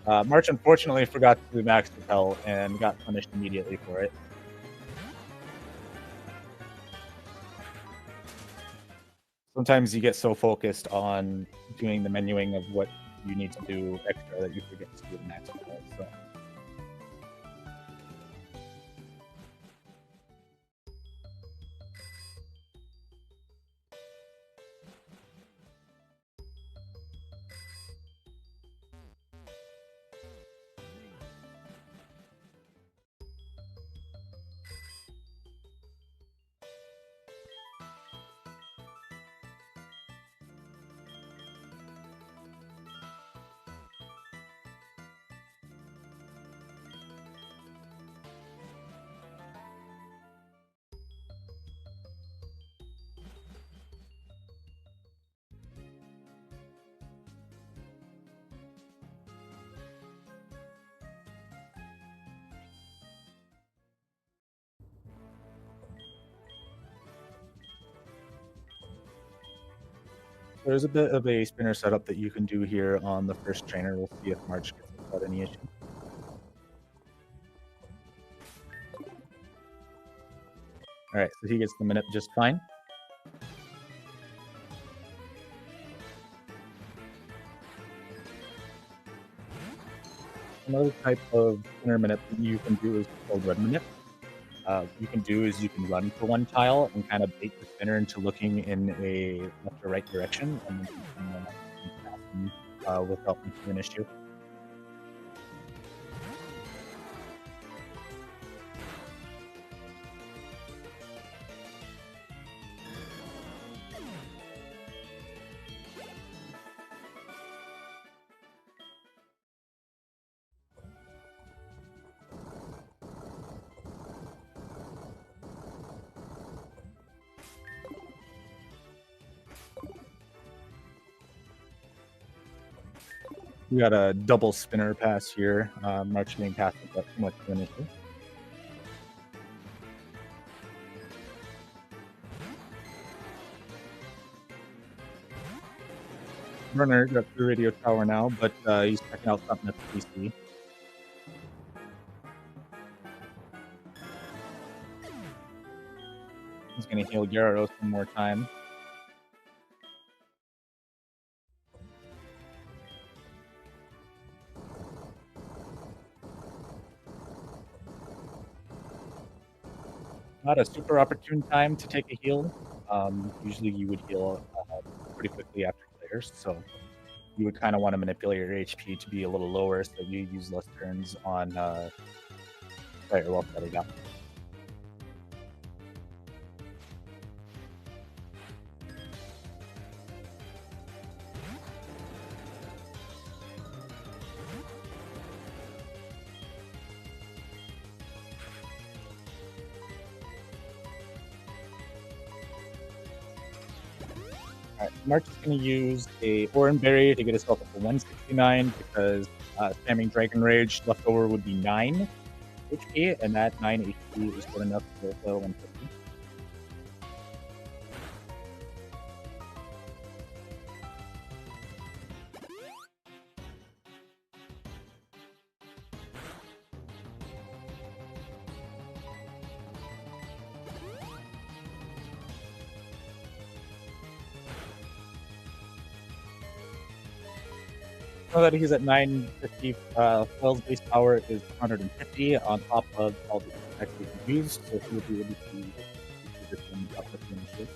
Speaker 2: March unfortunately forgot to do Max Repel and got punished immediately for it. Sometimes you get so focused on doing the menuing of what you need to do extra that you forget to do the Max Repel. So. There's a bit of a spinner setup that you can do here on the first trainer. We'll see if March gets without any issue. Alright, so he gets the minute just fine. Another type of spinner minute that you can do is called red minute. You can run for one tile and kind of bait the spinner into looking in a left or right direction, and then you can pass them without much of an issue. We got a double spinner pass here. March getting past without too much of an issue. Runner got through radio tower now, but he's checking out something at the PC. He's going to heal Gyarados one more time. Not a super opportune time to take a heal. Usually you would heal pretty quickly after players, so you would kind of want to manipulate your HP to be a little lower so you use less turns on player wealth that he got. Alright, March is going to use a Oran Berry to get himself up to 169 because spamming Dragon Rage leftover would be 9 HP, and that 9 HP is good enough to level 150. Now that he's at 950, Fell's base power is 150 on top of all the attacks we can use, so he will be able to use this one up with the initiative.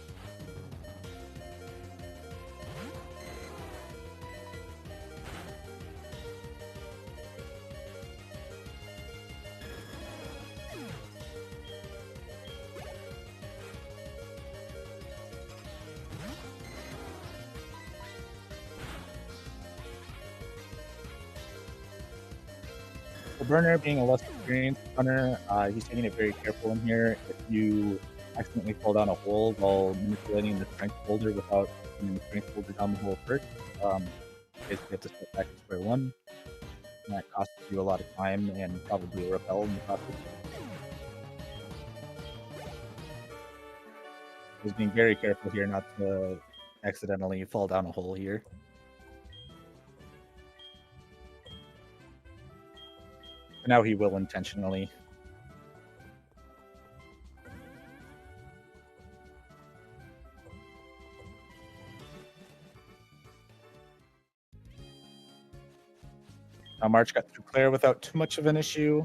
Speaker 2: The Burner being a less experienced runner, he's taking it very careful in here. If you accidentally fall down a hole while manipulating the strength folder without putting the strength folder down the hole first, basically have to step back to square one. And that costs you a lot of time and probably a repel in the process. He's being very careful here not to accidentally fall down a hole here. And now he will intentionally. Now March got through Claire without too much of an issue.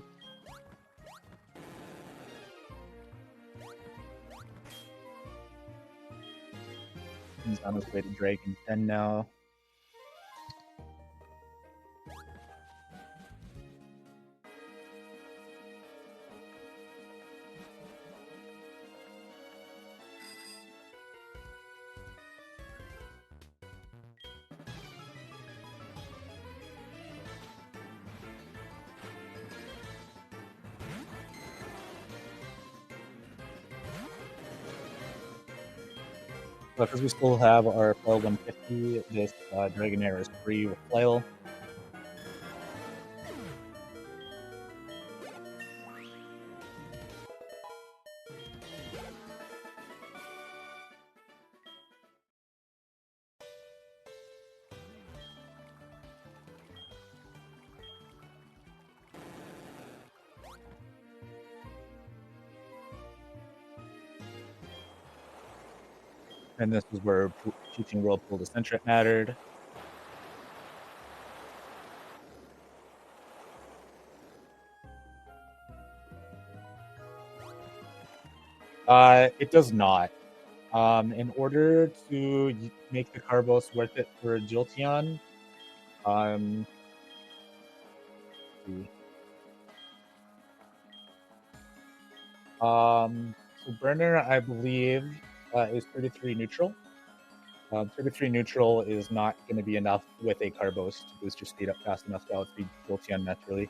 Speaker 2: He's on his way to Dragon 10 now. But because we still have our Flail 150, this Dragonair is free with Flail. And this is where teaching Whirlpool to Centric mattered. It does not. In order to make the Carbos worth it for Jolteon, so Burner, I believe, is 33 neutral. 33 neutral is not going to be enough with a Carbos to boost your speed up fast enough to outspeed Jolteon naturally.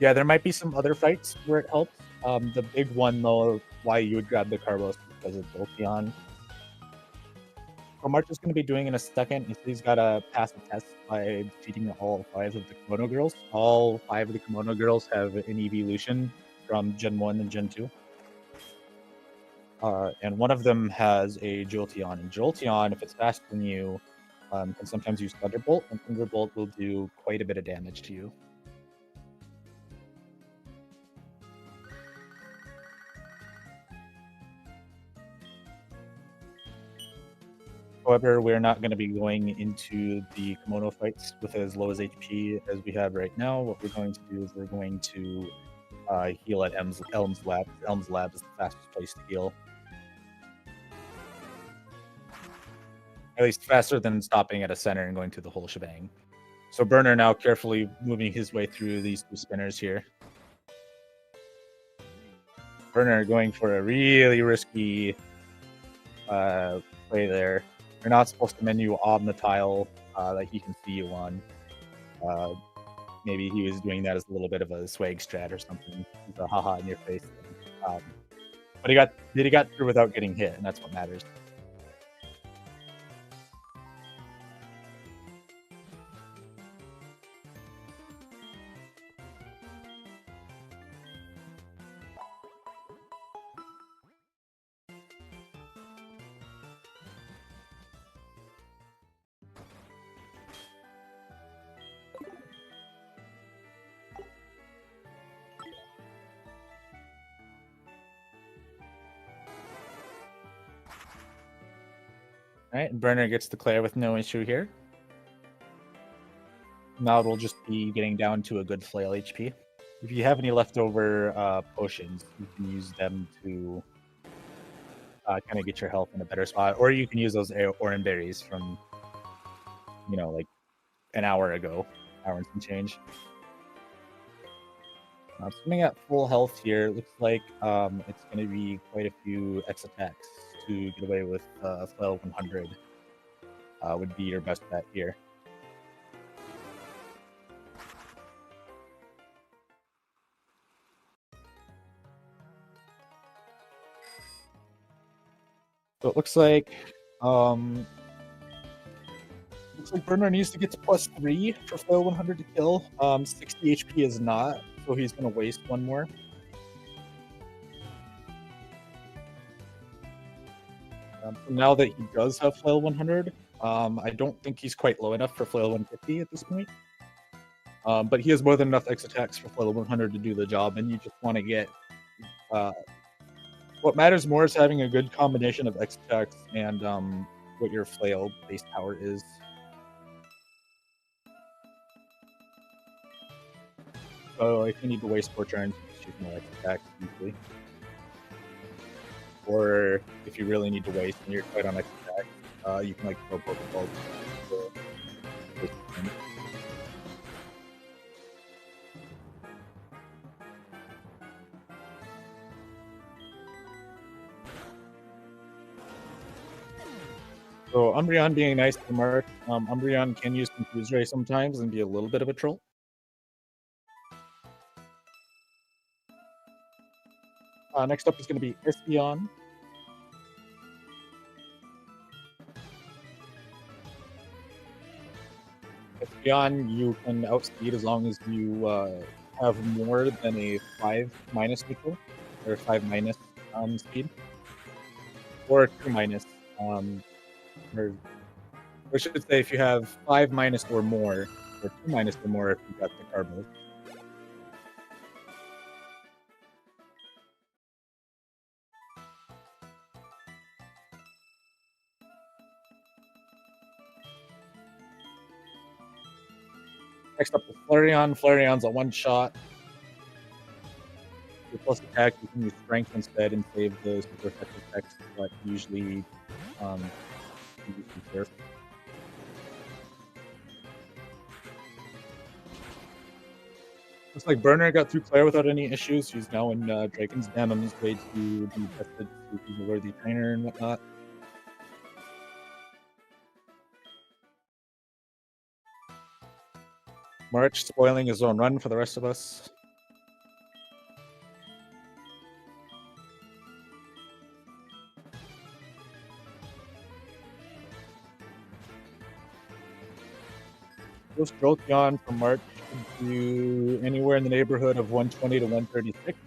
Speaker 2: Yeah, there might be some other fights where it helps. The big one though, why you would grab the Carbos because of Jolteon. What March is going to be doing in a second is he's got to pass a test by defeating all 5 of the Kimono girls. All 5 of the Kimono girls have an evolution from Gen 1 and Gen 2. And one of them has a Jolteon. And Jolteon, if it's faster than you, can sometimes use Thunderbolt, and Thunderbolt will do quite a bit of damage to you. However, we're not going to be going into the Kimono fights with as low as HP as we have right now. What we're going to do is we're going to heal at Elm's Lab. Elm's Lab is the fastest place to heal. At least faster than stopping at a center and going through the whole shebang. So Burner now carefully moving his way through these 2 spinners here. Burner going for a really risky play there. You're not supposed to menu on the tile that he can see you on. Maybe he was doing that as a little bit of a swag strat or something. A haha in your face. But he got through without getting hit, and that's what matters. All right, and Burner gets the Claire with no issue here. Now it'll just be getting down to a good flail HP. If you have any leftover potions, you can use them to kind of get your health in a better spot, or you can use those orange berries from, like an hour ago, hour and some change. Swimming at full health here, it looks like it's going to be quite a few X attacks to get away with flail 100. Would be your best bet here. So it looks like Burner needs to get to +3 for flail 100 to kill. 60 HP is not, so he's going to waste 1 more. So now that he does have flail 100, I don't think he's quite low enough for flail 150 at this point. But he has more than enough X attacks for flail 100 to do the job, and you just want to get... what matters more is having a good combination of X attacks and what your flail base power is. So if you need to waste 4 turns, just use more X attacks usually. Or if you really need to waste and you're quite on X attacks, you can throw Pokeballs. So Umbreon being nice to Mark, Umbreon can use Confuse Ray sometimes and be a little bit of a troll. Next up is going to be Espeon. Espeon you can outspeed as long as you have more than a 5- neutral, or 5- speed, or 2-, or I should say if you have 5- or more, or 2- or more if you got the Carbo. Next up is Flareon. Flareon's a 1-shot. Your plus attack, you can use Strength instead and save the super effective effects that usually surf. Looks like Burner got through Claire without any issues. She's now in Dragon's Den on his way to be tested to see if he's a worthy trainer and whatnot. March spoiling his own run for the rest of us. Most Jolteon from March should do anywhere in the neighborhood of 120 to 136,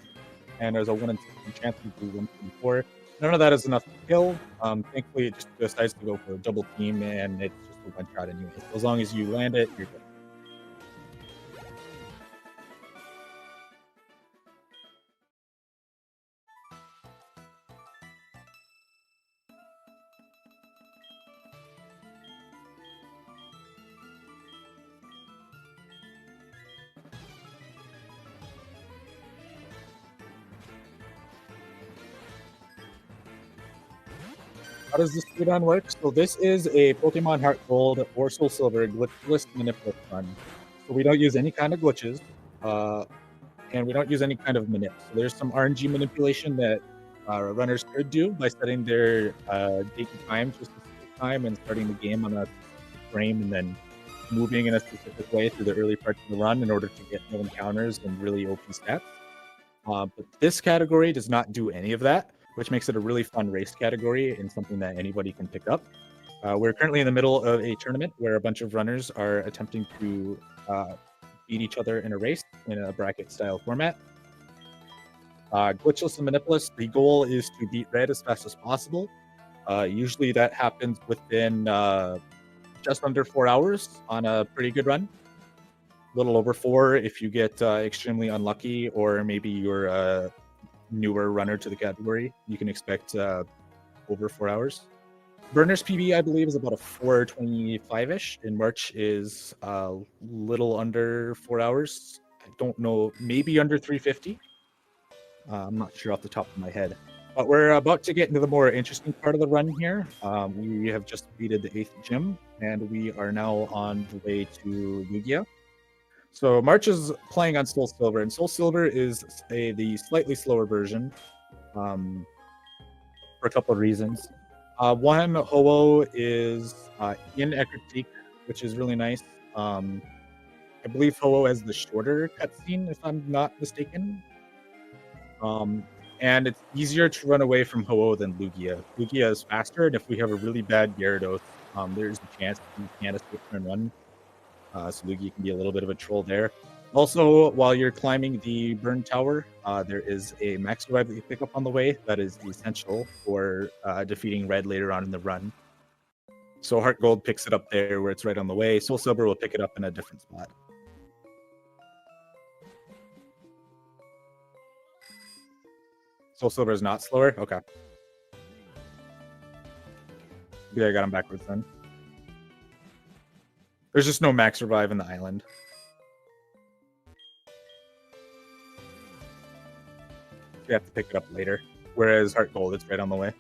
Speaker 2: and there's a 1 in 16 chance to do 124. None of that is enough to kill. Thankfully, it just decides to go for a double team, and it's just a one shot anyway. So as long as you land it, you're good. How does this speedrun work? So this is a Pokemon Heart Gold or Soul Silver glitchless Manipless run. So we don't use any kind of glitches, and we don't use any kind of manip. So there's some RNG manipulation that runners could do by setting their date and time to a specific time and starting the game on a specific frame and then moving in a specific way through the early parts of the run in order to get no encounters and really OP stats. But this category does not do any of that, which makes it a really fun race category and something that anybody can pick up. We're currently in the middle of a tournament where a bunch of runners are attempting to beat each other in a race in a bracket style format. Glitchless and Manipless, the goal is to beat red as fast as possible. Usually that happens within just under 4 hours on a pretty good run. A little over 4 if you get extremely unlucky, or maybe you're a newer runner to the category. You can expect over 4 hours. Burner's PB, I believe, is about a 4:25-ish, and March is a little under 4 hours. I don't know, maybe under 350. I'm not sure off the top of my head. But we're about to get into the more interesting part of the run here. We have just completed the 8th gym, and we are now on the way to Lugia. So March is playing on Soul Silver, and Soul Silver is the slightly slower version for a couple of reasons. One, Ho-Oh is in Ekkertique, which is really nice. I believe Ho-Oh has the shorter cutscene, if I'm not mistaken. And it's easier to run away from Ho-Oh than Lugia. Lugia is faster, and if we have a really bad Gyarados, there's a chance you can't escape and run. So Lugia can be a little bit of a troll there. Also, while you're climbing the Burn Tower, there is a max revive that you pick up on the way that is essential for defeating Red later on in the run. So Heart Gold picks it up there where it's right on the way. Soul Silver will pick it up in a different spot. Soul Silver is not slower? Okay. Maybe I got him backwards then. There's just no max revive in the island. You have to pick it up later. Whereas Heart Gold, it's right on the way.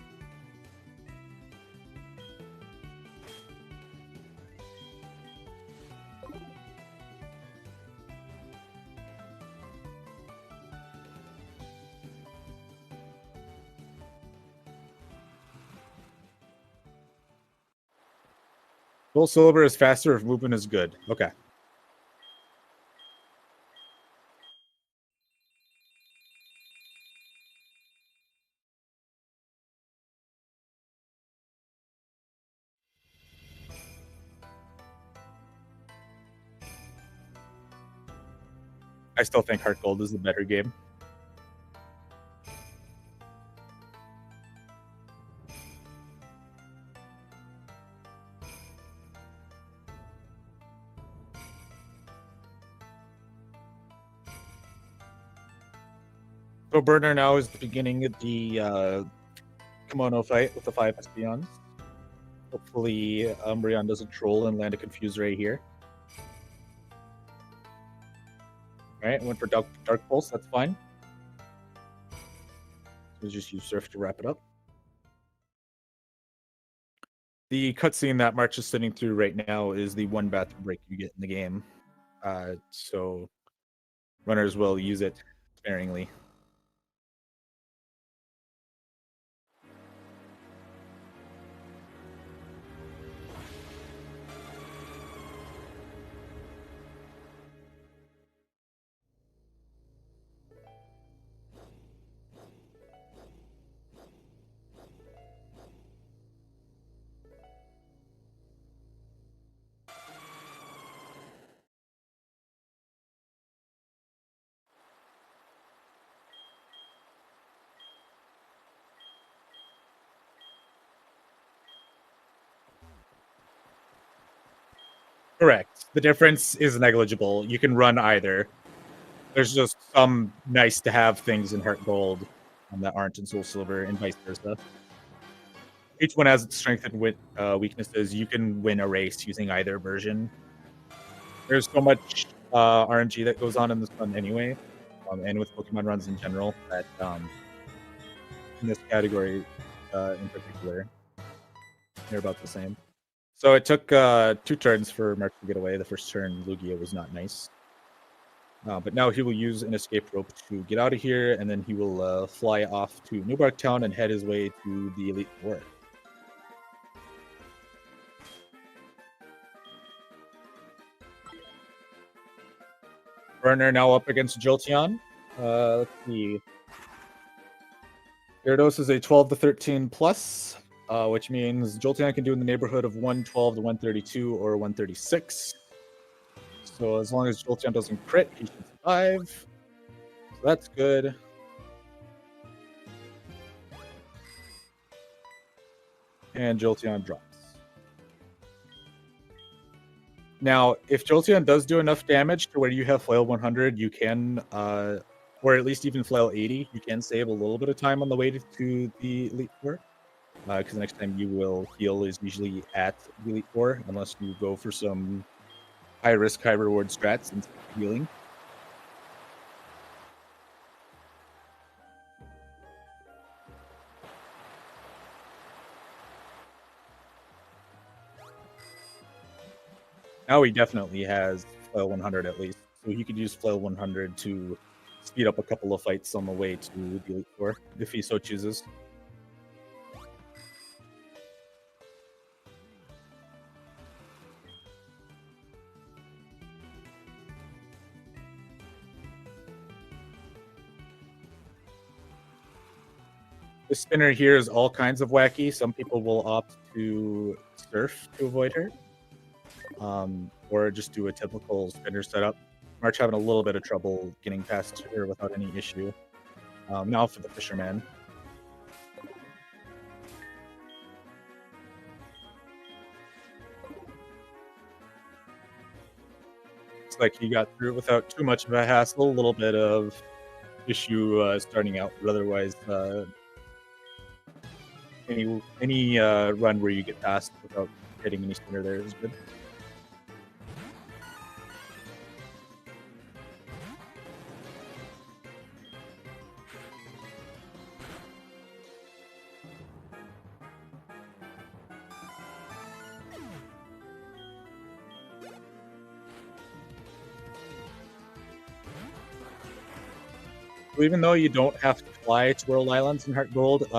Speaker 2: Soul Silver is faster if movement is good. Okay. I still think Heart Gold is the better game. So Burner now is beginning the kimono fight with the 5 Espeons. Hopefully Umbreon doesn't troll and land a Confuse Ray here. Alright, went for Dark Pulse, that's fine. So just use Surf to wrap it up. The cutscene that March is sitting through right now is the one bathroom break you get in the game. So runners will use it sparingly. Correct. The difference is negligible. You can run either. There's just some nice to have things in Heart Gold that aren't in Soul Silver, and vice versa. Each one has its strengths and weaknesses. You can win a race using either version. There's so much RNG that goes on in this one anyway, and with Pokemon runs in general, that in this category in particular, they're about the same. So it took 2 turns for Mark to get away. The first turn, Lugia was not nice. But now he will use an escape rope to get out of here, and then he will fly off to Newbark Town and head his way to the Elite Four. Burner now up against Jolteon. Let's see. Gyarados is a 12 to 13 plus, which means Jolteon can do in the neighborhood of 112 to 132 or 136. So as long as Jolteon doesn't crit, he should survive. So that's good. And Jolteon drops. Now, if Jolteon does do enough damage to where you have Flail 100, you can, or at least even Flail 80, you can save a little bit of time on the way to the Elite Four. Because the next time you will heal is usually at the Elite Four, unless you go for some high risk, high reward strats and healing. Now he definitely has Flail 100 at least, so he could use Flail 100 to speed up a couple of fights on the way to the Elite Four, if he so chooses. The spinner here is all kinds of wacky. Some people will opt to surf to avoid her, or just do a typical spinner setup. March having a little bit of trouble getting past her without any issue. Now for the fisherman. Looks like he got through it without too much of a hassle. A little bit of issue starting out, but otherwise any run where you get past without hitting any spinner there is good. So even though you don't have to fly to World Islands in Heart Gold,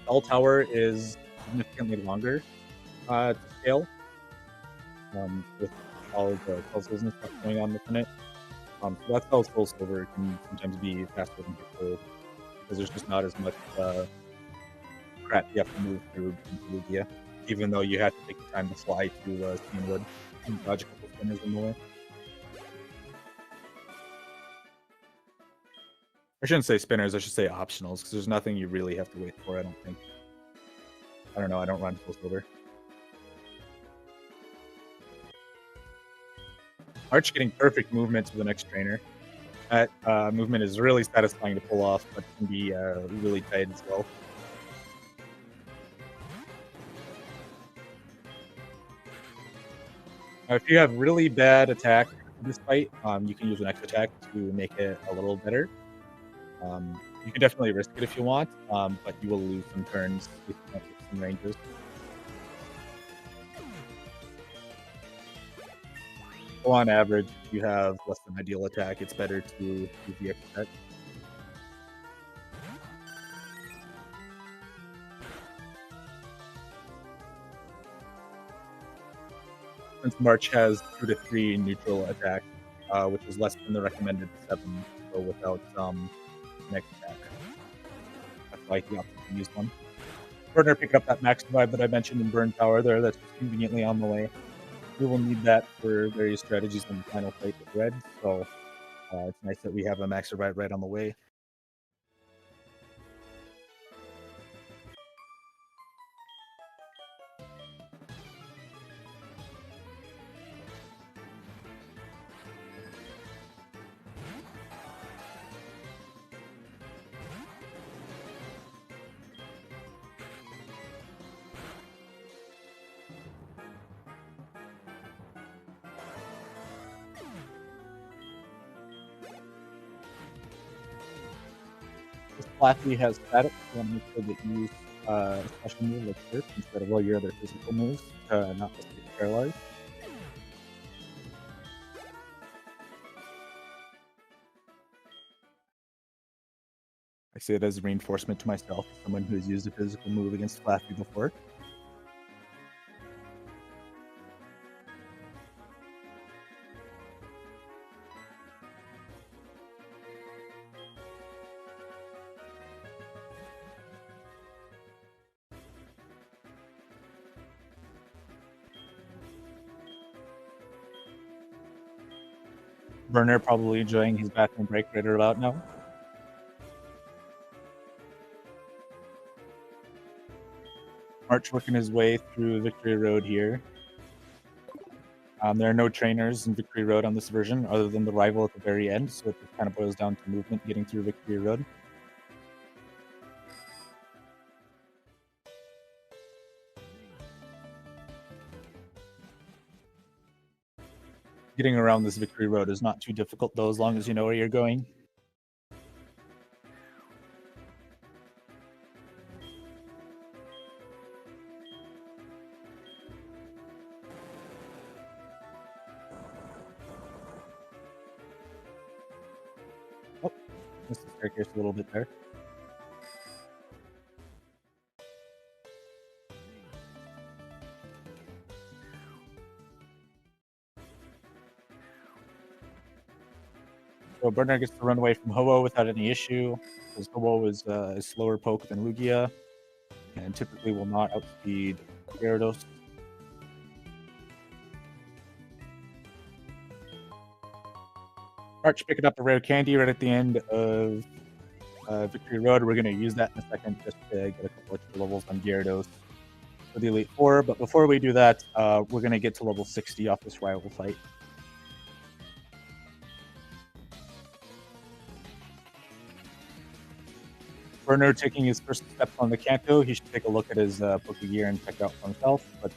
Speaker 2: Bell Tower is significantly longer to scale, with all of the puzzles and stuff going on within it. So that's how Soul Silver can sometimes be faster than Heart Gold, because there's just not as much crap you have to move through into Lugia, even though you have to take the time to fly to Steamwood and dodge a couple spinners in the way. I shouldn't say spinners, I should say optionals, because there's nothing you really have to wait for, I don't think. I don't know, I don't run Soul Silver. Arch getting perfect movement to the next trainer. That movement is really satisfying to pull off, but can be really tight as well. Now, if you have really bad attack in this fight, you can use an X attack to make it a little better. You can definitely risk it if you want, but you will lose some turns if you don't get some ranges. So on average, if you have less than ideal attack, it's better to use the X attack. Since March has 2 to 3 neutral attack, which is less than the recommended 7, so without next attack. That's why he opted to use one. Burner picked up that max revive that I mentioned in Burn Tower there, that's just conveniently on the way. We will need that for various strategies in the final fight with Red, so it's nice that we have a max revive right on the way. Flappy has static, you want to make sure that you use a special move like Surf instead of all your other physical moves to not just get paralyzed. I say it as a reinforcement to myself, as someone who's used a physical move against Flappy before. Burner probably enjoying his bathroom break right about now. March working his way through Victory Road here. There are no trainers in Victory Road on this version other than the rival at the very end, so it kind of boils down to movement getting through Victory Road. Getting around this Victory Road is not too difficult, though, as long as you know where you're going. Oh, missed the staircase a little bit there. So Burner gets to run away from Ho-Oh without any issue, because Ho-Oh is a slower poke than Lugia, and typically will not outspeed Gyarados. Arch picking up a rare candy right at the end of Victory Road. We're going to use that in a second just to get a couple extra levels on Gyarados for the Elite Four. But before we do that, we're going to get to level 60 off this rival fight. Burner taking his first steps on the Kanto. He should take a look at his Pokegear and check out for himself, but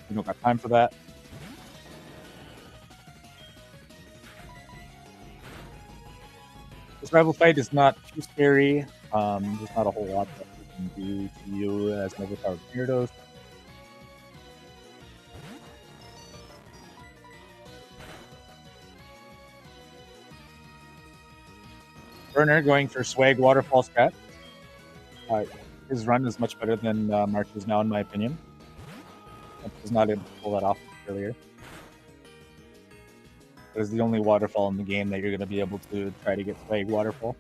Speaker 2: we don't got time for that. This rival fight is not too scary. There's not a whole lot that we can do to you as an overpowered Gyarados. Burner going for Swag Waterfall Strat. His run is much better than March's now, in my opinion. March was not able to pull that off earlier. It is the only waterfall in the game that you're going to be able to try to get Swag Waterfall.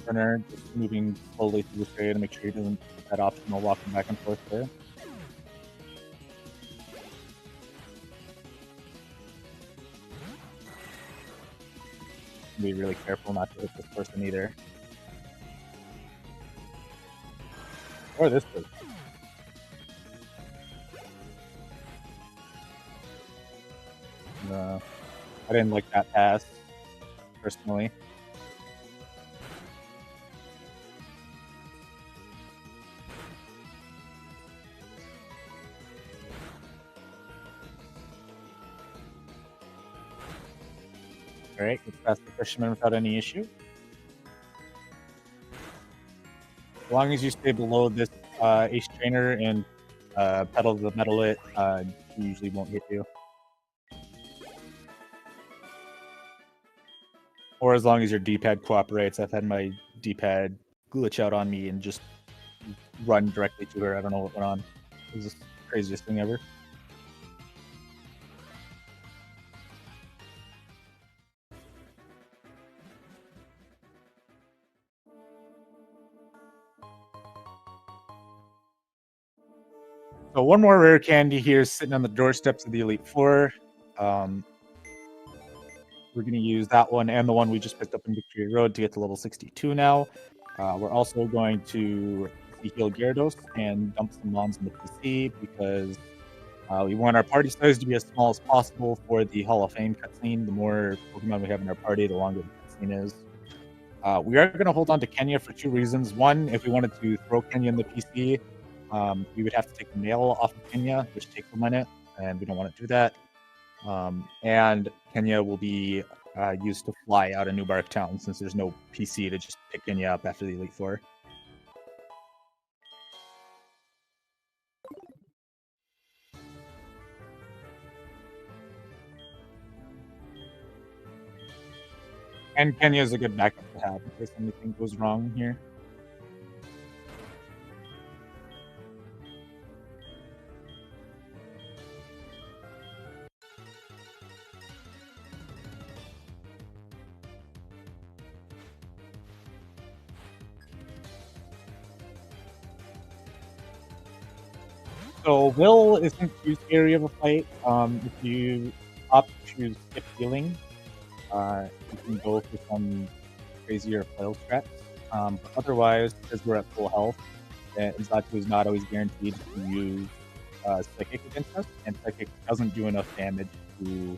Speaker 2: Burner just moving slowly through this area to make sure he doesn't get that optional walking back and forth there. Be really careful not to hit this person either. Or this person. I didn't like that pass, personally. Alright, gets past the fisherman without any issue. As long as you stay below this Ace Trainer and Pedal the Metal It, he usually won't hit you. Or as long as your D-pad cooperates. I've had my D-pad glitch out on me and just run directly to her. I don't know what went on. It was the craziest thing ever. So one more rare candy here sitting on the doorsteps of the Elite Four. We're going to use that one and the one we just picked up in Victory Road to get to level 62 now. We're also going to heal Gyarados and dump some mons in the PC because we want our party size to be as small as possible for the Hall of Fame cutscene. The more Pokemon we have in our party, the longer the cutscene is. We are going to hold on to Kenya for two reasons. One, if we wanted to throw Kenya in the PC, we would have to take the mail off of Kenya, which takes a minute.
Speaker 3: and we don't want to do that. And Kenya will be used to fly out of Newbark Town since there's no PC to just pick Kenya up after the Elite Four. And Kenya is a good backup to have in case anything goes wrong here. So Will isn't too scary of a fight. If you opt to skip healing, you can go for some crazier flail strats. But otherwise, because we're at full health, Nzatu is not always guaranteed to use Psychic against us, and Psychic doesn't do enough damage to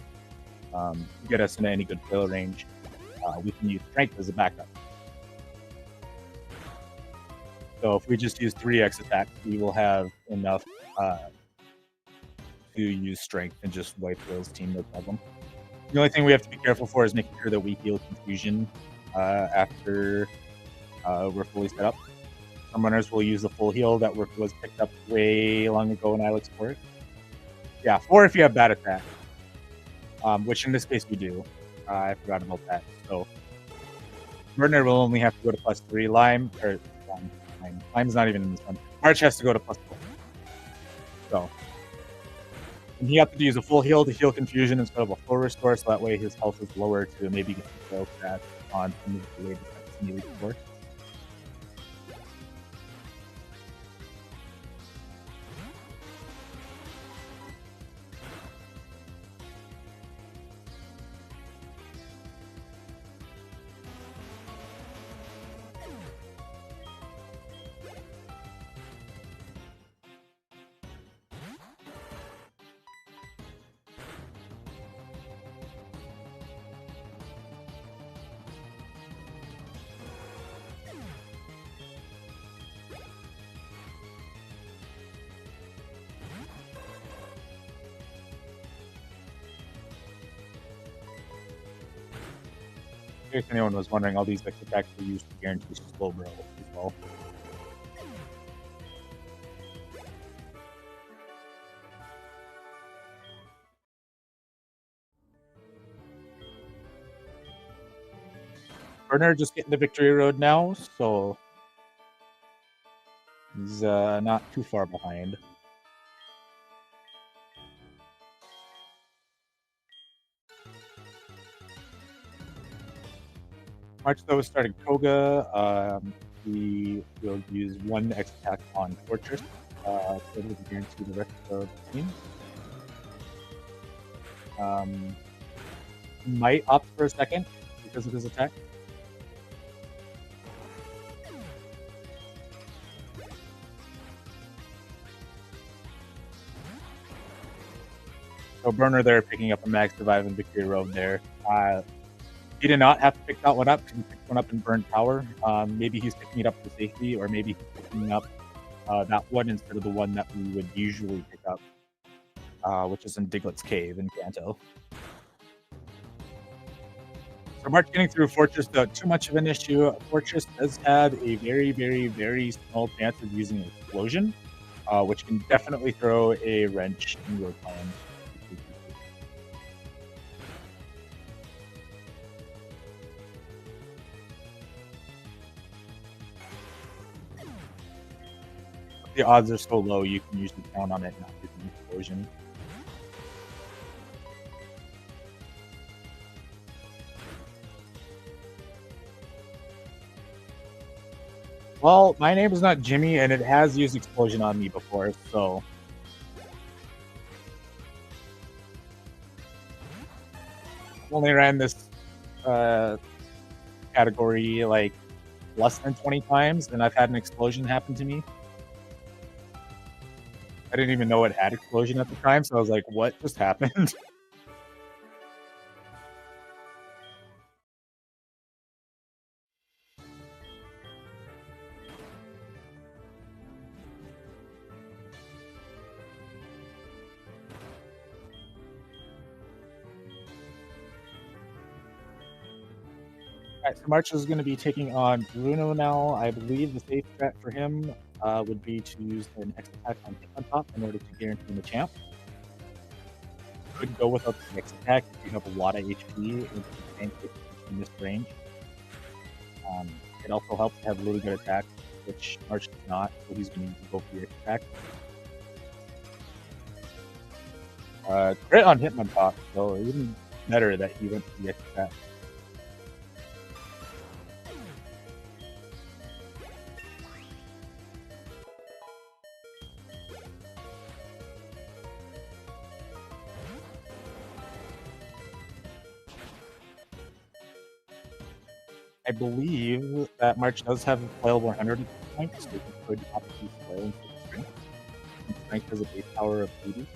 Speaker 3: get us into any good flail range. We can use Strength as a backup. So if we just use 3x attack, we will have enough to use Strength and just wipe Will's team, no problem. The only thing we have to be careful for is making sure that we heal Confusion after we're fully set up. Some runners will use the full heal that was picked up way long ago in Ilex Court. Yeah, 4 if you have bad attack, which in this case we do. I forgot about that. So Murder will only have to go to +3. Lime's not even in this one. March has to go to +4. So and he had to use a full heal to heal Confusion instead of a full restore, so that way his health is lower to maybe get the fail stats on some of the later effects in the Elite Four. In case anyone was wondering, all these extra attacks are used to guarantee slow bro as well. Burner just getting the victory road now, so he's not too far behind. March though is starting Koga. He will use 1 X attack on Fortress to guarantee the rest of the team. Might opt for a second because of his attack. So Burner there picking up a Max Revive and Victory Road there. He did not have to pick that one up because he picked one up in Burnt Tower. Maybe he's picking it up for safety, or maybe he's picking up that one instead of the one that we would usually pick up, which is in Diglett's Cave in Kanto. So March getting through Fortress without too much of an issue. Fortress does have a very, very, very small chance of using Explosion, which can definitely throw a wrench in your plan. The odds are so low, you can usually count on it not using Explosion. Well, my name is not Jimmy, and it has used Explosion on me before, so... I've only ran this category, like, less than 20 times, and I've had an Explosion happen to me. I didn't even know it had Explosion at the time, so I was like, what just happened? Alright, so March is going to be taking on Bruno now. I believe the safe strat for him would be to use an X attack on Hitmontop in order to guarantee the champ. Could go without the X attack if you have a lot of HP in this range. It also helps to have really good attack, which March does not, so he's going to go for the X attack. Crit on Hitmontop, so even better that he went for the X attack. I believe that March does have a flail 100 at this point, so he could opt to use flail instead of strength. And strength has a base power of 80.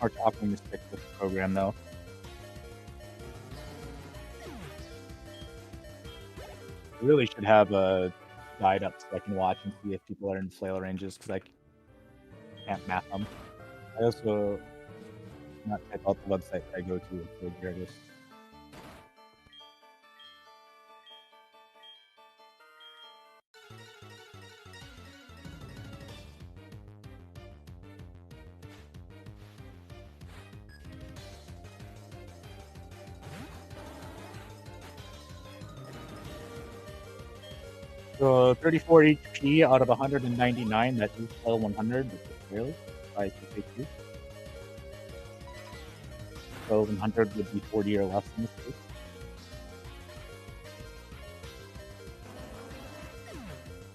Speaker 3: March opting to stick with the program though. I really should have a guide up so I can watch and see if people are in flail ranges because I can't map them. I also not check out the website that I go to for Gyarados. So 34 HP out of 199, that is flail 100, which is fairly by 682. So 100 would be 40 or less in this case.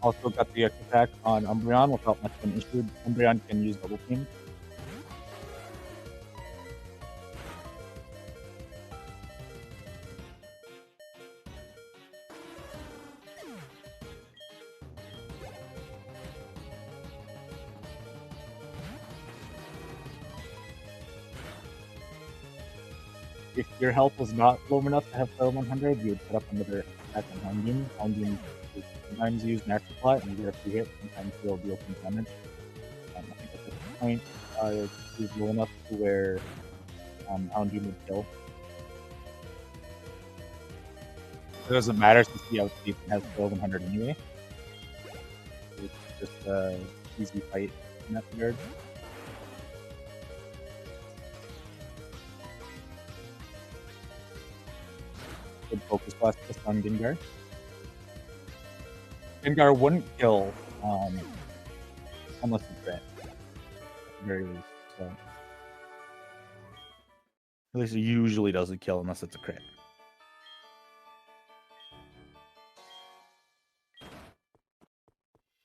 Speaker 3: Also got the X attack on Umbreon without much of an issue. Umbreon can use double team. If your health was not low enough to have flail 100, you would put up another attack on Houndoom. Houndoom is sometimes used natural plot and you get a free hit, sometimes he'll deal some damage. I think at this point, he's low enough to where Houndoom would kill. It doesn't matter since he outspeeds and has flail 100 anyway. It's just an easy fight in that regard. Good focus blast just on Gengar. Gengar wouldn't kill unless it's red. At the very least. So at least it usually doesn't kill unless it's a crit.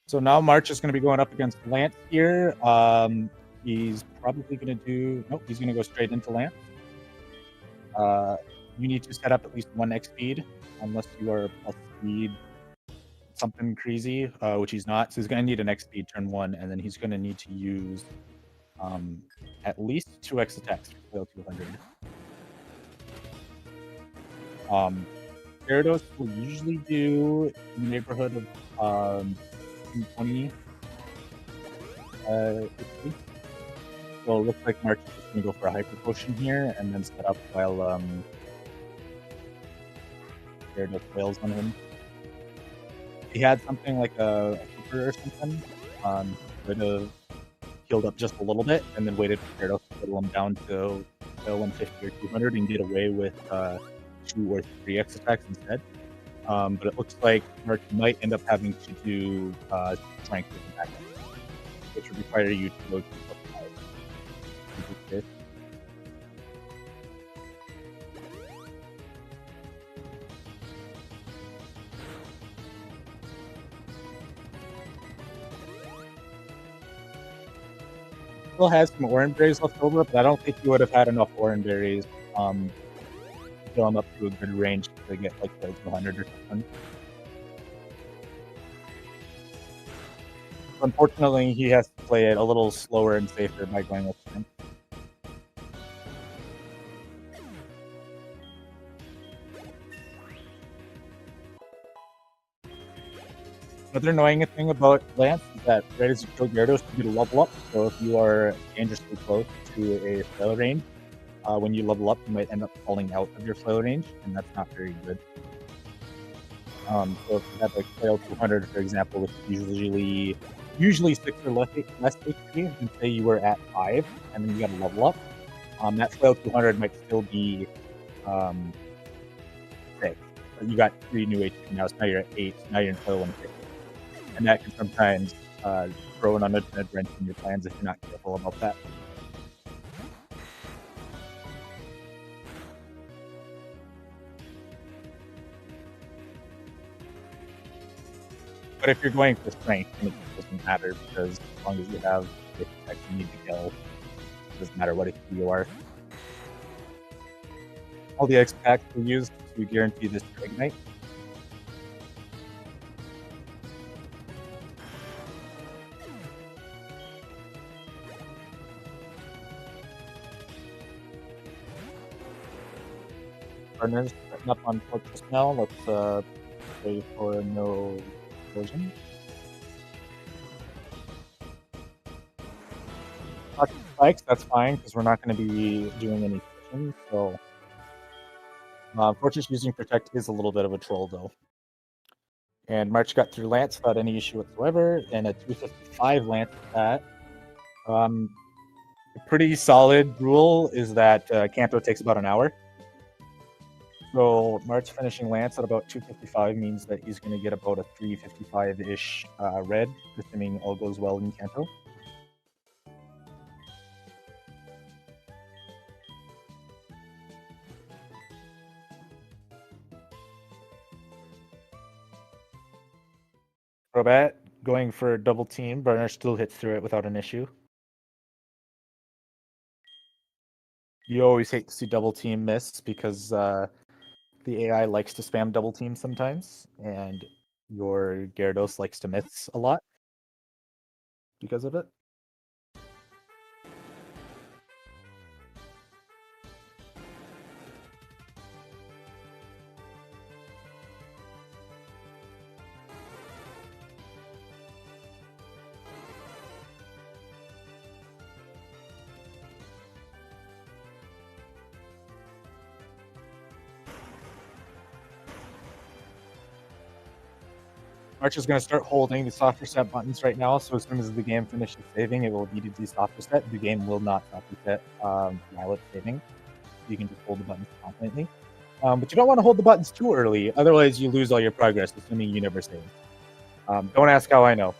Speaker 3: So now March is going to be going up against Lance here. He's probably going to do... Nope, he's going to go straight into Lance. You need to set up at least one X speed, unless you are plus speed something crazy, which he's not. So he's going to need an X speed turn 1, and then he's going to need to use at least 2 X attacks to fail 200. Gyarados will usually do in the neighborhood of 20 HP. So it looks like March is just going to go for a Hyper Potion here, and then set up while Gyarados wails on him. If he had something like a Keeper or something, could have healed up just a little bit, and then waited for Gyarados to whittle him down to 150 or 200 and get away with 2 or 3 X attacks instead. But it looks like March might end up having to do Strength with the backup, which would require you to go to +5. still has some orange berries left over, but I don't think you would have had enough orange berries to fill him up to a good range to get like the 200 or something. Unfortunately, he has to play it a little slower and safer by going with him. Another annoying thing about Lance is that right as you kill Gyarados, you get a level up. So if you are dangerously close to a flail range, when you level up, you might end up falling out of your flail range, and that's not very good. So if you have like flail 200, for example, which is usually 6 or less HP, and say you were at 5, and then you got a level up, that flail 200 might still be 6. But you got 3 new HP now, so now you're at 8, so now you're in flail 150. And that can sometimes throw an unintended wrench in your plans if you're not careful about that. But if you're going for strength, then it doesn't matter because as long as you have the protect you need to kill, it doesn't matter what HP you are. All the X packs were used to guarantee this Ignite. Partners setting up on Fortress now. Let's wait for no explosion. Spikes, that's fine because we're not going to be doing any fishing. So, Fortress using Protect is a little bit of a troll though. And March got through Lance without any issue whatsoever, and a 255 Lance at that. A pretty solid rule is that Kanto takes about an hour. So March finishing Lance at about 255 means that he's going to get about a 355-ish red, assuming all goes well in Kanto. Crobat going for a double team. Burner still hits through it without an issue. You always hate to see double team miss because the AI likes to spam double team sometimes, and your Gyarados likes to miss a lot because of it. March is going to start holding the soft reset buttons right now, so as soon as the game finishes saving, it will immediately soft reset. The game will not soft reset while it's saving. You can just hold the buttons confidently. But you don't want to hold the buttons too early, otherwise you lose all your progress, assuming you never save. Don't ask how I know.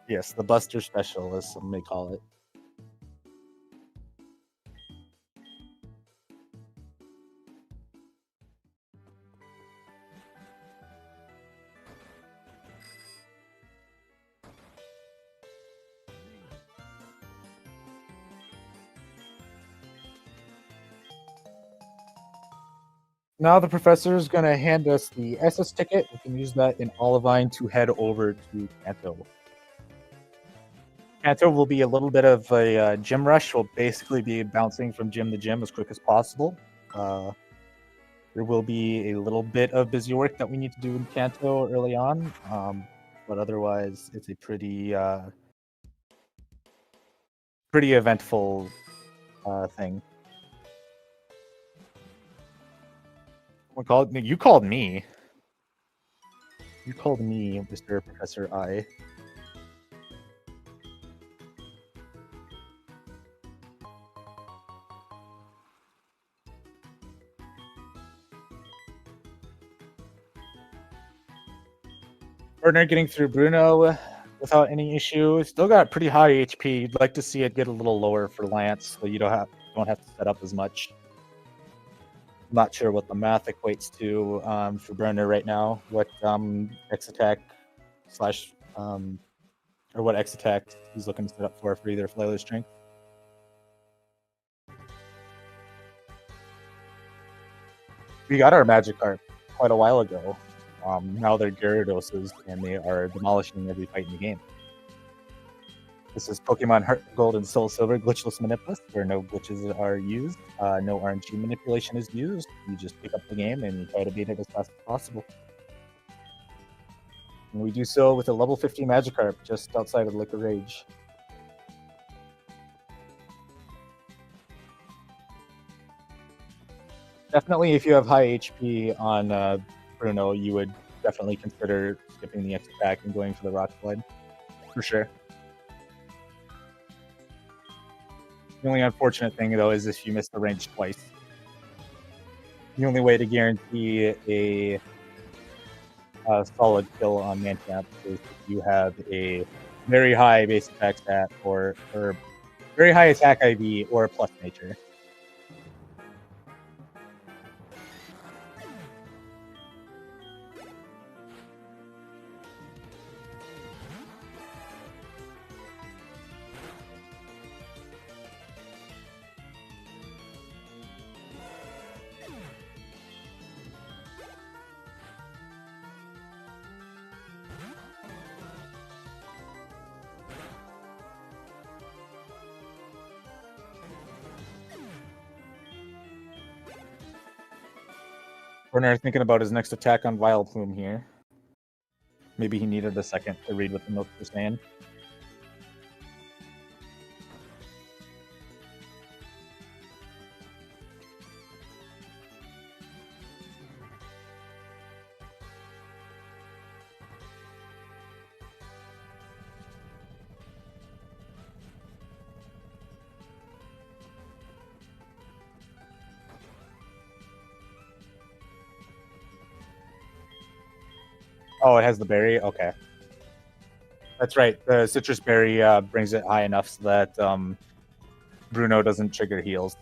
Speaker 3: Yes, the Buster Special, as some may call it. Now the professor is going to hand us the SS ticket. We can use that in Olivine to head over to Kanto. Kanto will be a little bit of a gym rush. We'll basically be bouncing from gym to gym as quick as possible. There will be a little bit of busy work that we need to do in Kanto early on, but otherwise it's a pretty eventful thing. You called me. You called me, Mr. Professor I.
Speaker 2: Burner getting through Bruno without any issue. Still got pretty high HP. You'd like to see it get a little lower for Lance, so you don't have to set up as much. I'm not sure what the math equates to for Burner right now. What X attack slash or what X attack he's looking to set up for either flail or strength. We got our Magikarp quite a while ago. Now they're Gyarados, and they are demolishing every fight in the game. This is Pokemon Heart Gold and Soul Silver Glitchless Manipless, where no glitches are used, no RNG manipulation is used. You just pick up the game and try to beat it as fast as possible. And we do so with a level 50 Magikarp just outside of Liquid Rage. Definitely, if you have high HP on Bruno, you would definitely consider skipping the X attack and going for the Rock Slide. For sure. The only unfortunate thing, though, is if you miss the range twice. The only way to guarantee a solid kill on Mantamp is if you have a very high base attack stat or very high attack IV or a plus nature. Werner thinking about his next attack on Vileplume here. Maybe he needed a second to read what the notes were saying. Oh, it has the berry? Okay. That's right. The citrus berry brings it high enough so that Bruno doesn't trigger heals.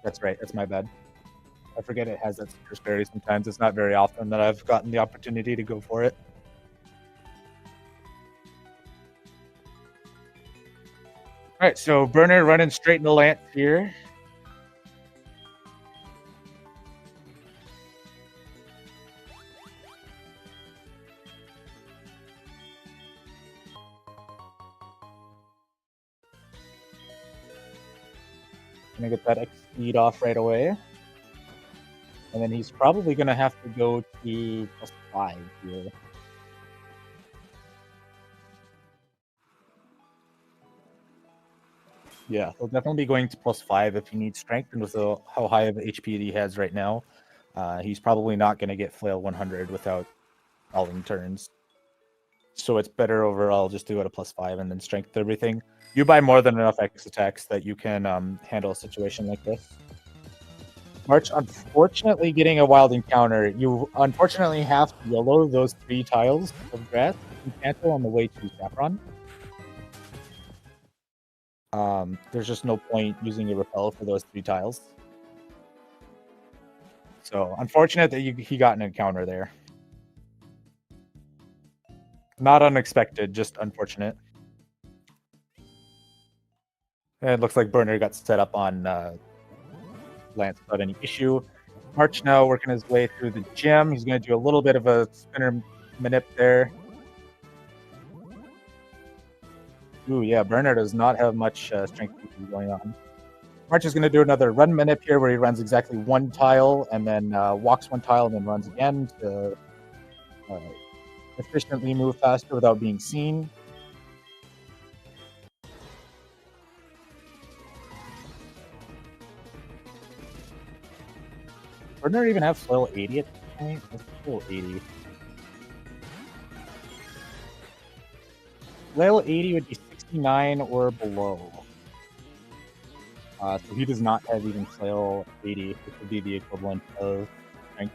Speaker 2: That's right. That's my bad. I forget it has that citrus berry sometimes. It's not very often that I've gotten the opportunity to go for it. All right, so Burner running straight into Lance here. Gonna get that X speed off right away. And then he's probably gonna have to go to +5 here. Yeah, he'll definitely be going to +5 if he needs strength, and with how high of HP he has right now, he's probably not going to get Flail 100 without falling turns. So it's better overall just to go to +5 and then strength everything. You buy more than enough X attacks that you can handle a situation like this. March, unfortunately, getting a wild encounter, you unfortunately have to YOLO those 3 tiles of grass and cancel on the way to Saffron. There's just no point using a repel for those 3 tiles. So unfortunate that he got an encounter there. Not unexpected, just unfortunate. And it looks like Burner got set up on Lance without any issue. March now working his way through the gym. He's going to do a little bit of a spinner manip there. Ooh, yeah, Burner does not have much strength going on. March is going to do another run manip here where he runs exactly 1 tile and then walks 1 tile and then runs again to efficiently move faster without being seen. Burner even have Flail 80 at this point? It's Flail 80. Flail 80 would be 69 or below. So he does not have even Flail 80, which would be the equivalent of strength.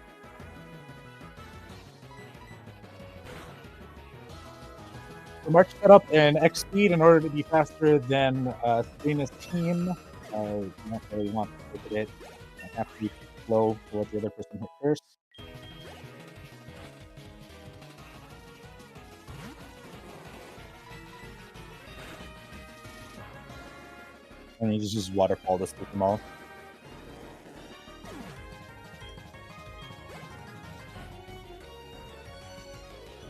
Speaker 3: March set up an X speed in order to be faster than Sabrina's team. You don't really want to look at it. You have to be slow to let the other person hit first. And you just waterfall to stick them all.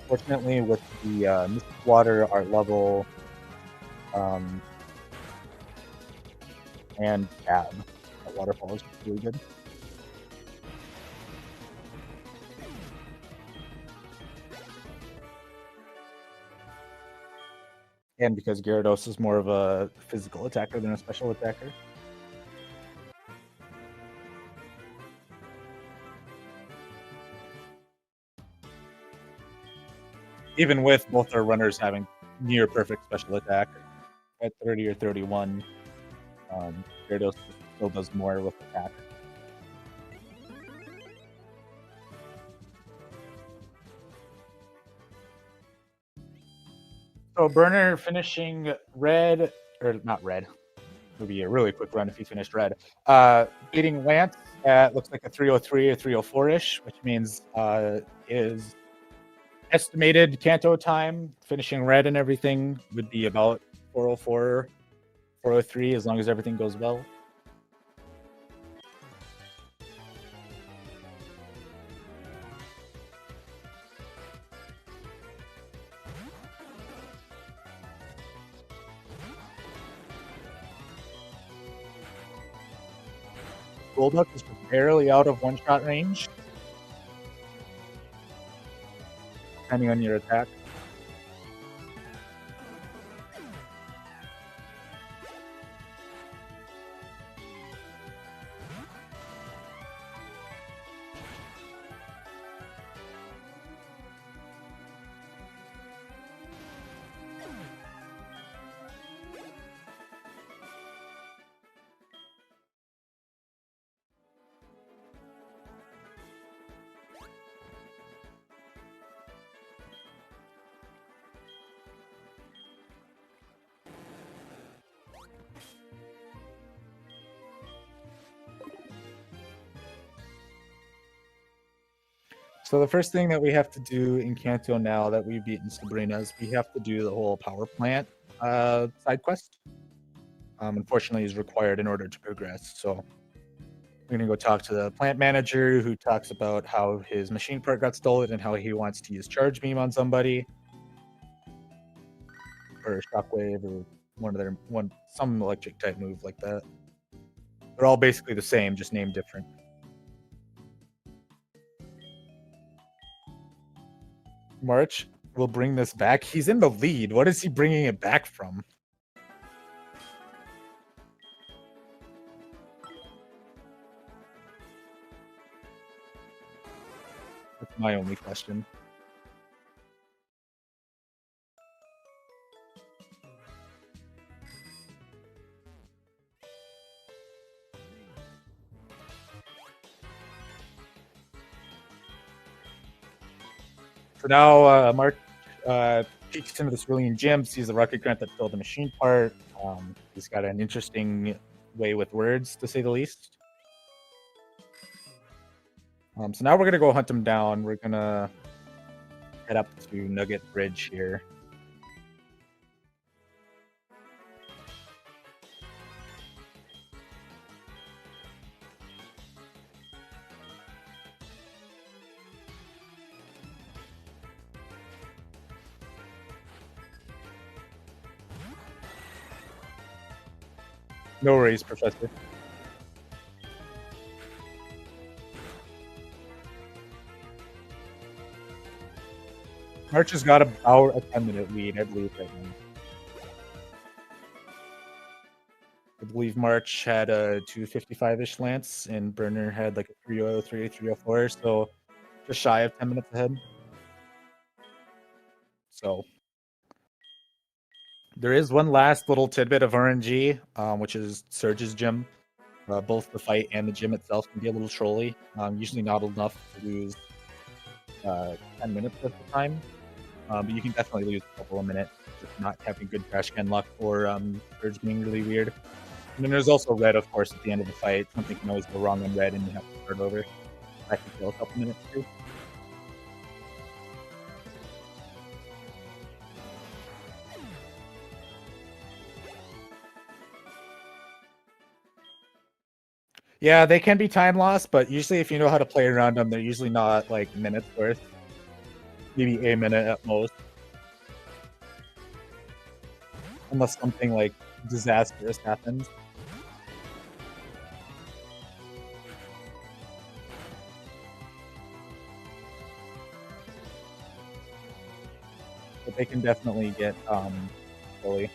Speaker 3: Fortunately, with the Mystic Water, Art Level, and Tab, that waterfall is really good. And because Gyarados is more of a physical attacker than a special attacker. Even with both our runners having near perfect special attack at 30 or 31, Gyarados still does more with attack. So Burner finishing red, or not red. It would be a really quick run if he finished red. Beating Lance at looks like a 303 or 304-ish, which means his estimated Kanto time, finishing red and everything, would be about 404, 403, as long as everything goes well. Golduck is just barely out of one-shot range, depending on your attack. So the first thing that we have to do in Kanto now that we've beaten Sabrina is we have to do the whole power plant side quest. Unfortunately, is required in order to progress. So we're gonna go talk to the plant manager, who talks about how his machine part got stolen and how he wants to use Charge Beam on somebody, or Shockwave, or some electric type move like that. They're all basically the same, just named different. March will bring this back. He's in the lead. What is he bringing it back from? That's my only question. So now Mark peeks into the Cerulean Gym, sees the rocket grunt that filled the machine part. He's got an interesting way with words, to say the least. So now we're going to go hunt him down. We're going to head up to Nugget Bridge here. No worries, Professor. March has got about a 10-minute lead, I believe, right now. I believe March had a 255-ish Lance, and Burner had like a 303, 304, so just shy of 10 minutes ahead. So there is one last little tidbit of RNG, which is Surge's gym. Both the fight and the gym itself can be a little trolly. Usually not enough to lose 10 minutes at the time.
Speaker 2: but you can definitely lose a couple of minutes just not having good trash can luck or Surge being really weird. And then there's also red, of course, at the end of the fight. Something can always go wrong on red, and you have to start over. That can kill a couple minutes too. Yeah, they can be time lost, but usually if you know how to play around them, they're usually not like minutes worth. Maybe a minute at most. Unless something like disastrous happens. But they can definitely get fully.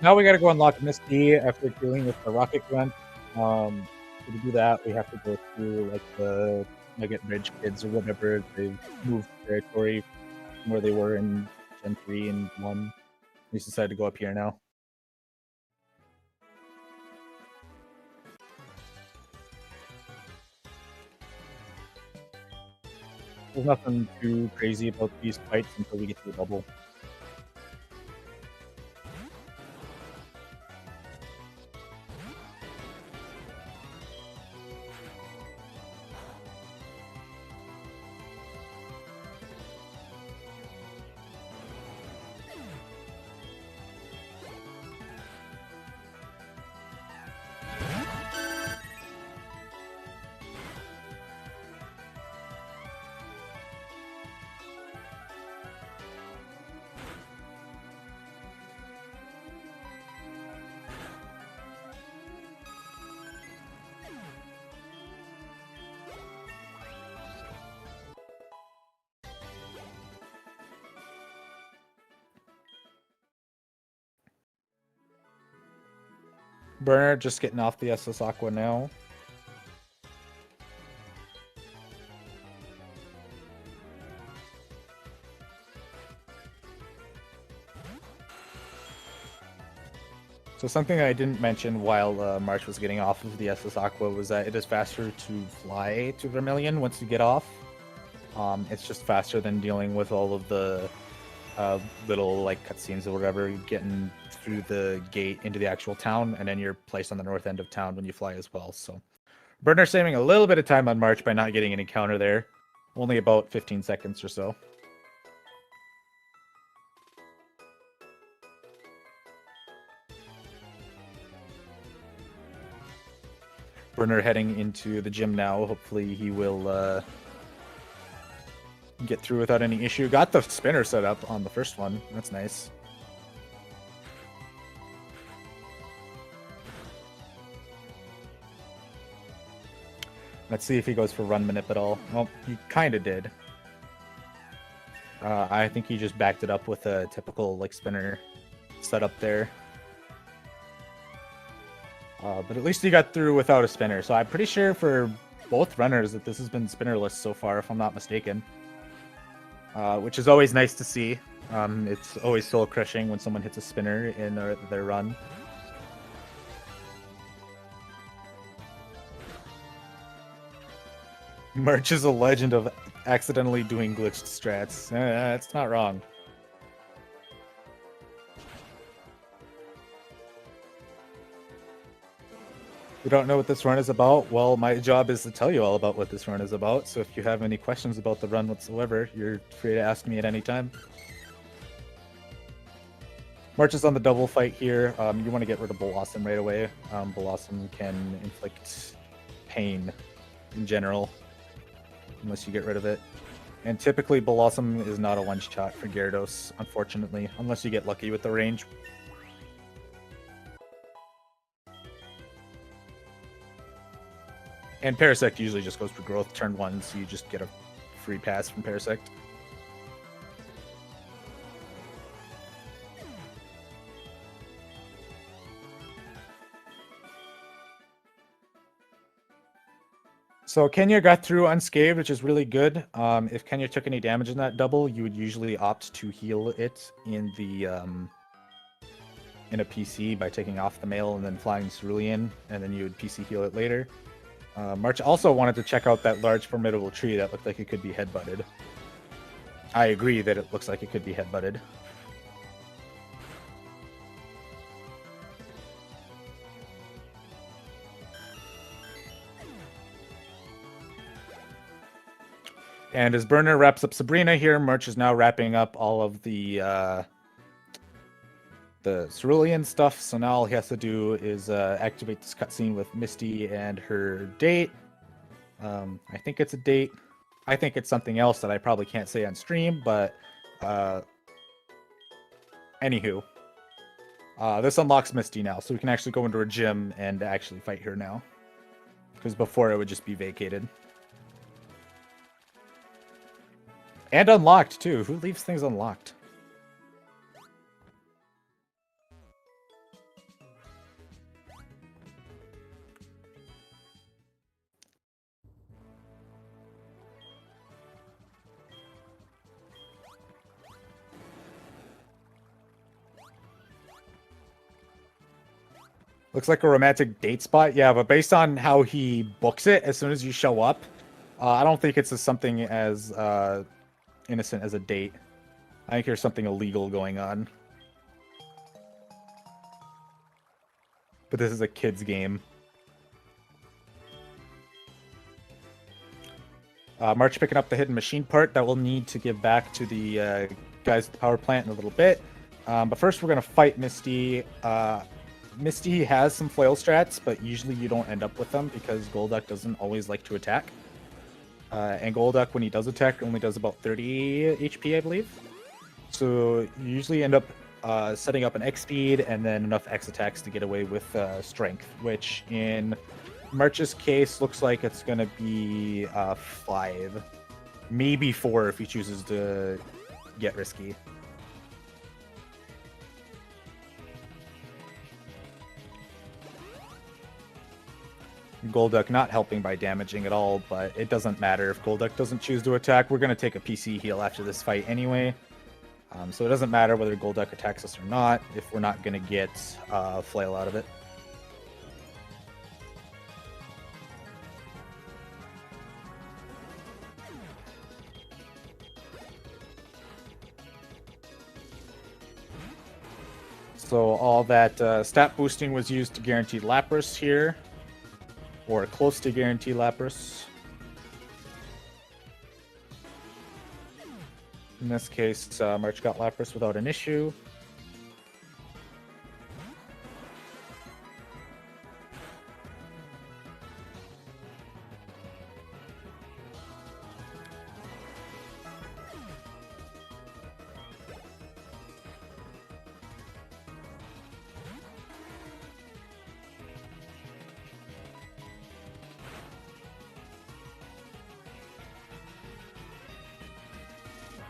Speaker 2: Now we gotta go unlock Misty after dealing with the Rocket Grunt. So to do that, we have to go through like the Nugget Bridge kids or whatever. They've moved territory from where they were in Gen 3 and 1. We just decided to go up here now. There's nothing too crazy about these fights until we get to the bubble. Burner just getting off the SS Aqua now. So something I didn't mention while March was getting off of the SS Aqua was that it is faster to fly to Vermilion once you get off. It's just faster than dealing with all of the little like cutscenes or whatever, getting through the gate into the actual town, and then you're placed on the north end of town when you fly as well. So Burner saving a little bit of time on March by not getting an encounter there. Only about 15 seconds or so. Burner heading into the gym now. Hopefully he will get through without any issue. Got the spinner set up on the first one. That's nice. Let's see if he goes for run manip at all. Well, he kind of did. I think he just backed it up with a typical like spinner setup there. But at least he got through without a spinner. So I'm pretty sure for both runners that this has been spinnerless so far, if I'm not mistaken. Which is always nice to see. It's always soul crushing when someone hits a spinner in their run. March is a legend of accidentally doing glitched strats. It's not wrong. You don't know what this run is about? Well, my job is to tell you all about what this run is about. So if you have any questions about the run whatsoever, you're free to ask me at any time. March is on the double fight here. You want to get rid of Blossom right away. Blossom can inflict pain in general, unless you get rid of it. And typically Blossom is not a one-shot for Gyarados, unfortunately, unless you get lucky with the range. And Parasect usually just goes for growth turn 1, so you just get a free pass from Parasect. So Kenya got through unscathed, which is really good. If Kenya took any damage in that double, you would usually opt to heal it in the in a PC by taking off the mail and then flying Cerulean, and then you would PC heal it later. March also wanted to check out that large formidable tree that looked like it could be headbutted. I agree that it looks like it could be headbutted. And as Burner wraps up Sabrina here, March is now wrapping up all of the cerulean stuff. So now all he has to do is activate this cutscene with Misty and her date. I think it's a date. I think it's something else that I probably can't say on stream, but anywho. This unlocks Misty now, so we can actually go into her gym and actually fight her now. Because before it would just be vacated. And unlocked, too. Who leaves things unlocked? Looks like a romantic date spot. Yeah, but based on how he books it, as soon as you show up, I don't think it's something as innocent as a date. I think there's something illegal going on. But this is a kid's game. March picking up the hidden machine part that we'll need to give back to the guys at the power plant in a little bit. But first we're going to fight Misty. Misty has some flail strats, but usually you don't end up with them because Golduck doesn't always like to attack. And Golduck, when he does attack, only does about 30 HP, I believe. So you usually end up setting up an X speed and then enough X attacks to get away with strength, which in March's case looks like it's going to be 5. Maybe 4 if he chooses to get risky. Golduck not helping by damaging at all, but it doesn't matter if Golduck doesn't choose to attack. We're going to take a PC heal after this fight anyway. So it doesn't matter whether Golduck attacks us or not if we're not going to get flail out of it. So all that stat boosting was used to guarantee Lapras here. Or close to guarantee Lapras. In this case, March got Lapras without an issue.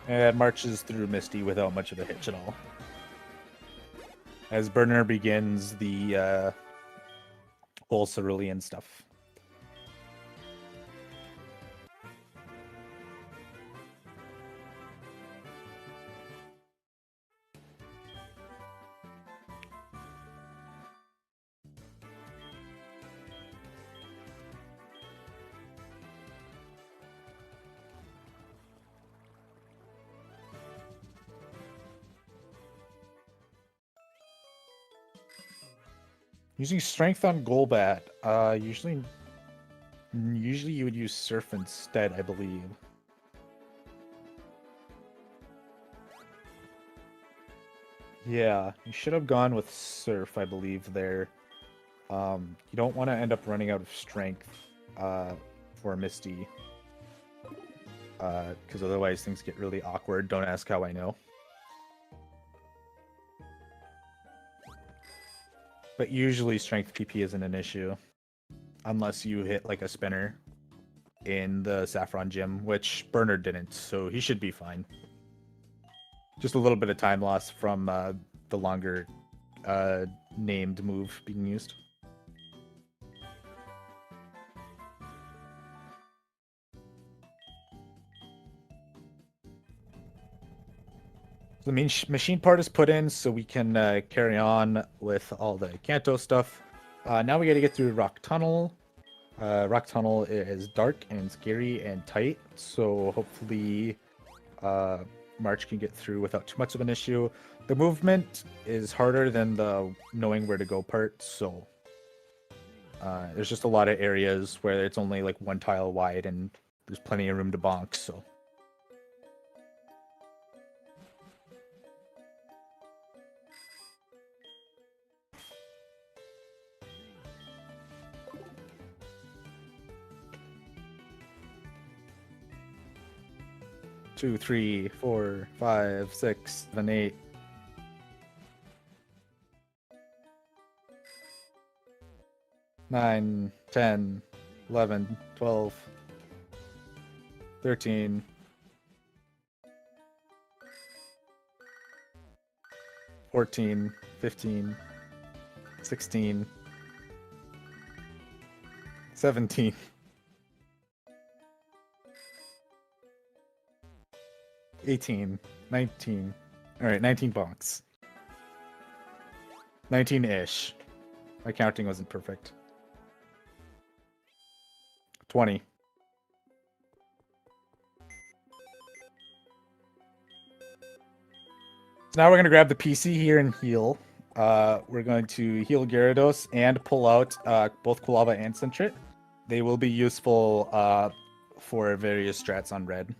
Speaker 2: And marches through Misty without much of a hitch at all. As Burner begins the whole cerulean stuff. Using strength on Golbat. Usually you would use Surf instead, I believe. Yeah, you should have gone with Surf, I believe, there. You don't want to end up running out of strength for Misty. Because otherwise things get really awkward. Don't ask how I know. But usually strength PP isn't an issue. Unless you hit like a spinner in the Saffron gym, which Burner didn't, so he should be fine. Just a little bit of time loss from the longer named move being used. The machine part is put in so we can carry on with all the Kanto stuff. Now we got to get through Rock Tunnel. Rock Tunnel is dark and scary and tight, so hopefully March can get through without too much of an issue. The movement is harder than the knowing where to go part, so there's just a lot of areas where it's only like one tile wide and there's plenty of room to bonk, so. Two, 3, 4, 5, 6, 7, 8. 9, 10, 11, 12, 13, 14, 15, 16, 17, 18, 19. All right, 19 bonks. 19-ish. My counting wasn't perfect. 20. So now we're going to grab the PC here and heal. We're going to heal Gyarados and pull out both Kulava and Sentret. They will be useful for various strats on red.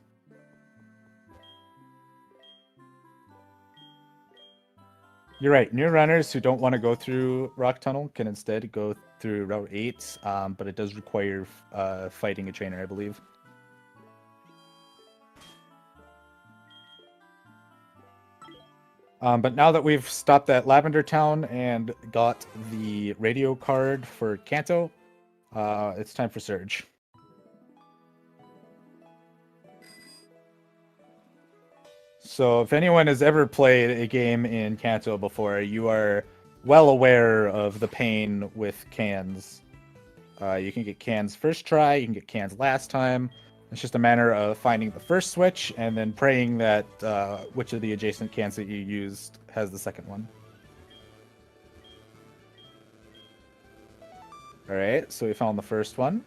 Speaker 2: You're right. New runners who don't want to go through Rock Tunnel can instead go through Route 8, but it does require fighting a trainer, I believe. But now that we've stopped at Lavender Town and got the radio card for Kanto, it's time for Surge. So if anyone has ever played a game in Kanto before, you are well aware of the pain with cans. You can get cans first try, you can get cans last time. It's just a matter of finding the first switch and then praying that which of the adjacent cans that you used has the second one. Alright, so we found the first one.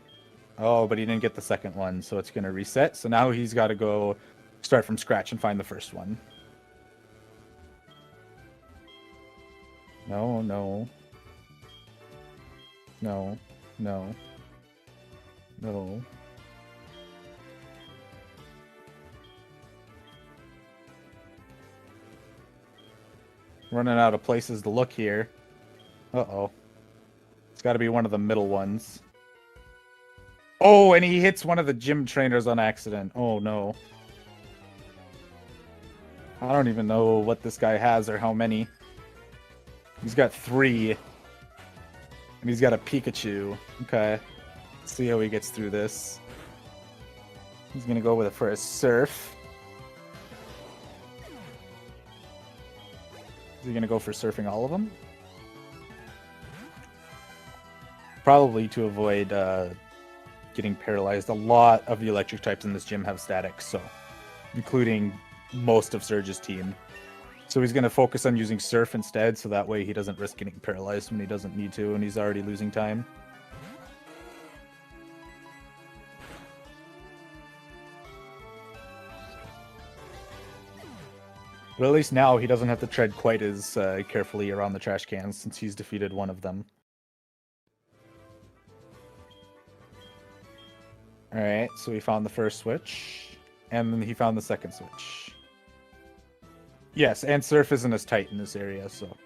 Speaker 2: Oh, but he didn't get the second one, so it's going to reset. So now he's got to go start from scratch and find the first one. No, no. No, no. No. Running out of places to look here. Uh-oh. It's got to be one of the middle ones. Oh, and he hits one of the gym trainers on accident. Oh, no. I don't even know what this guy has or how many. He's got 3. And he's got a Pikachu. Okay. Let's see how he gets through this. He's going to go with it for a Surf. Is he going to go for surfing all of them? Probably to avoid getting paralyzed. A lot of the electric types in this gym have static, so including most of Surge's team. So he's going to focus on using Surf instead, so that way he doesn't risk getting paralyzed when he doesn't need to, and he's already losing time. But at least now he doesn't have to tread quite as carefully around the trash cans since he's defeated one of them. Alright, so he found the first switch, and then he found the second switch. Yes, and Surf isn't as tight in this area, so...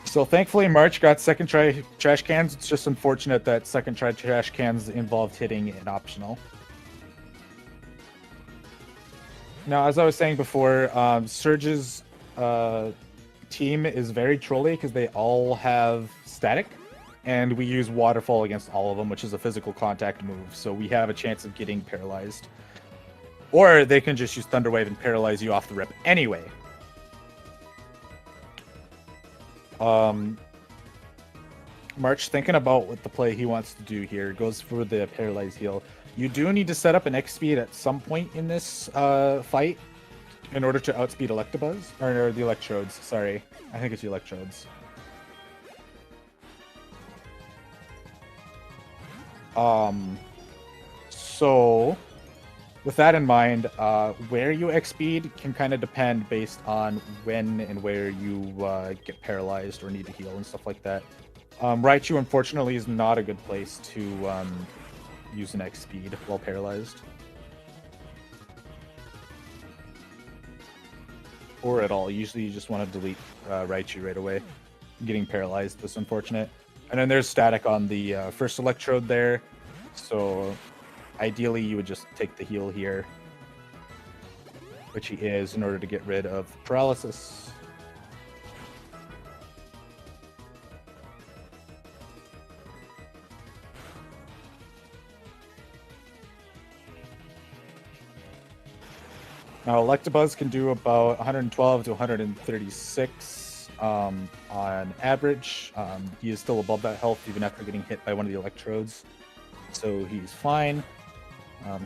Speaker 2: So thankfully March got second try trash cans. It's just unfortunate that second try trash cans involved hitting an optional. Now, as I was saying before, Surge's team is very trolly because they all have static, and we use Waterfall against all of them, which is a physical contact move, so we have a chance of getting paralyzed. Or they can just use Thunder Wave and paralyze you off the rip anyway. March, thinking about what the play he wants to do here, goes for the Paralyze heal. You do need to set up an X speed at some point in this fight in order to outspeed Electabuzz, or the Electrodes, sorry. I think it's the Electrodes. So with that in mind, where you X-speed can kind of depend based on when and where you get paralyzed or need to heal and stuff like that. Raichu, unfortunately, is not a good place to use an X-speed while paralyzed. Or at all. Usually you just want to delete Raichu right away. Getting paralyzed is unfortunate. And then there's static on the first Electrode there. So ideally you would just take the heal here, which he is, in order to get rid of paralysis. Now, Electabuzz can do about 112 to 136 on average. He is still above that health even after getting hit by one of the Electrodes, so he's fine.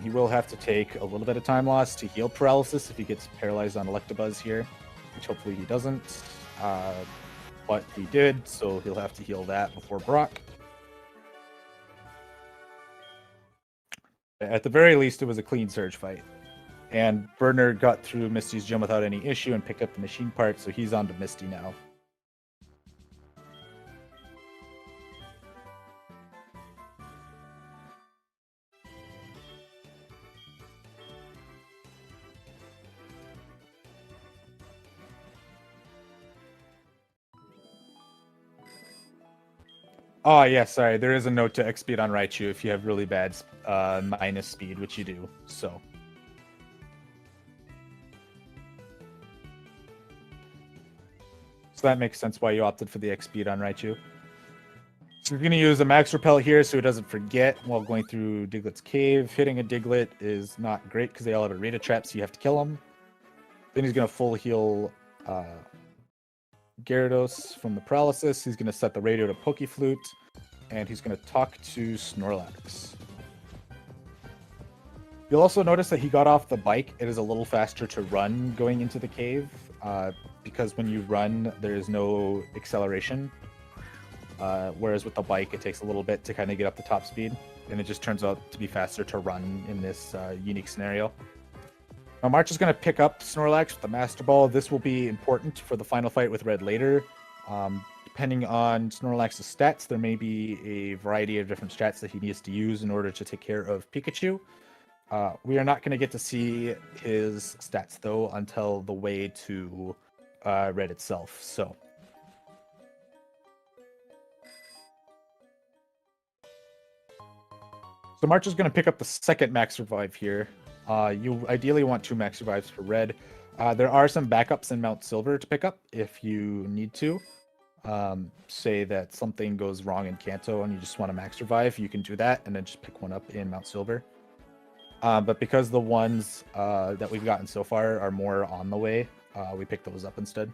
Speaker 2: He will have to take a little bit of time loss to heal paralysis if he gets paralyzed on Electabuzz here, which hopefully he doesn't. But he did, so he'll have to heal that before Brock. At the very least, it was a clean Surge fight. And Burner got through Misty's gym without any issue and picked up the machine part, so he's on to Misty now. Oh, yeah, sorry. There is a note to X-speed on Raichu if you have really bad minus speed, which you do, so... So that makes sense why you opted for the X-speed on Raichu. So we're going to use a Max Repel here so he doesn't forget while going through Diglett's cave. Hitting a Diglett is not great because they all have a Rita Trap, so you have to kill them. Then he's going to full heal Gyarados from the paralysis. He's going to set the radio to Pokeflute, and he's going to talk to Snorlax. You'll also notice that he got off the bike. It is a little faster to run going into the cave, because when you run, there is no acceleration. Whereas with the bike, it takes a little bit to kind of get up the top speed, and it just turns out to be faster to run in this unique scenario. Now, March is going to pick up Snorlax with the Master Ball. This will be important for the final fight with Red later. Depending on Snorlax's stats, there may be a variety of different stats that he needs to use in order to take care of Pikachu. We are not going to get to see his stats, though, until the way to Red itself. So March is going to pick up the second Max Revive here. You ideally want 2 Max Revives for Red. There are some backups in Mount Silver to pick up if you need to. Say that something goes wrong in Kanto and you just want to Max Revive, you can do that and then just pick one up in Mount Silver. But because the ones that we've gotten so far are more on the way, we picked those up instead.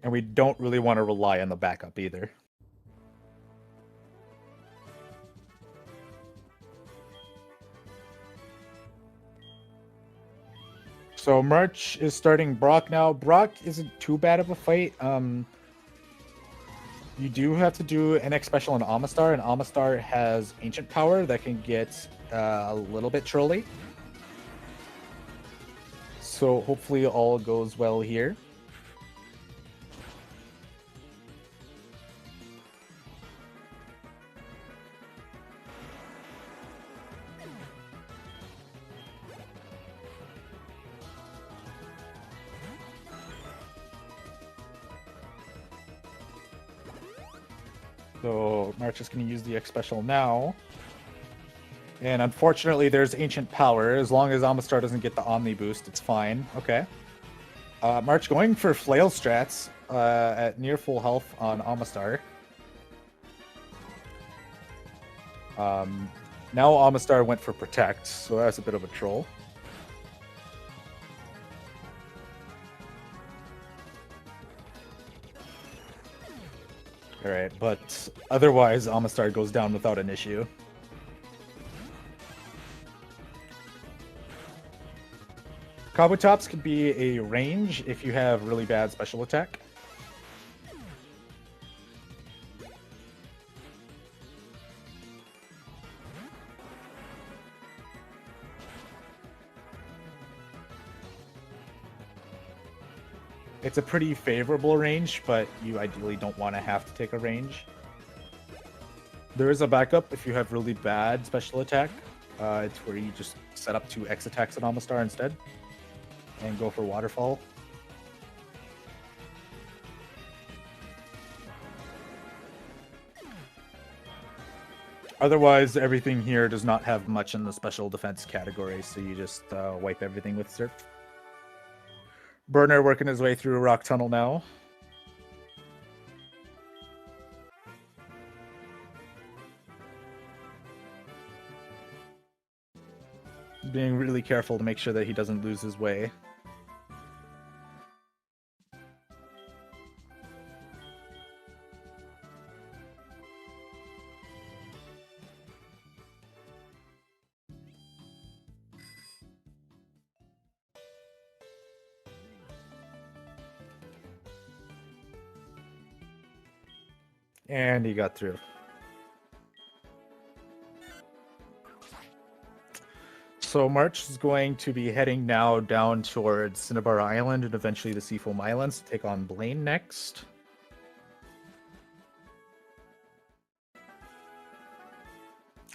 Speaker 2: And we don't really want to rely on the backup either. So March is starting Brock now. Brock isn't too bad of a fight. You do have to do an X special on Amistar, and Amistar has Ancient Power that can get a little bit trolly. So hopefully all goes well here. So March is going to use the X special now. And unfortunately, there's Ancient Power. As long as Amistar doesn't get the Omni boost, it's fine. Okay. March going for Flail strats at near full health on Amistar. Now Amistar went for Protect, so that's a bit of a troll. Alright, but otherwise Amistar goes down without an issue. Kabutops can be a range if you have really bad special attack. It's a pretty favorable range, but you ideally don't want to have to take a range. There is a backup if you have really bad special attack. It's where you just set up 2 X attacks at Amistar instead and go for Waterfall. Otherwise, everything here does not have much in the special defense category, so you just wipe everything with Surf. Burner working his way through a rock tunnel now. Being really careful to make sure that he doesn't lose his way. And he got through. So March is going to be heading now down towards Cinnabar Island and eventually the Seafoam Islands to take on Blaine next.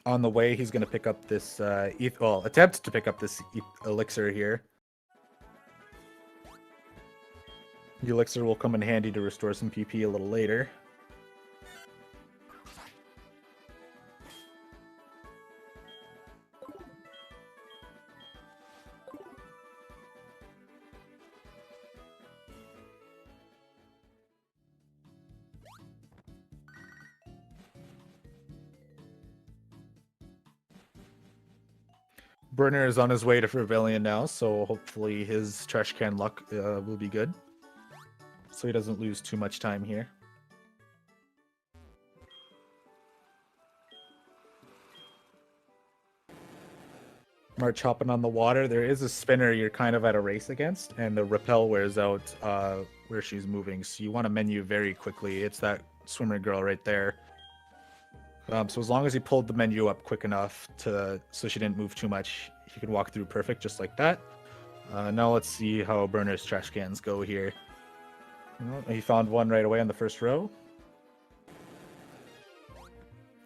Speaker 2: On the way, he's going to pick up this, attempt to pick up this elixir here. The elixir will come in handy to restore some PP a little later. Burner is on his way to Fervillian now, so hopefully his trash can luck will be good. So he doesn't lose too much time here. March hopping on the water. There is a spinner you're kind of at a race against, and the repel wears out where she's moving. So you want to menu very quickly. It's that swimmer girl right there. So as long as he pulled the menu up quick enough so she didn't move too much, he can walk through perfect just like that. Now let's see how Burner's trash cans go here. He found one right away on the first row.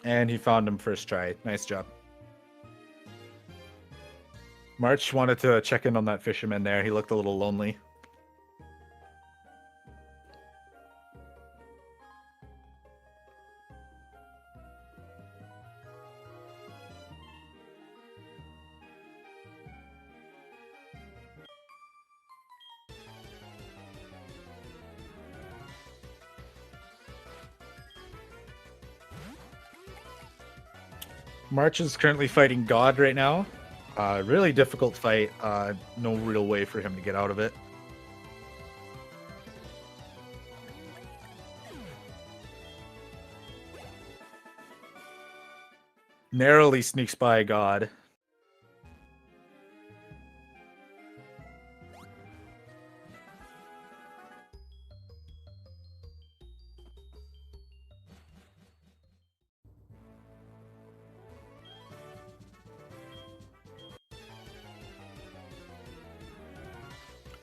Speaker 2: And he found him first try. Nice job. March wanted to check in on that fisherman there. He looked a little lonely. March is currently fighting God right now. Really difficult fight. No real way for him to get out of it. Narrowly sneaks by God.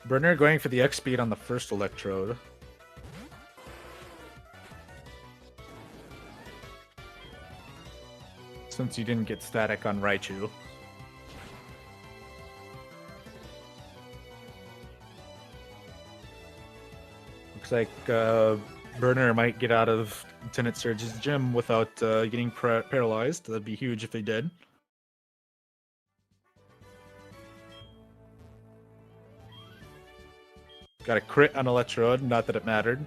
Speaker 2: Burner going for the X speed on the first electrode. Since you didn't get static on Raichu. Looks like Burner might get out of Lieutenant Surge's gym without getting paralyzed. That'd be huge if they did. Got a crit on Electrode, not that it mattered.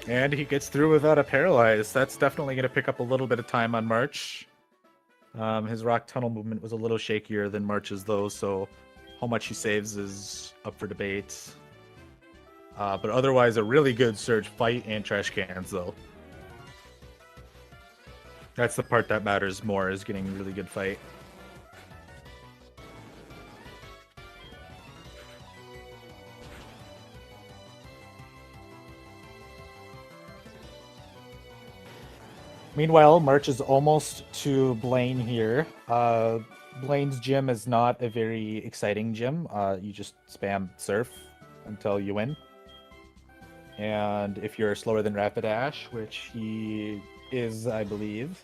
Speaker 2: And he gets through without a paralyze. That's definitely going to pick up a little bit of time on March. His rock tunnel movement was a little shakier than March's, though, so how much he saves is up for debate. But otherwise, a really good Surge fight and trash cans, though. That's the part that matters more, is getting a really good fight. Meanwhile, March is almost to Blaine here. Blaine's gym is not a very exciting gym. You just spam surf until you win. And if you're slower than Rapidash, which he is, I believe.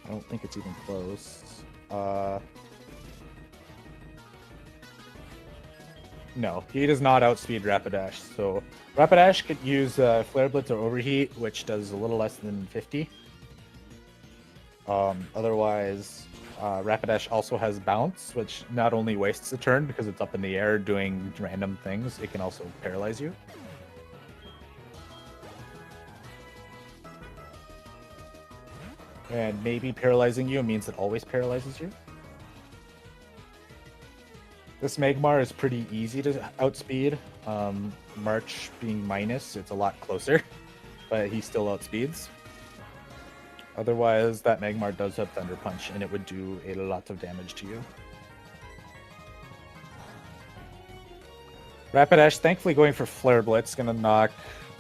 Speaker 2: I don't think it's even close. No, he does not outspeed Rapidash. So Rapidash could use Flare Blitz or Overheat, which does a little less than 50. Otherwise, Rapidash also has Bounce, which not only wastes a turn because it's up in the air doing random things, it can also paralyze you. And maybe paralyzing you means it always paralyzes you. This Magmar is pretty easy to outspeed. March being minus, it's a lot closer, but he still outspeeds. Otherwise, that Magmar does have Thunder Punch, and it would do a lot of damage to you. Rapidash, thankfully going for Flare Blitz, gonna knock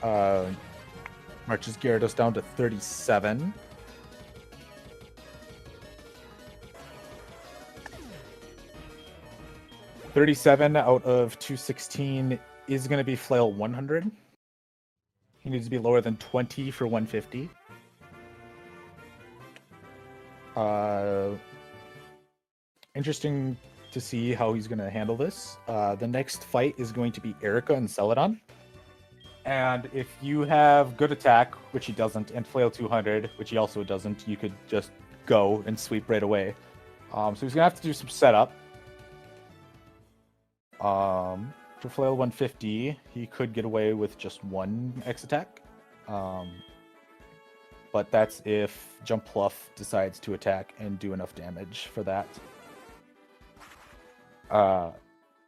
Speaker 2: March's Gyarados down to 37. $37 out of 216 is going to be Flail 100. He needs to be lower than 20 for 150. Interesting to see how he's going to handle this. The next fight is going to be Erica and Celadon. And if you have good attack, which he doesn't, and Flail 200, which he also doesn't, you could just go and sweep right away. So he's going to have to do some setup. For Flail 150, he could get away with just one X attack. But that's if Jumpluff decides to attack and do enough damage for that.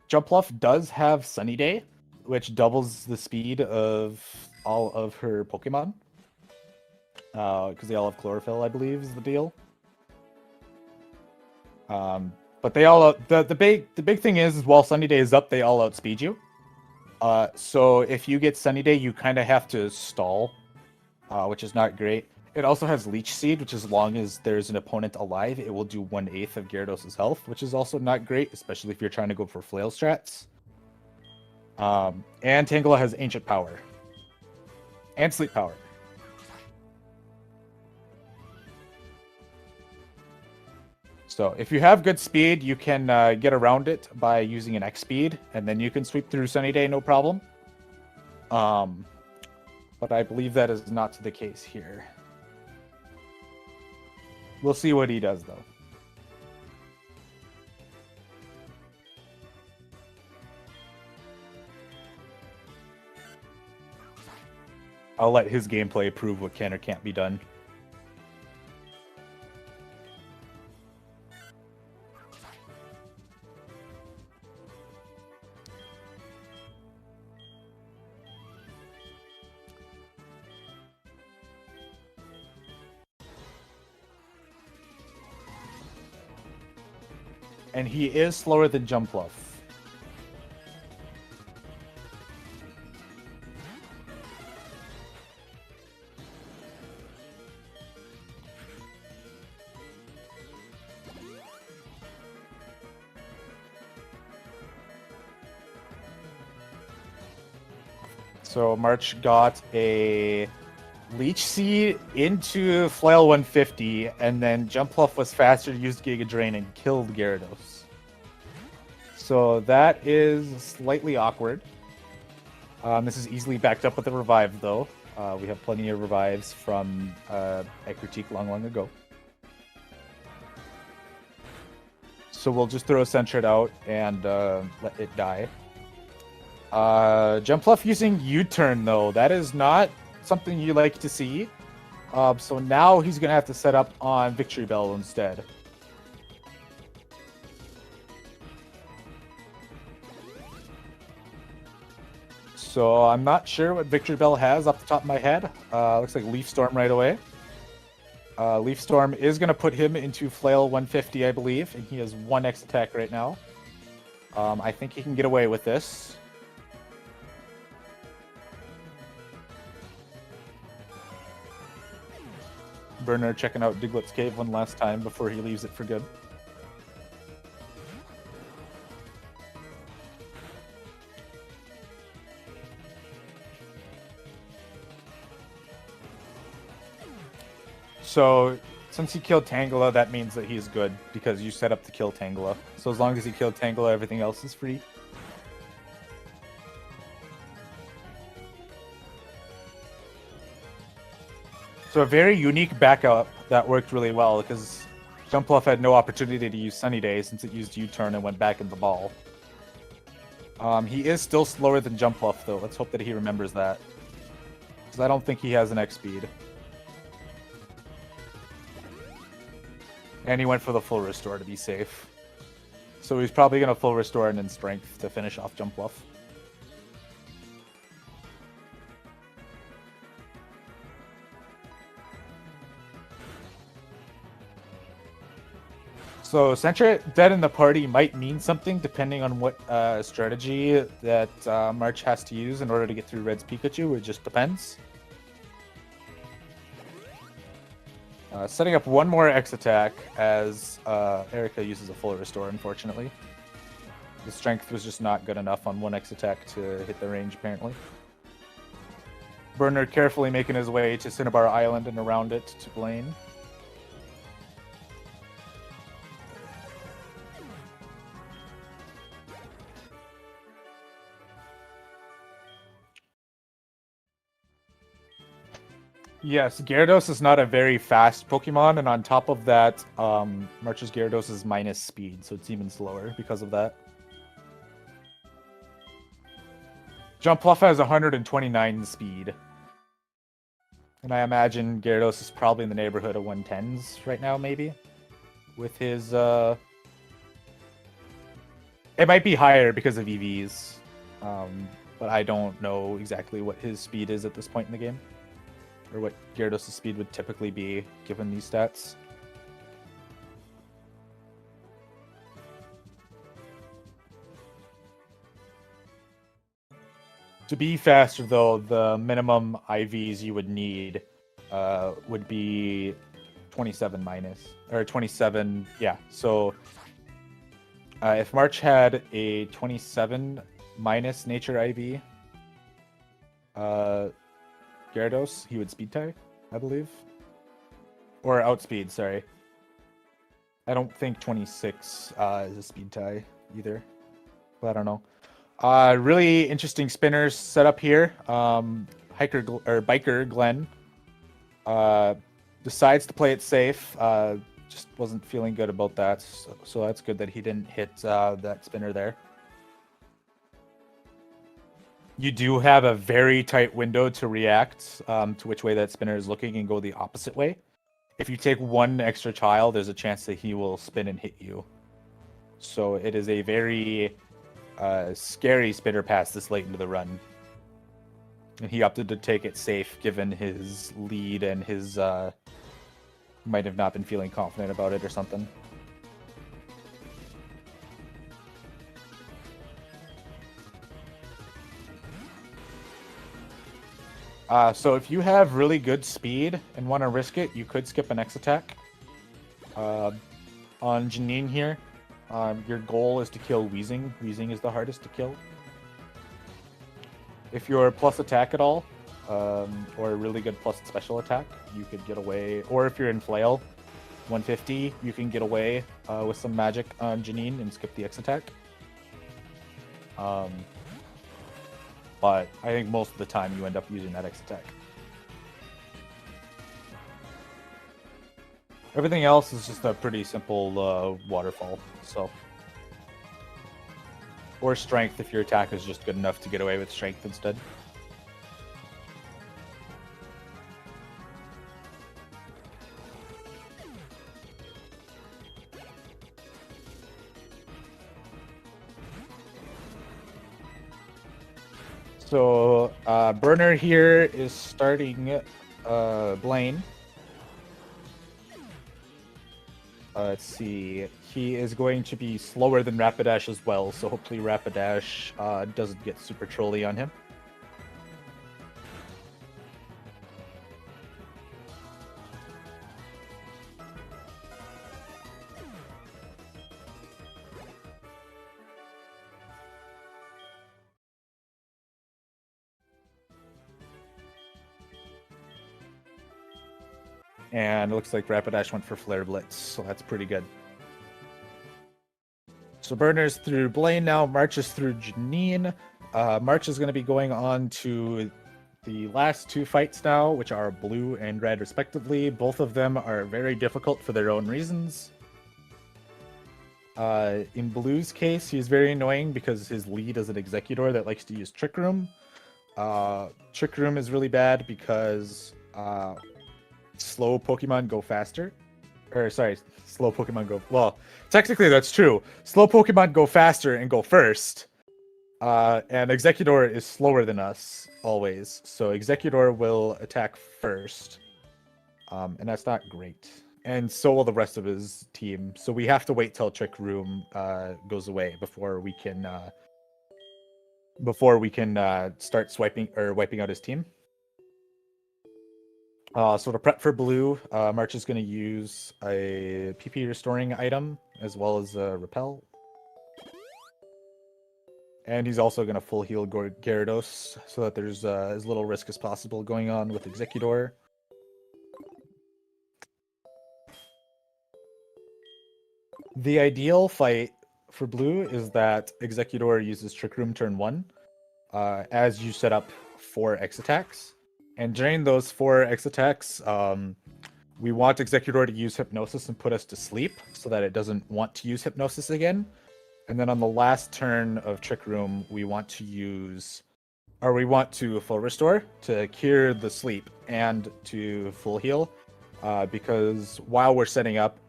Speaker 2: Jumpluff does have Sunny Day, which doubles the speed of all of her Pokemon. Because they all have Chlorophyll, I believe, is the deal. But they all the big thing is while Sunny Day is up, they all outspeed you. So if you get Sunny Day, you kind of have to stall, which is not great. It also has Leech Seed, which as long as there's an opponent alive, it will do 1/8 of Gyarados' health, which is also not great, especially if you're trying to go for flail strats. And Tangela has Ancient Power and Sleep Power. So if you have good speed, you can get around it by using an X speed, and then you can sweep through Sunny Day no problem. But I believe that is not the case here. We'll see what he does, though. I'll let his gameplay prove what can or can't be done. And he is slower than Jumpluff. So March got a Leech Seed into Flail 150, and then Jumpluff was faster, used Giga Drain, and killed Gyarados. So that is slightly awkward. This is easily backed up with a revive, though. We have plenty of revives from Critique long ago. So we'll just throw Sentret out and let it die. Jumpluff using U-turn, though. That is not something you like to see. So now he's going to have to set up on Victory Bell instead. So I'm not sure what Victory Bell has off the top of my head. Looks like Leaf Storm right away. Leaf Storm is going to put him into Flail 150, I believe, and he has 1 X attack right now. I think he can get away with this. Burner checking out Diglett's Cave one last time before he leaves it for good. So, since he killed Tangela, that means that he's good, because you set up to kill Tangela. So as long as he killed Tangela, everything else is free. So a very unique backup that worked really well, because Jumpluff had no opportunity to use Sunny Day since it used U-turn and went back in the ball. He is still slower than Jumpluff, though. Let's hope that he remembers that. Because I don't think he has an X speed. And he went for the full restore to be safe. So he's probably going to full restore and then strength to finish off Jumpluff. So Sentra dead in the party might mean something depending on what strategy that March has to use in order to get through Red's Pikachu. It just depends. Setting up one more X attack as Erica uses a full restore, unfortunately. The strength was just not good enough on one X attack to hit the range, apparently. Burner carefully making his way to Cinnabar Island and around it to Blaine. Yes, Gyarados is not a very fast Pokemon, and on top of that, March's Gyarados is minus speed, so it's even slower because of that. Jumpluff has 129 speed. And I imagine Gyarados is probably in the neighborhood of 110s right now, maybe? With his, It might be higher because of EVs, but I don't know exactly what his speed is at this point in the game. Or what Gyarados' speed would typically be, given these stats. To be faster, though, the minimum IVs you would need would be 27 minus. Or 27, yeah. So if March had a 27 minus nature IV, Gyarados, he would speed tie, I believe. Or outspeed, sorry. I don't think 26 is a speed tie either. But I don't know. Really interesting spinners set up here. Biker Glenn decides to play it safe. Just wasn't feeling good about that. So that's good that he didn't hit that spinner there. You do have a very tight window to react to which way that spinner is looking and go the opposite way. If you take one extra tile, there's a chance that he will spin and hit you. So it is a very scary spinner pass this late into the run. And he opted to take it safe given his lead and his might have not been feeling confident about it or something. So if you have really good speed and want to risk it, you could skip an X attack. On Janine here, your goal is to kill Wheezing. Wheezing is the hardest to kill. If you're plus attack at all, or a really good plus special attack, you could get away. Or if you're in Flail 150, you can get away with some magic on Janine and skip the X attack. But I think most of the time you end up using that X attack. Everything else is just a pretty simple waterfall, so. Or strength if your attack is just good enough to get away with strength instead. So Burner here is starting Blaine. Let's see. He is going to be slower than Rapidash as well, so hopefully Rapidash doesn't get super trolly on him. And it looks like Rapidash went for Flare Blitz, so that's pretty good. So Burner's through Blaine now. March is through Janine. March is going to be going on to the last two fights now, which are blue and red respectively. Both of them are very difficult for their own reasons. In Blue's case, he's very annoying because his lead is an Executor that likes to use Trick Room. Trick Room is really bad because slow Pokemon go faster. Or sorry, slow Pokemon go... Well, technically that's true. Slow Pokemon go faster and go first. And Executor is slower than us, always. So Executor will attack first. And that's not great. And so will the rest of his team. So we have to wait till Trick Room goes away before we can start swiping or wiping out his team. So to prep for blue, March is going to use a PP restoring item as well as repel. And he's also going to full heal Gyarados so that there's as little risk as possible going on with Executor. The ideal fight for blue is that Executor uses Trick Room turn 1 as you set up 4 X attacks. And during those 4 X attacks, we want Executor to use Hypnosis and put us to sleep so that it doesn't want to use Hypnosis again. And then on the last turn of Trick Room, we want to full restore to cure the sleep and to full heal. Because while we're setting up,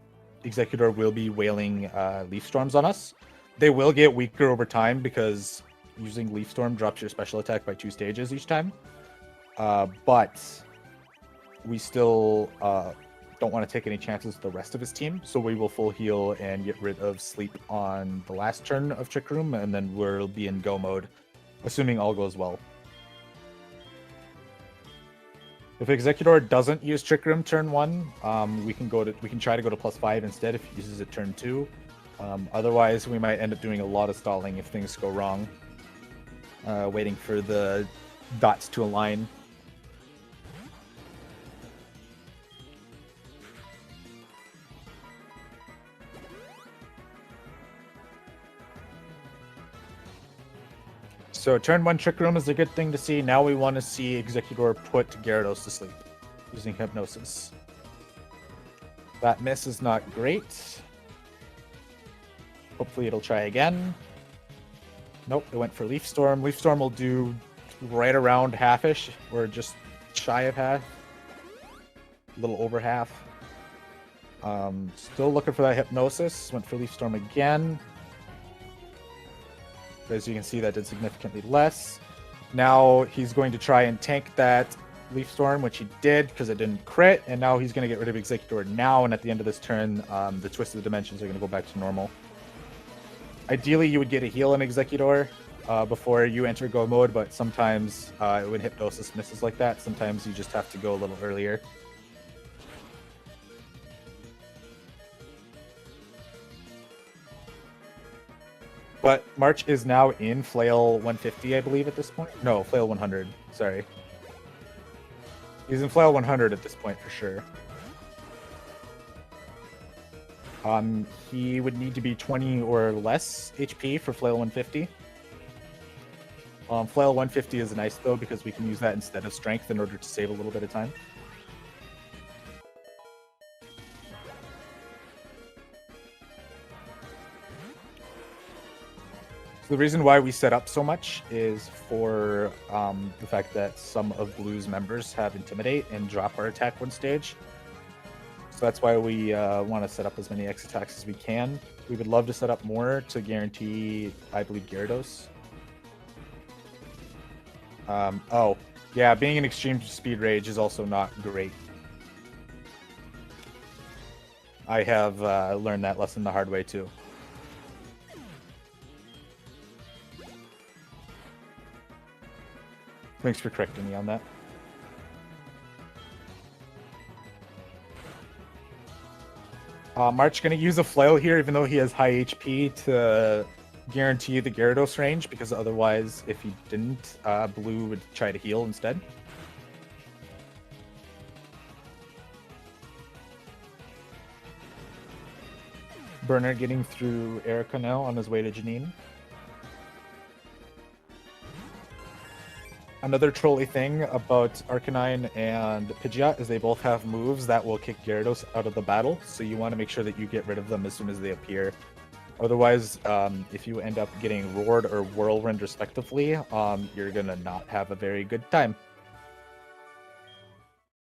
Speaker 2: Executor will be wailing Leaf Storms on us. They will get weaker over time because using Leaf Storm drops your special attack by 2 stages each time. But we still don't want to take any chances with the rest of his team, so we will full heal and get rid of sleep on the last turn of Trick Room, and then we'll be in go mode, assuming all goes well. If Executor doesn't use Trick Room turn 1, we can try to go to +5 instead if he uses it turn 2. Otherwise, we might end up doing a lot of stalling if things go wrong, waiting for the dots to align. So turn 1 Trick Room is a good thing to see. Now we want to see Executor put Gyarados to sleep using Hypnosis. That miss is not great. Hopefully it'll try again. Nope, it went for Leaf Storm. Leaf Storm will do right around half-ish, or just shy of half. A little over half. Still looking for that Hypnosis. Went for Leaf Storm again. As you can see, that did significantly less. Now he's going to try and tank that Leaf Storm, which he did because it didn't crit, and now he's going to get rid of Executor now, and at the end of this turn, the Twisted Dimensions are going to go back to normal. Ideally, you would get a heal in Executor before you enter go mode, but sometimes when Hypnosis misses like that, sometimes you just have to go a little earlier. But March is now in Flail 150, I believe, at this point. No, Flail 100. Sorry. He's in Flail 100 at this point for sure. He would need to be 20 or less HP for Flail 150. Flail 150 is nice, though, because we can use that instead of Strength in order to save a little bit of time. The reason why we set up so much is for the fact that some of Blue's members have Intimidate and drop our attack 1 stage. So that's why we want to set up as many X attacks as we can. We would love to set up more to guarantee, I believe, Gyarados. Oh, yeah, being an extreme speed rage is also not great. I have learned that lesson the hard way too. Thanks for correcting me on that. March going to use a flail here, even though he has high HP, to guarantee the Gyarados range, because otherwise, if he didn't, Blue would try to heal instead. Burner getting through Erica now on his way to Janine. Another trolly thing about Arcanine and Pidgeot is they both have moves that will kick Gyarados out of the battle, so you want to make sure that you get rid of them as soon as they appear. Otherwise, if you end up getting Roared or Whirlwind respectively, you're going to not have a very good time.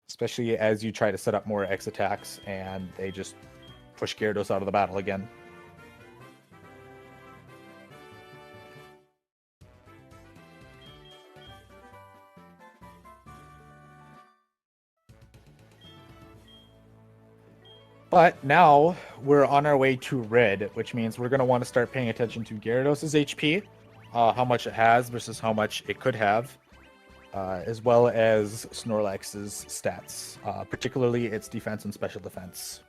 Speaker 2: Especially as you try to set up more X attacks and they just push Gyarados out of the battle again. But now we're on our way to red, which means we're going to want to start paying attention to Gyarados' HP, how much it has versus how much it could have, as well as Snorlax's stats, particularly its defense and special defense.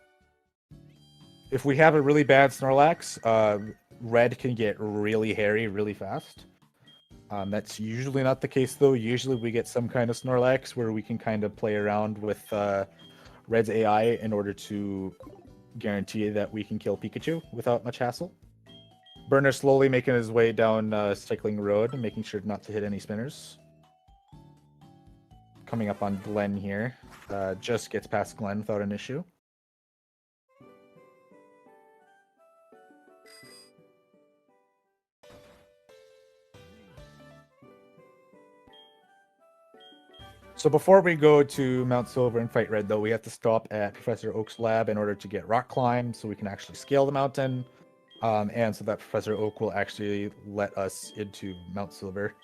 Speaker 2: If we have a really bad Snorlax, red can get really hairy really fast. That's usually not the case, though. Usually we get some kind of Snorlax where we can kind of play around with Red's AI in order to guarantee that we can kill Pikachu without much hassle. Burner slowly making his way down Cycling Road, making sure not to hit any spinners. Coming up on Glen here. Just gets past Glen without an issue. So before we go to Mount Silver and fight Red, though, we have to stop at Professor Oak's lab in order to get rock climb, so we can actually scale the mountain, and so that Professor Oak will actually let us into Mount Silver.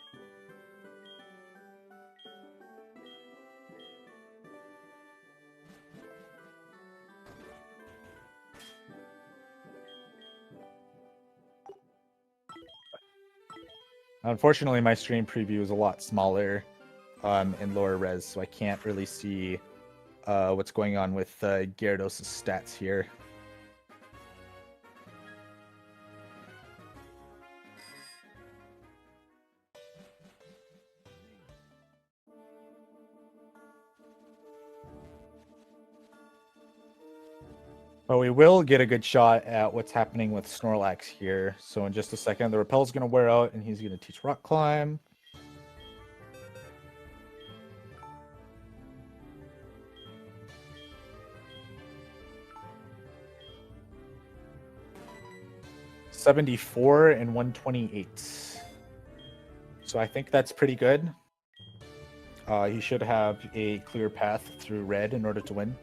Speaker 2: Unfortunately, my stream preview is a lot smaller in lower res, so I can't really see what's going on with Gyarados' stats here. But we will get a good shot at what's happening with Snorlax here. So in just a second, the Repel's going to wear out, and he's going to teach Rock Climb. $74 and 128. So I think that's pretty good. He should have a clear path through red in order to win.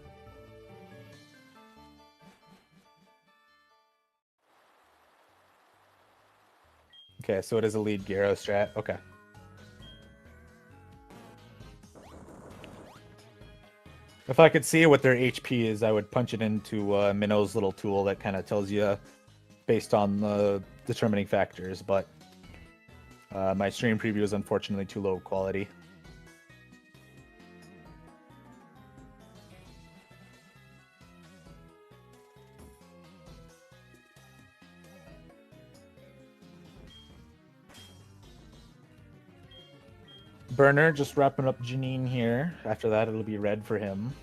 Speaker 2: Okay, so it is a lead Gyaro strat. Okay. If I could see what their HP is, I would punch it into Minnow's little tool that kind of tells you based on the determining factors, but my stream preview is unfortunately too low quality. Burner just wrapping up Janine here. After that, it'll be red for him.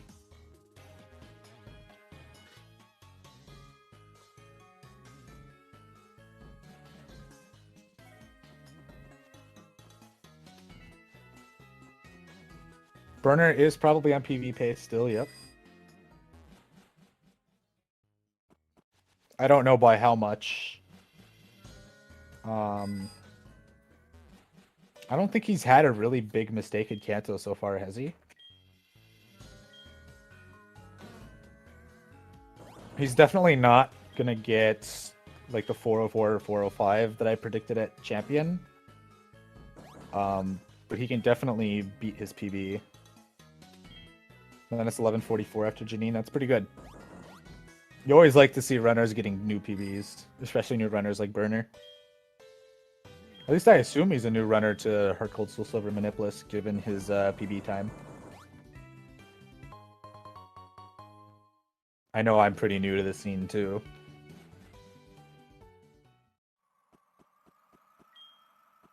Speaker 2: Burner is probably on PV pace still, yep. I don't know by how much. I don't think he's had a really big mistake in Kanto so far, has he? He's definitely not gonna get like the 404 or 405 that I predicted at Champion. But but he can definitely beat his PB. And then it's 11:44 after Janine. That's pretty good. You always like to see runners getting new PBs, especially new runners like Burner. At least I assume he's a new runner to Heart Cold Soul Silver Manipless, given his PB time. I know I'm pretty new to the scene too.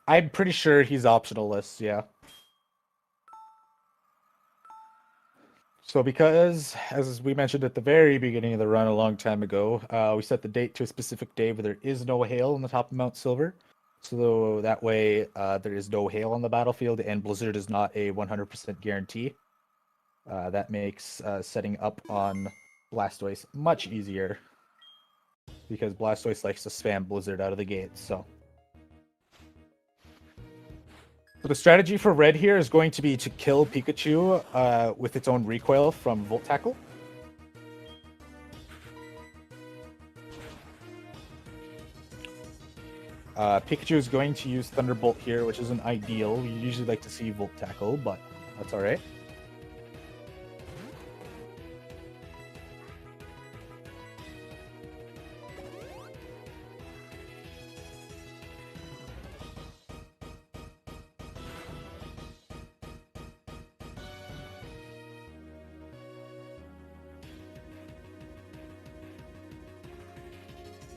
Speaker 2: I'm pretty sure he's optional list, yeah. So because, as we mentioned at the very beginning of the run a long time ago, we set the date to a specific day where there is no hail on the top of Mount Silver. So that way there is no hail on the battlefield and Blizzard is not a 100% guarantee. That makes setting up on Blastoise much easier because Blastoise likes to spam Blizzard out of the gate. So the strategy for red here is going to be to kill Pikachu with its own recoil from Volt Tackle. Pikachu is going to use Thunderbolt here, which isn't ideal. We usually like to see Volt Tackle, but that's alright.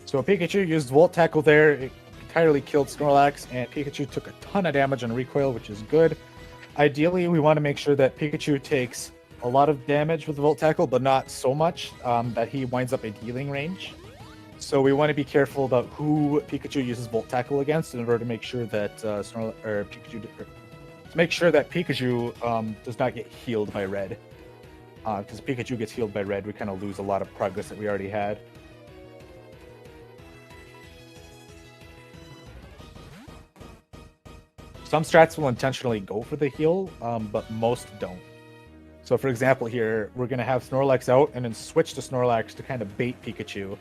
Speaker 2: So Pikachu used Volt Tackle there. It entirely killed Snorlax, and Pikachu took a ton of damage on recoil, which is good. Ideally, we want to make sure that Pikachu takes a lot of damage with Volt Tackle, but not so much that he winds up in healing range. So we want to be careful about who Pikachu uses Volt Tackle against in order to make sure that Pikachu does not get healed by red. Because Pikachu gets healed by red, we kind of lose a lot of progress that we already had. Some strats will intentionally go for the heal, but most don't. So for example here, we're going to have Snorlax out and then switch to Snorlax to kind of bait Pikachu.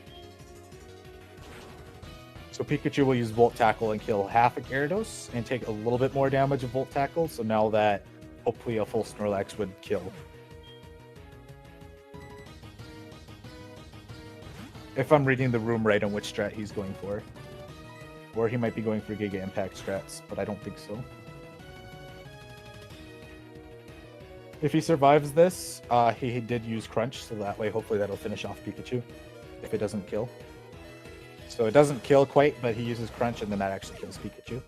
Speaker 2: So Pikachu will use Volt Tackle and kill half a Gyarados and take a little bit more damage of Volt Tackle, so now that hopefully a full Snorlax would kill. If I'm reading the room right on which strat he's going for. Or he might be going for Giga Impact strats, but I don't think so. If he survives this, he did use Crunch, so that way hopefully that'll finish off Pikachu, if it doesn't kill. So it doesn't kill quite, but he uses Crunch, and then that actually kills Pikachu.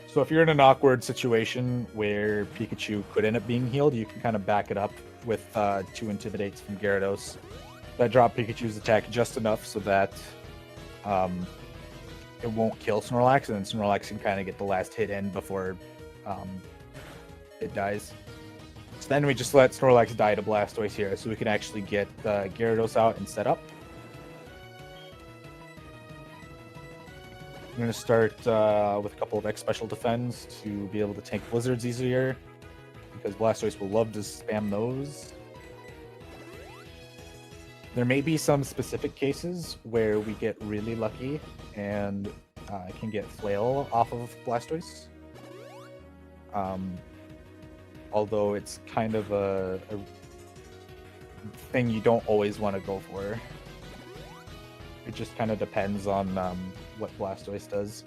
Speaker 2: So if you're in an awkward situation where Pikachu could end up being healed, you can kind of back it up with 2 Intimidates from Gyarados. That drop Pikachu's attack just enough so that it won't kill Snorlax, and then Snorlax can kind of get the last hit in before it dies. So then we just let Snorlax die to Blastoise here, so we can actually get Gyarados out and set up. I'm going to start with a couple of X Special Defends to be able to tank Blizzards easier, because Blastoise will love to spam those. There may be some specific cases where we get really lucky and can get Flail off of Blastoise. Although it's kind of a thing you don't always want to go for. It just kind of depends on what Blastoise does.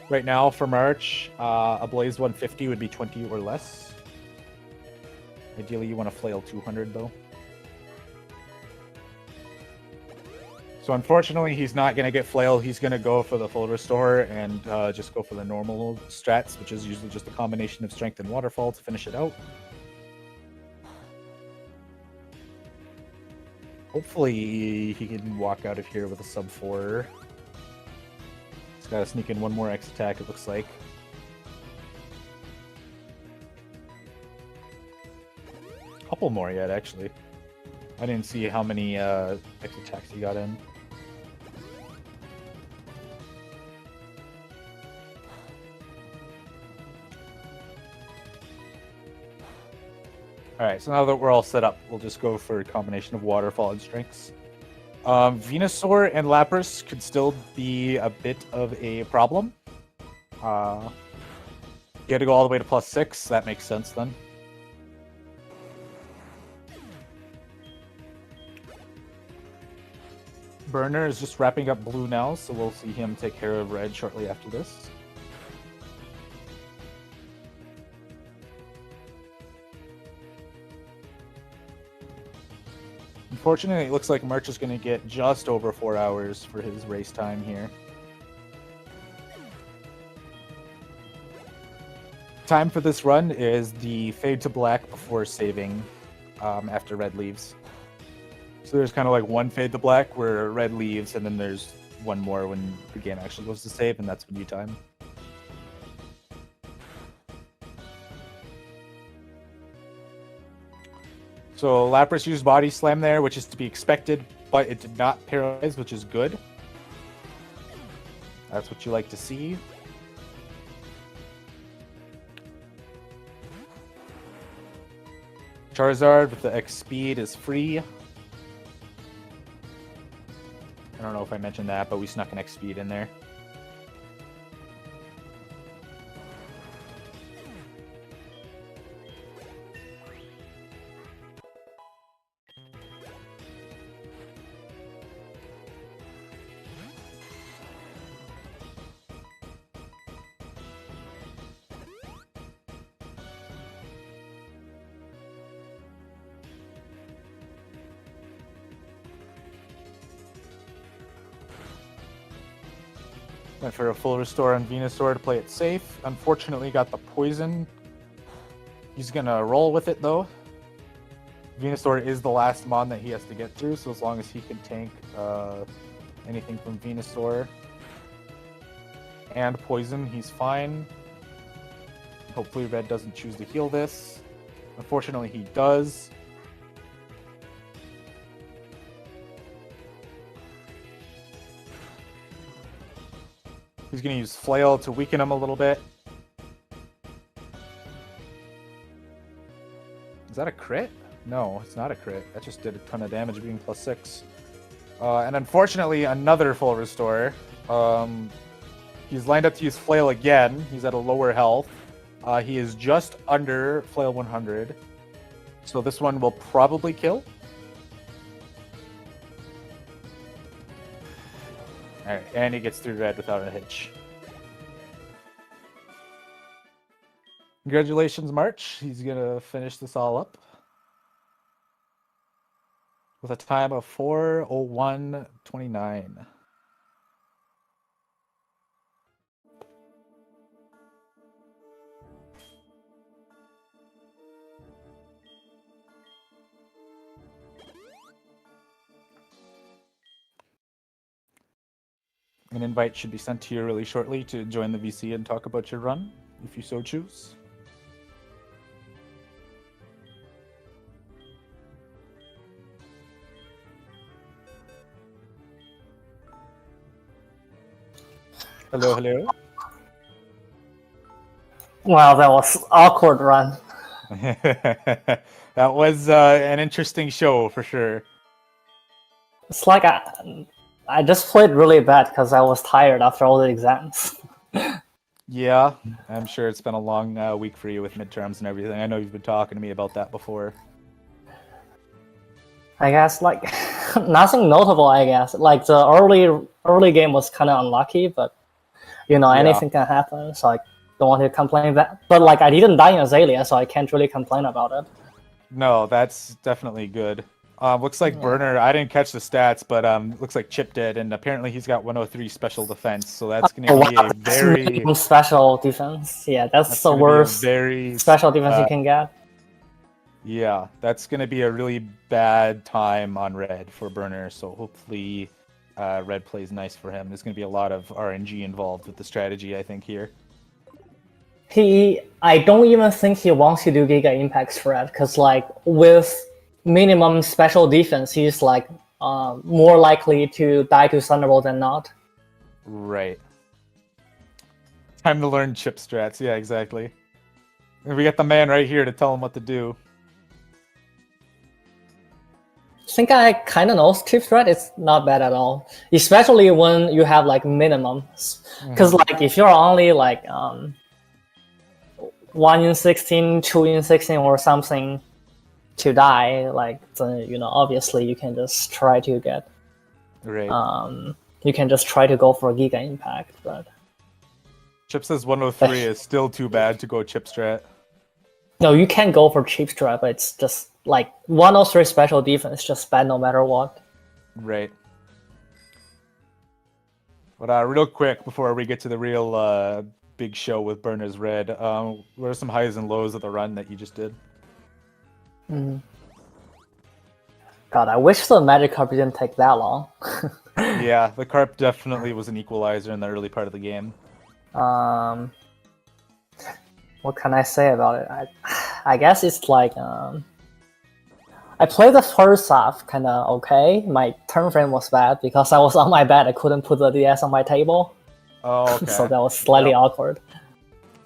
Speaker 2: Right now, for March, a Blaze 150 would be 20 or less. Ideally, you want to Flail 200, though. So unfortunately, he's not going to get Flail. He's going to go for the full Restore and just go for the normal strats, which is usually just a combination of Strength and Waterfall to finish it out. Hopefully, he can walk out of here with a sub 4. He's got to sneak in one more X attack, it looks like. Couple more yet, actually. I didn't see how many X attacks he got in. All right, so now that we're all set up, we'll just go for a combination of Waterfall and Strengths. Venusaur and Lapras could still be a bit of a problem. You had to go all the way to +6. That makes sense then. Burner is just wrapping up blue now, so we'll see him take care of red shortly after this. Unfortunately, it looks like March is going to get just over 4 hours for his race time here. Time for this run is the fade to black before saving after red leaves. So there's kind of like one fade to black where red leaves, and then there's one more when the game actually goes to save, and that's when you time. So Lapras used Body Slam there, which is to be expected, but it did not paralyze, which is good. That's what you like to see. Charizard with the X speed is free. I don't know if I mentioned that, but we snuck an X speed in there. Went for a full restore on Venusaur to play it safe. Unfortunately, got the poison. He's gonna roll with it though. Venusaur is the last mon that he has to get through, so as long as he can tank anything from Venusaur and poison, he's fine. Hopefully Red doesn't choose to heal this. Unfortunately, he does. He's going to use Flail to weaken him a little bit. Is that a crit? No, it's not a crit. That just did a ton of damage being +6. And unfortunately, another full restore. He's lined up to use Flail again. He's at a lower health. He is just under Flail 100. So this one will probably kill. Alright, and he gets through red without a hitch. Congratulations, March. He's gonna finish this all up with a time of 4:01:29. An invite should be sent to you really shortly to join the VC and talk about your run, if you so choose. Hello, hello.
Speaker 4: Wow, that was awkward run.
Speaker 2: That was an interesting show for sure.
Speaker 4: It's like I just played really bad because I was tired after all the exams.
Speaker 2: Yeah, I'm sure it's been a long week for you with midterms and everything. I know you've been talking to me about that before.
Speaker 4: I guess like nothing notable. I guess like the early game was kind of unlucky, but you know anything can happen. So I don't want to complain that. But like I didn't die in Azalea, so I can't really complain about it.
Speaker 2: No, that's definitely good. Looks like Burner, I didn't catch the stats, but looks like Chip did, and apparently he's got 103 special defense, so that's going to be a very...
Speaker 4: special defense. Yeah, that's the worst
Speaker 2: very
Speaker 4: special defense you can get.
Speaker 2: Yeah, that's going to be a really bad time on Red for Burner, so hopefully Red plays nice for him. There's going to be a lot of RNG involved with the strategy, I think, here.
Speaker 4: I don't even think he wants to do Giga Impacts for Red, because like with minimum special defense, he's like more likely to die to Thunderbolt than not.
Speaker 2: Right. Time to learn chip strats. Yeah, exactly. And we got the man right here to tell him what to do.
Speaker 4: think I kind of know chip strat. It's not bad at all, especially when you have like minimums. Because like if you're only like 1 in 16, 2 in 16, or something to die, like then, you know, obviously you can just try to get you can just try to go for Giga Impact, but
Speaker 2: Chip says 103 is still too bad to go chip strat.
Speaker 4: no, you can go for cheap strat, but it's just like 103 special defense just bad no matter what.
Speaker 2: Right. But real quick before we get to the real big show with Burner's Red, what are some highs and lows of the run that you just did?
Speaker 4: God, I wish the Magic Carp didn't take that long.
Speaker 2: Yeah, the Carp definitely was an equalizer in the early part of the game.
Speaker 4: What can I say about it? I guess it's like I played the first half kind of okay. My turn frame was bad because I was on my bed. I couldn't put the DS on my table.
Speaker 2: Oh, okay.
Speaker 4: So that was slightly awkward.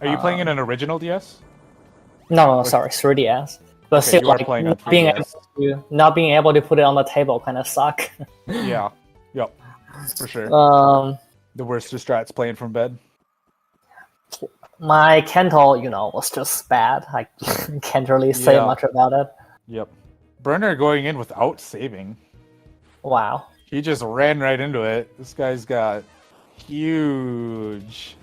Speaker 2: Are you playing in an original DS?
Speaker 4: No, sorry, 3DS. But
Speaker 2: Okay,
Speaker 4: still,
Speaker 2: you are
Speaker 4: like
Speaker 2: playing on
Speaker 4: not being able to put it on the table kind of suck.
Speaker 2: Yeah. Yep. For sure. The worst of strats playing from bed.
Speaker 4: My Kento, you know, was just bad. I can't really say much about it.
Speaker 2: Yep. Burner going in without saving.
Speaker 4: Wow.
Speaker 2: He just ran right into it. This guy's got huge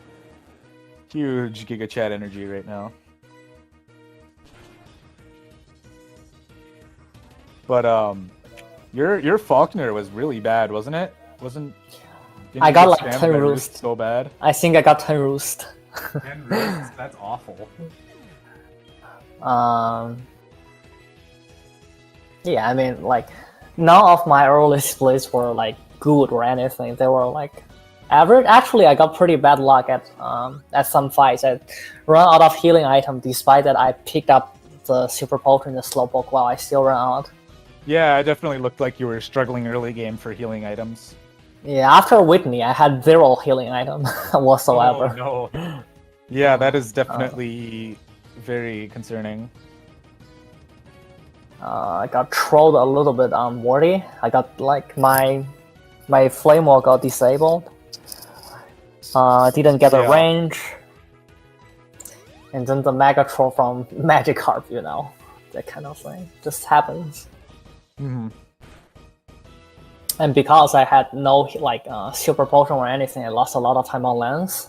Speaker 2: Giga Chat energy right now. But your Faulkner was really bad, wasn't it? Didn't
Speaker 4: I
Speaker 2: you
Speaker 4: got
Speaker 2: get
Speaker 4: like
Speaker 2: spammed
Speaker 4: 10
Speaker 2: by
Speaker 4: roost.
Speaker 2: so bad.
Speaker 4: I think I got 10 roost.
Speaker 2: 10 roosts? That's awful.
Speaker 4: Yeah, I mean, like, none of my early splits were like good or anything. They were like average. Actually, I got pretty bad luck at some fights. I ran out of healing item, despite that I picked up the super potion and the slowpoke while I still ran out.
Speaker 2: Yeah, it definitely looked like you were struggling early game for healing items.
Speaker 4: Yeah, after Whitney, I had 0 healing item whatsoever.
Speaker 2: Oh, no. Yeah, that is definitely very concerning.
Speaker 4: I got trolled a little bit on Morty. I got like my flame wall got disabled. I didn't get a range. And then the mega troll from Magikarp, you know, that kind of thing just happens.
Speaker 2: Mm-hmm.
Speaker 4: And because I had no like super potion or anything, I lost a lot of time on lens.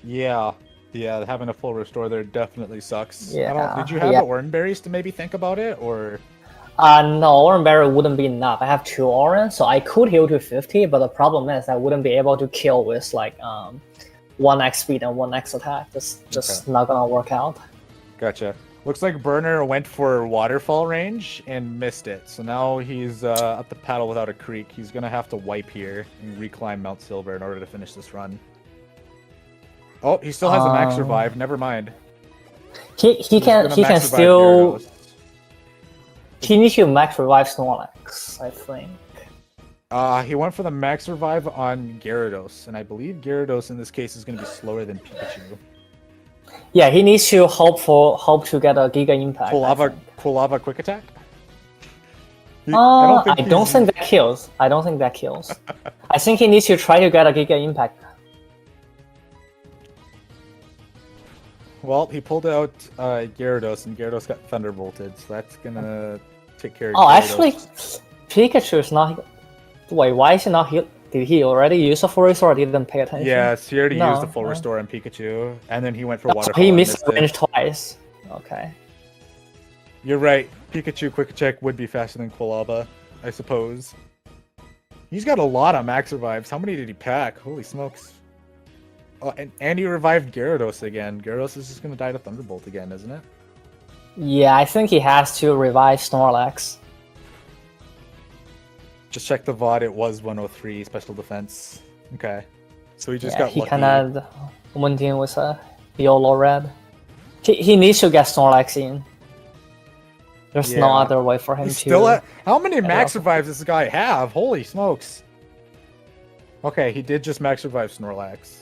Speaker 2: Yeah, having a full restore there definitely sucks.
Speaker 4: Yeah.
Speaker 2: Did you have the Oran Berries to maybe think about it, or?
Speaker 4: No, Oran Berry wouldn't be enough. I have 2 Oran, so I could heal to 50, but the problem is I wouldn't be able to kill with like 1x speed and 1x attack. Just not gonna work out.
Speaker 2: Gotcha. Looks like Burner went for waterfall range and missed it. So now he's up the paddle without a creek. He's gonna have to wipe here and reclimb Mount Silver in order to finish this run. Oh, he still has a max revive. Never mind.
Speaker 4: He can still. He needs to max revive Snorlax, I think.
Speaker 2: He went for the max revive on Gyarados, and I believe Gyarados in this case is going to be slower than Pikachu.
Speaker 4: Yeah, he needs to hope to get a Giga Impact.
Speaker 2: Cool Lava Quick Attack?
Speaker 4: I don't think that kills. I think he needs to try to get a Giga Impact.
Speaker 2: Well, he pulled out Gyarados, and Gyarados got Thunderbolted, so that's gonna take care of
Speaker 4: Gyarados. Actually, Pikachu is not... Wait, why is he not healed? Did he already use a full restore or didn't pay attention?
Speaker 2: Yes, he already used the full restore on Pikachu, and then he went for Waterfall.
Speaker 4: So he missed range twice. Okay.
Speaker 2: You're right. Pikachu Quick Attack would be faster than Quilava, I suppose. He's got a lot of max revives. How many did he pack? Holy smokes. Oh, and he revived Gyarados again. Gyarados is just going to die to Thunderbolt again, isn't it?
Speaker 4: Yeah, I think he has to revive Snorlax.
Speaker 2: Just check the VOD, it was 103 special defense. Okay. So he just got lucky.
Speaker 4: He kind of went in with a YOLO red. He needs to get Snorlax in. There's no other way for him to...
Speaker 2: Still how many max revives does this guy have? Holy smokes. Okay, he did just max revive Snorlax.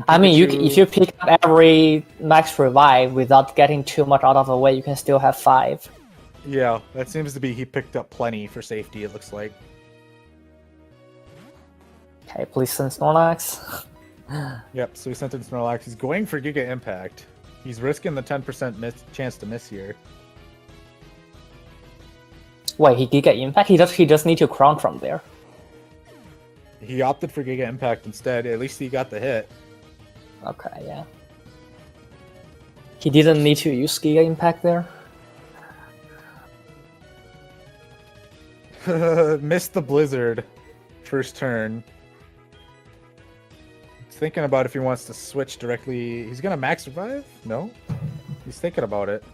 Speaker 4: I mean, if you pick up every max revive without getting too much out of the way, you can still have 5.
Speaker 2: Yeah, that seems to be he picked up plenty for safety, it looks like.
Speaker 4: Okay, please send Snorlax.
Speaker 2: Yep, so he sent in Snorlax. He's going for Giga Impact. He's risking the 10% chance to miss here.
Speaker 4: Wait, he did get impact? He just need to crown from there.
Speaker 2: He opted for Giga Impact instead. At least he got the hit.
Speaker 4: Okay, yeah. He didn't need to use Giga Impact there.
Speaker 2: Missed the Blizzard first turn. He's thinking about if he wants to switch directly. He's gonna max revive? No? He's thinking about it.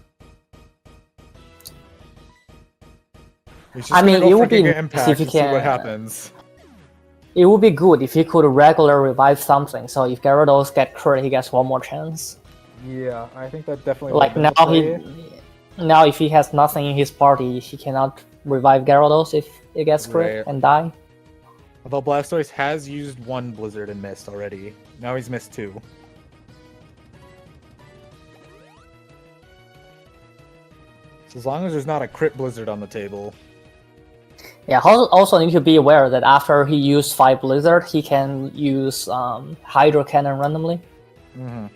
Speaker 2: He's just
Speaker 4: I mean,
Speaker 2: gonna
Speaker 4: it
Speaker 2: go for
Speaker 4: would be
Speaker 2: Giga
Speaker 4: nice
Speaker 2: Impact
Speaker 4: if he
Speaker 2: and see what
Speaker 4: can-
Speaker 2: happens.
Speaker 4: It would be good if he could regular revive something. So if Gyarados get crit, he gets one more chance.
Speaker 2: Yeah, I think that definitely
Speaker 4: Like
Speaker 2: would have been the play.
Speaker 4: now if he has nothing in his party, he cannot revive Gyarados if it gets crit
Speaker 2: Right.
Speaker 4: and die.
Speaker 2: Although Blastoise has used one Blizzard and missed already. Now he's missed two. So as long as there's not a crit Blizzard on the table.
Speaker 4: Yeah, also need to be aware that after he used 5 Blizzard, he can use Hydro Cannon randomly.
Speaker 2: Mm-hmm.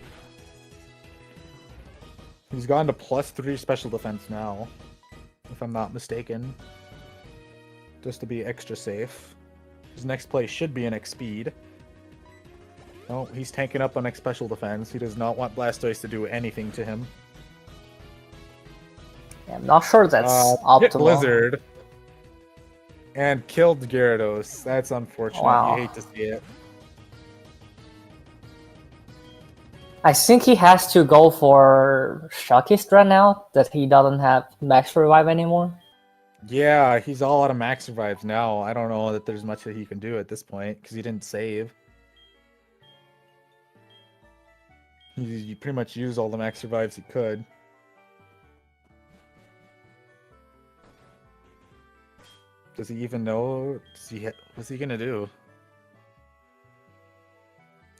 Speaker 2: He's gone to +3 special defense now, if I'm not mistaken. Just to be extra safe. His next play should be an X speed. No, he's tanking up on X special defense. He does not want Blastoise to do anything to him.
Speaker 4: Yeah, I'm not sure that's
Speaker 2: Hit
Speaker 4: optimal.
Speaker 2: Blizzard. And killed Gyarados. That's unfortunate.
Speaker 4: Wow.
Speaker 2: You hate to see it.
Speaker 4: I think he has to go for Shockist right now, that he doesn't have Max Revive anymore.
Speaker 2: Yeah, he's all out of max revives now. I don't know that there's much that he can do at this point because he didn't save. He pretty much used all the max revives he could. Does he even know? What's he gonna do?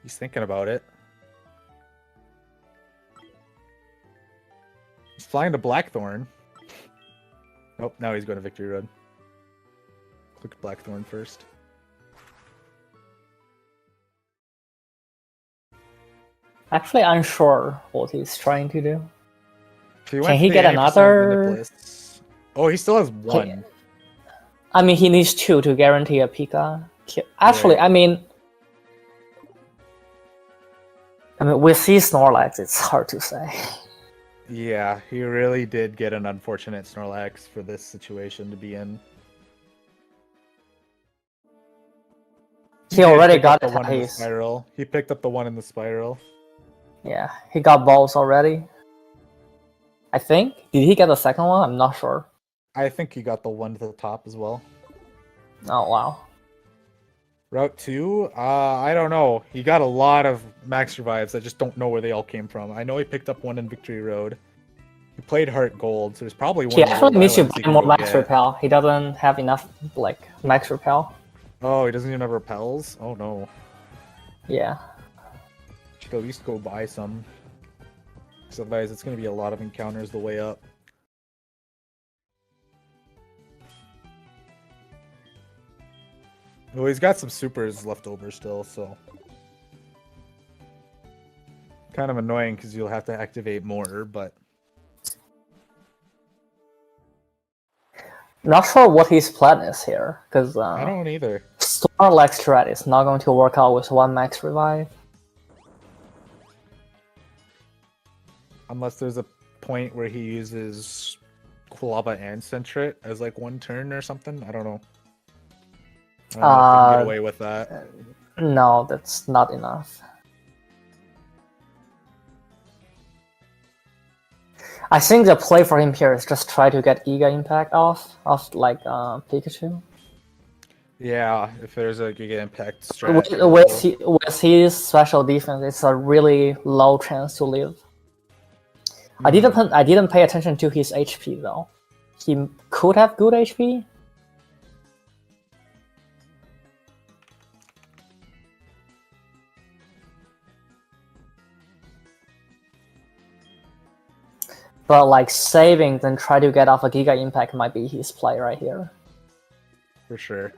Speaker 2: He's thinking about it. He's flying to Blackthorn. Nope, now he's going to Victory Road. Click Blackthorn first.
Speaker 4: Actually, unsure what he's trying to do.
Speaker 2: So
Speaker 4: Can
Speaker 2: went
Speaker 4: he
Speaker 2: for the
Speaker 4: get
Speaker 2: 80%
Speaker 4: another-
Speaker 2: Manipless. Oh, he still has one.
Speaker 4: I mean, he needs 2 to guarantee a Pika. Actually,
Speaker 2: Right.
Speaker 4: I mean, with these Snorlax, it's hard to say.
Speaker 2: Yeah, he really did get an unfortunate Snorlax for this situation to be in.
Speaker 4: He
Speaker 2: did
Speaker 4: already
Speaker 2: pick up
Speaker 4: got
Speaker 2: the one in the
Speaker 4: his.
Speaker 2: spiral. He picked up the one in the spiral.
Speaker 4: Yeah, he got balls already. I think. Did he get the second one? I'm not sure.
Speaker 2: I think he got the one to the top as well.
Speaker 4: Oh wow.
Speaker 2: Route 2? I don't know. He got a lot of max revives. I just don't know where they all came from. I know he picked up one in Victory Road. He played Heart Gold, so there's probably one
Speaker 4: He
Speaker 2: in the
Speaker 4: actually
Speaker 2: World
Speaker 4: needs to
Speaker 2: Islands he
Speaker 4: buy
Speaker 2: can
Speaker 4: more
Speaker 2: go
Speaker 4: Max
Speaker 2: get.
Speaker 4: Repel. He doesn't have enough Max Repel.
Speaker 2: Oh, he doesn't even have repels? Oh no.
Speaker 4: Yeah.
Speaker 2: Should at least go buy some. Because otherwise it's going to be a lot of encounters the way up. Well, he's got some supers left over still, so... Kind of annoying because you'll have to activate more, but...
Speaker 4: Not sure what his plan is here, because
Speaker 2: I don't either.
Speaker 4: Snorlax strat is not going to work out with 1 Max Revive.
Speaker 2: Unless there's a point where he uses Quilava and Sentret as like 1 turn or something. I don't know. I don't know if he can get away with that.
Speaker 4: No, that's not enough. I think the play for him here is just try to get Giga Impact off like Pikachu.
Speaker 2: Yeah, if there's a Giga Impact strat.
Speaker 4: With his special defense, it's a really low chance to live. I didn't pay attention to his HP though. He could have good HP. But like saving, then try to get off a Giga Impact might be his play right here.
Speaker 2: For sure.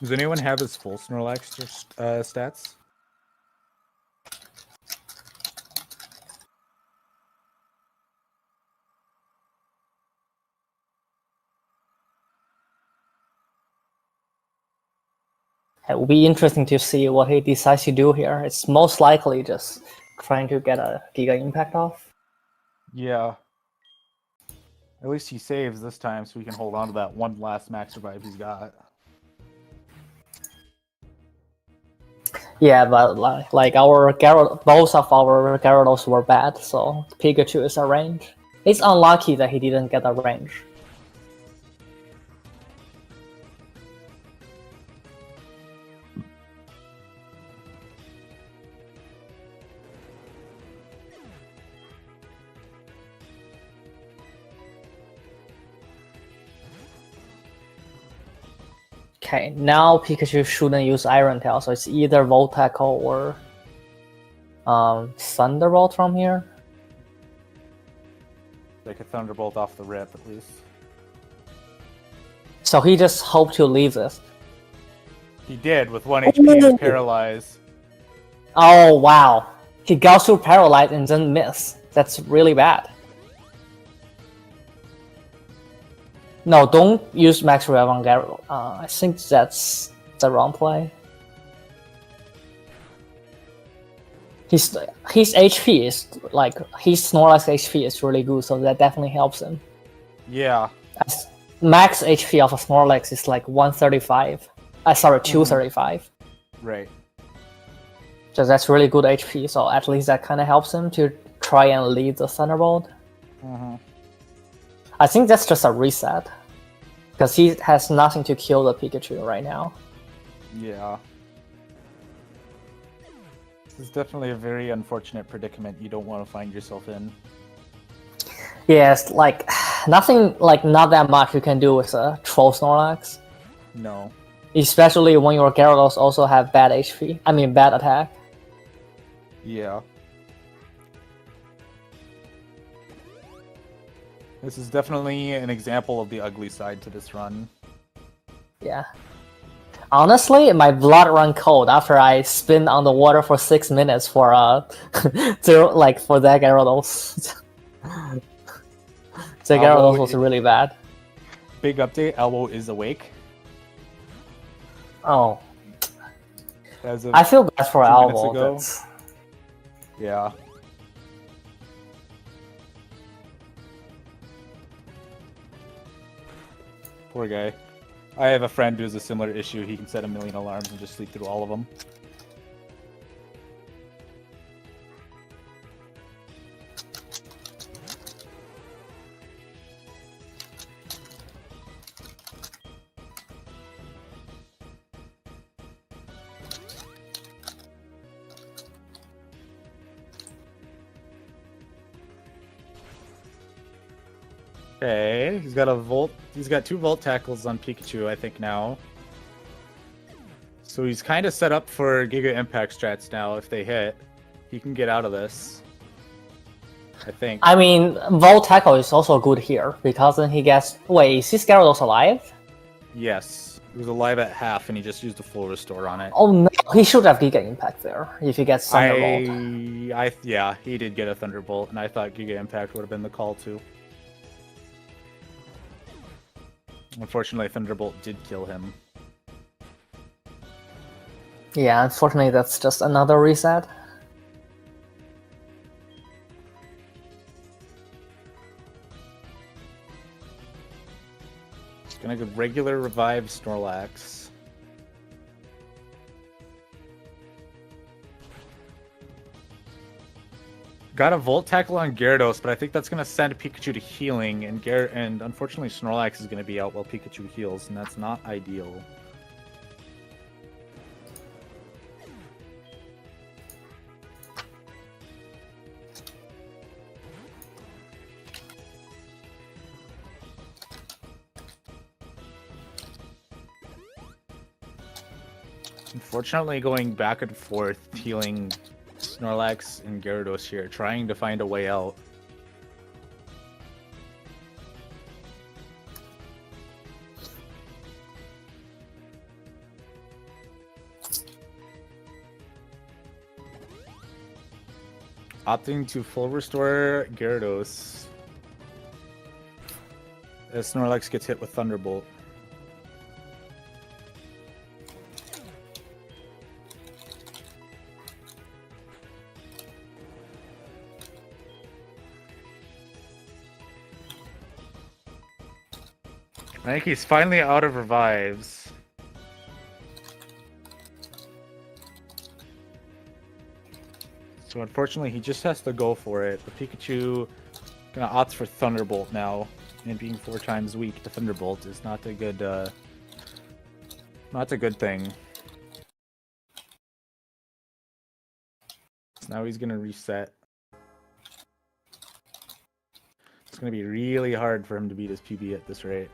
Speaker 2: Does anyone have his full Snorlax stats?
Speaker 4: It will be interesting to see what he decides to do here. It's most likely just trying to get a Giga Impact off.
Speaker 2: Yeah. At least he saves this time so we can hold on to that one last max revive he's got.
Speaker 4: Yeah, but like our both of our Gyarados were bad, so Pikachu is a range. It's unlucky that he didn't get a range. Okay, now Pikachu shouldn't use Iron Tail, so it's either Volt Tackle or Thunderbolt from here.
Speaker 2: Like a Thunderbolt off the rip, at least.
Speaker 4: So he just hoped to leave this.
Speaker 2: He did, with 1 HP and Paralyze.
Speaker 4: Oh, wow. He goes through Paralyze and then miss. That's really bad. No, don't use Max Rev on Gyarados. I think that's the wrong play. His HP is like his Snorlax HP is really good, so that definitely helps him.
Speaker 2: Yeah.
Speaker 4: Max HP of a Snorlax is like 135. Sorry, 235.
Speaker 2: Right.
Speaker 4: So that's really good HP. So at least that kind of helps him to try and lead the Thunderbolt. I think that's just a reset, because he has nothing to kill the Pikachu right now.
Speaker 2: Yeah. This is definitely a very unfortunate predicament you don't want to find yourself in.
Speaker 4: Yes, like nothing, like not that much you can do with a Troll Snorlax.
Speaker 2: No.
Speaker 4: Especially when your Gyarados also have bad HP. I mean bad attack.
Speaker 2: Yeah. This is definitely an example of the ugly side to this run.
Speaker 4: Yeah. Honestly, my blood run cold after I spin on the water for 6 minutes for for that Gyarados. The Gyarados was really bad.
Speaker 2: Big update, Elbow is awake.
Speaker 4: Oh. I feel bad for Elbow.
Speaker 2: Yeah. Poor guy. I have a friend who has a similar issue. He can set 1,000,000 alarms and just sleep through all of them. Okay, he's got a Volt. He's got 2 Volt Tackles on Pikachu, I think now. So he's kind of set up for Giga Impact strats now. If they hit, he can get out of this, I think.
Speaker 4: I mean, Volt Tackle is also good here because then he gets. Wait, is this Gyarados alive?
Speaker 2: Yes, he was alive at half, and he just used a full restore on it.
Speaker 4: Oh no, he should have Giga Impact there if he gets Thunderbolt.
Speaker 2: Yeah, he did get a Thunderbolt, and I thought Giga Impact would have been the call too. Unfortunately, Thunderbolt did kill him.
Speaker 4: Yeah, unfortunately, that's just another reset.
Speaker 2: Just gonna go regular revive Snorlax. Got a Volt Tackle on Gyarados, but I think that's gonna send Pikachu to healing, and unfortunately Snorlax is gonna be out while Pikachu heals, and that's not ideal. Unfortunately, going back and forth, healing Snorlax and Gyarados here, trying to find a way out. Opting to full restore Gyarados as Snorlax gets hit with Thunderbolt. I think he's finally out of revives. So unfortunately, he just has to go for it. But Pikachu gonna opt for Thunderbolt now, and being 4 times weak to Thunderbolt is not a good, not a good thing. So now he's gonna reset. It's gonna be really hard for him to beat his PB at this rate.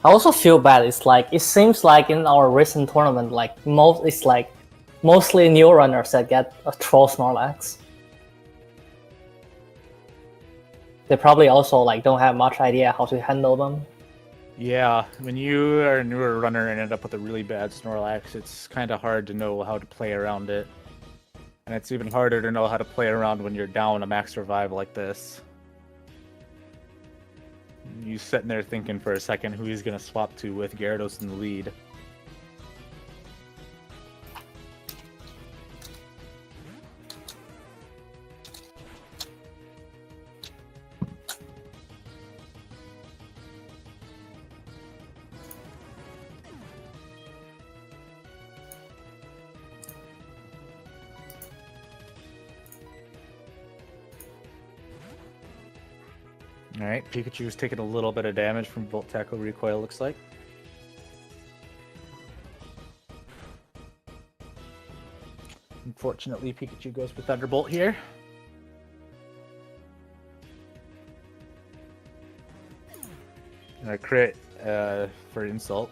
Speaker 4: I also feel bad. It's like it seems like in our recent tournament, like it's like mostly new runners that get a troll Snorlax. They probably also like don't have much idea how to handle them.
Speaker 2: Yeah, when you are a newer runner and end up with a really bad Snorlax, it's kind of hard to know how to play around it. And it's even harder to know how to play around when you're down a max revive like this. You sitting there thinking for a second who he's going to swap to with Gyarados in the lead. Alright, Pikachu's taking a little bit of damage from Volt Tackle recoil, looks like. Unfortunately, Pikachu goes for Thunderbolt here. And a crit for insult.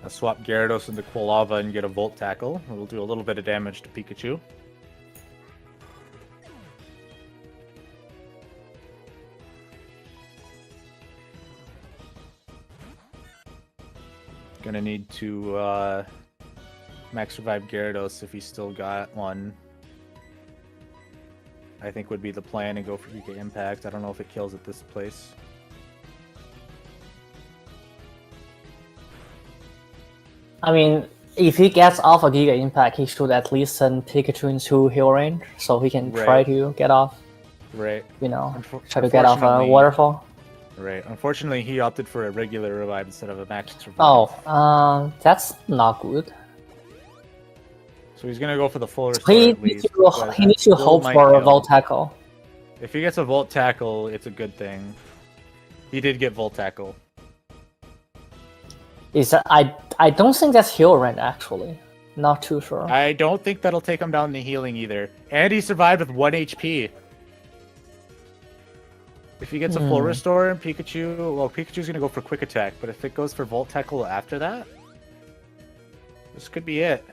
Speaker 2: I'll swap Gyarados into Quilava and get a Volt Tackle. We'll do a little bit of damage to Pikachu. Gonna need to max revive Gyarados if he's still got one. I think would be the plan, and go for Giga Impact. I don't know if it kills at this place.
Speaker 4: I mean, if he gets off a Giga Impact, he should at least send Pikachu into heal range, so he can try to get off.
Speaker 2: Right.
Speaker 4: You know, try to get off a waterfall.
Speaker 2: Right. Unfortunately, he opted for a regular revive instead of a max revive.
Speaker 4: Oh, that's not good.
Speaker 2: So he's gonna go for the full restore.
Speaker 4: He needs to hope for a Volt Tackle.
Speaker 2: If he gets a Volt Tackle, it's a good thing. He did get Volt Tackle.
Speaker 4: Is that I don't think that's heal range actually. Not too sure.
Speaker 2: I don't think that'll take him down the healing either. And he survived with 1 HP. If he gets a full restore and Pikachu, well, Pikachu's gonna go for quick attack, but if it goes for Volt Tackle after that, this could be it.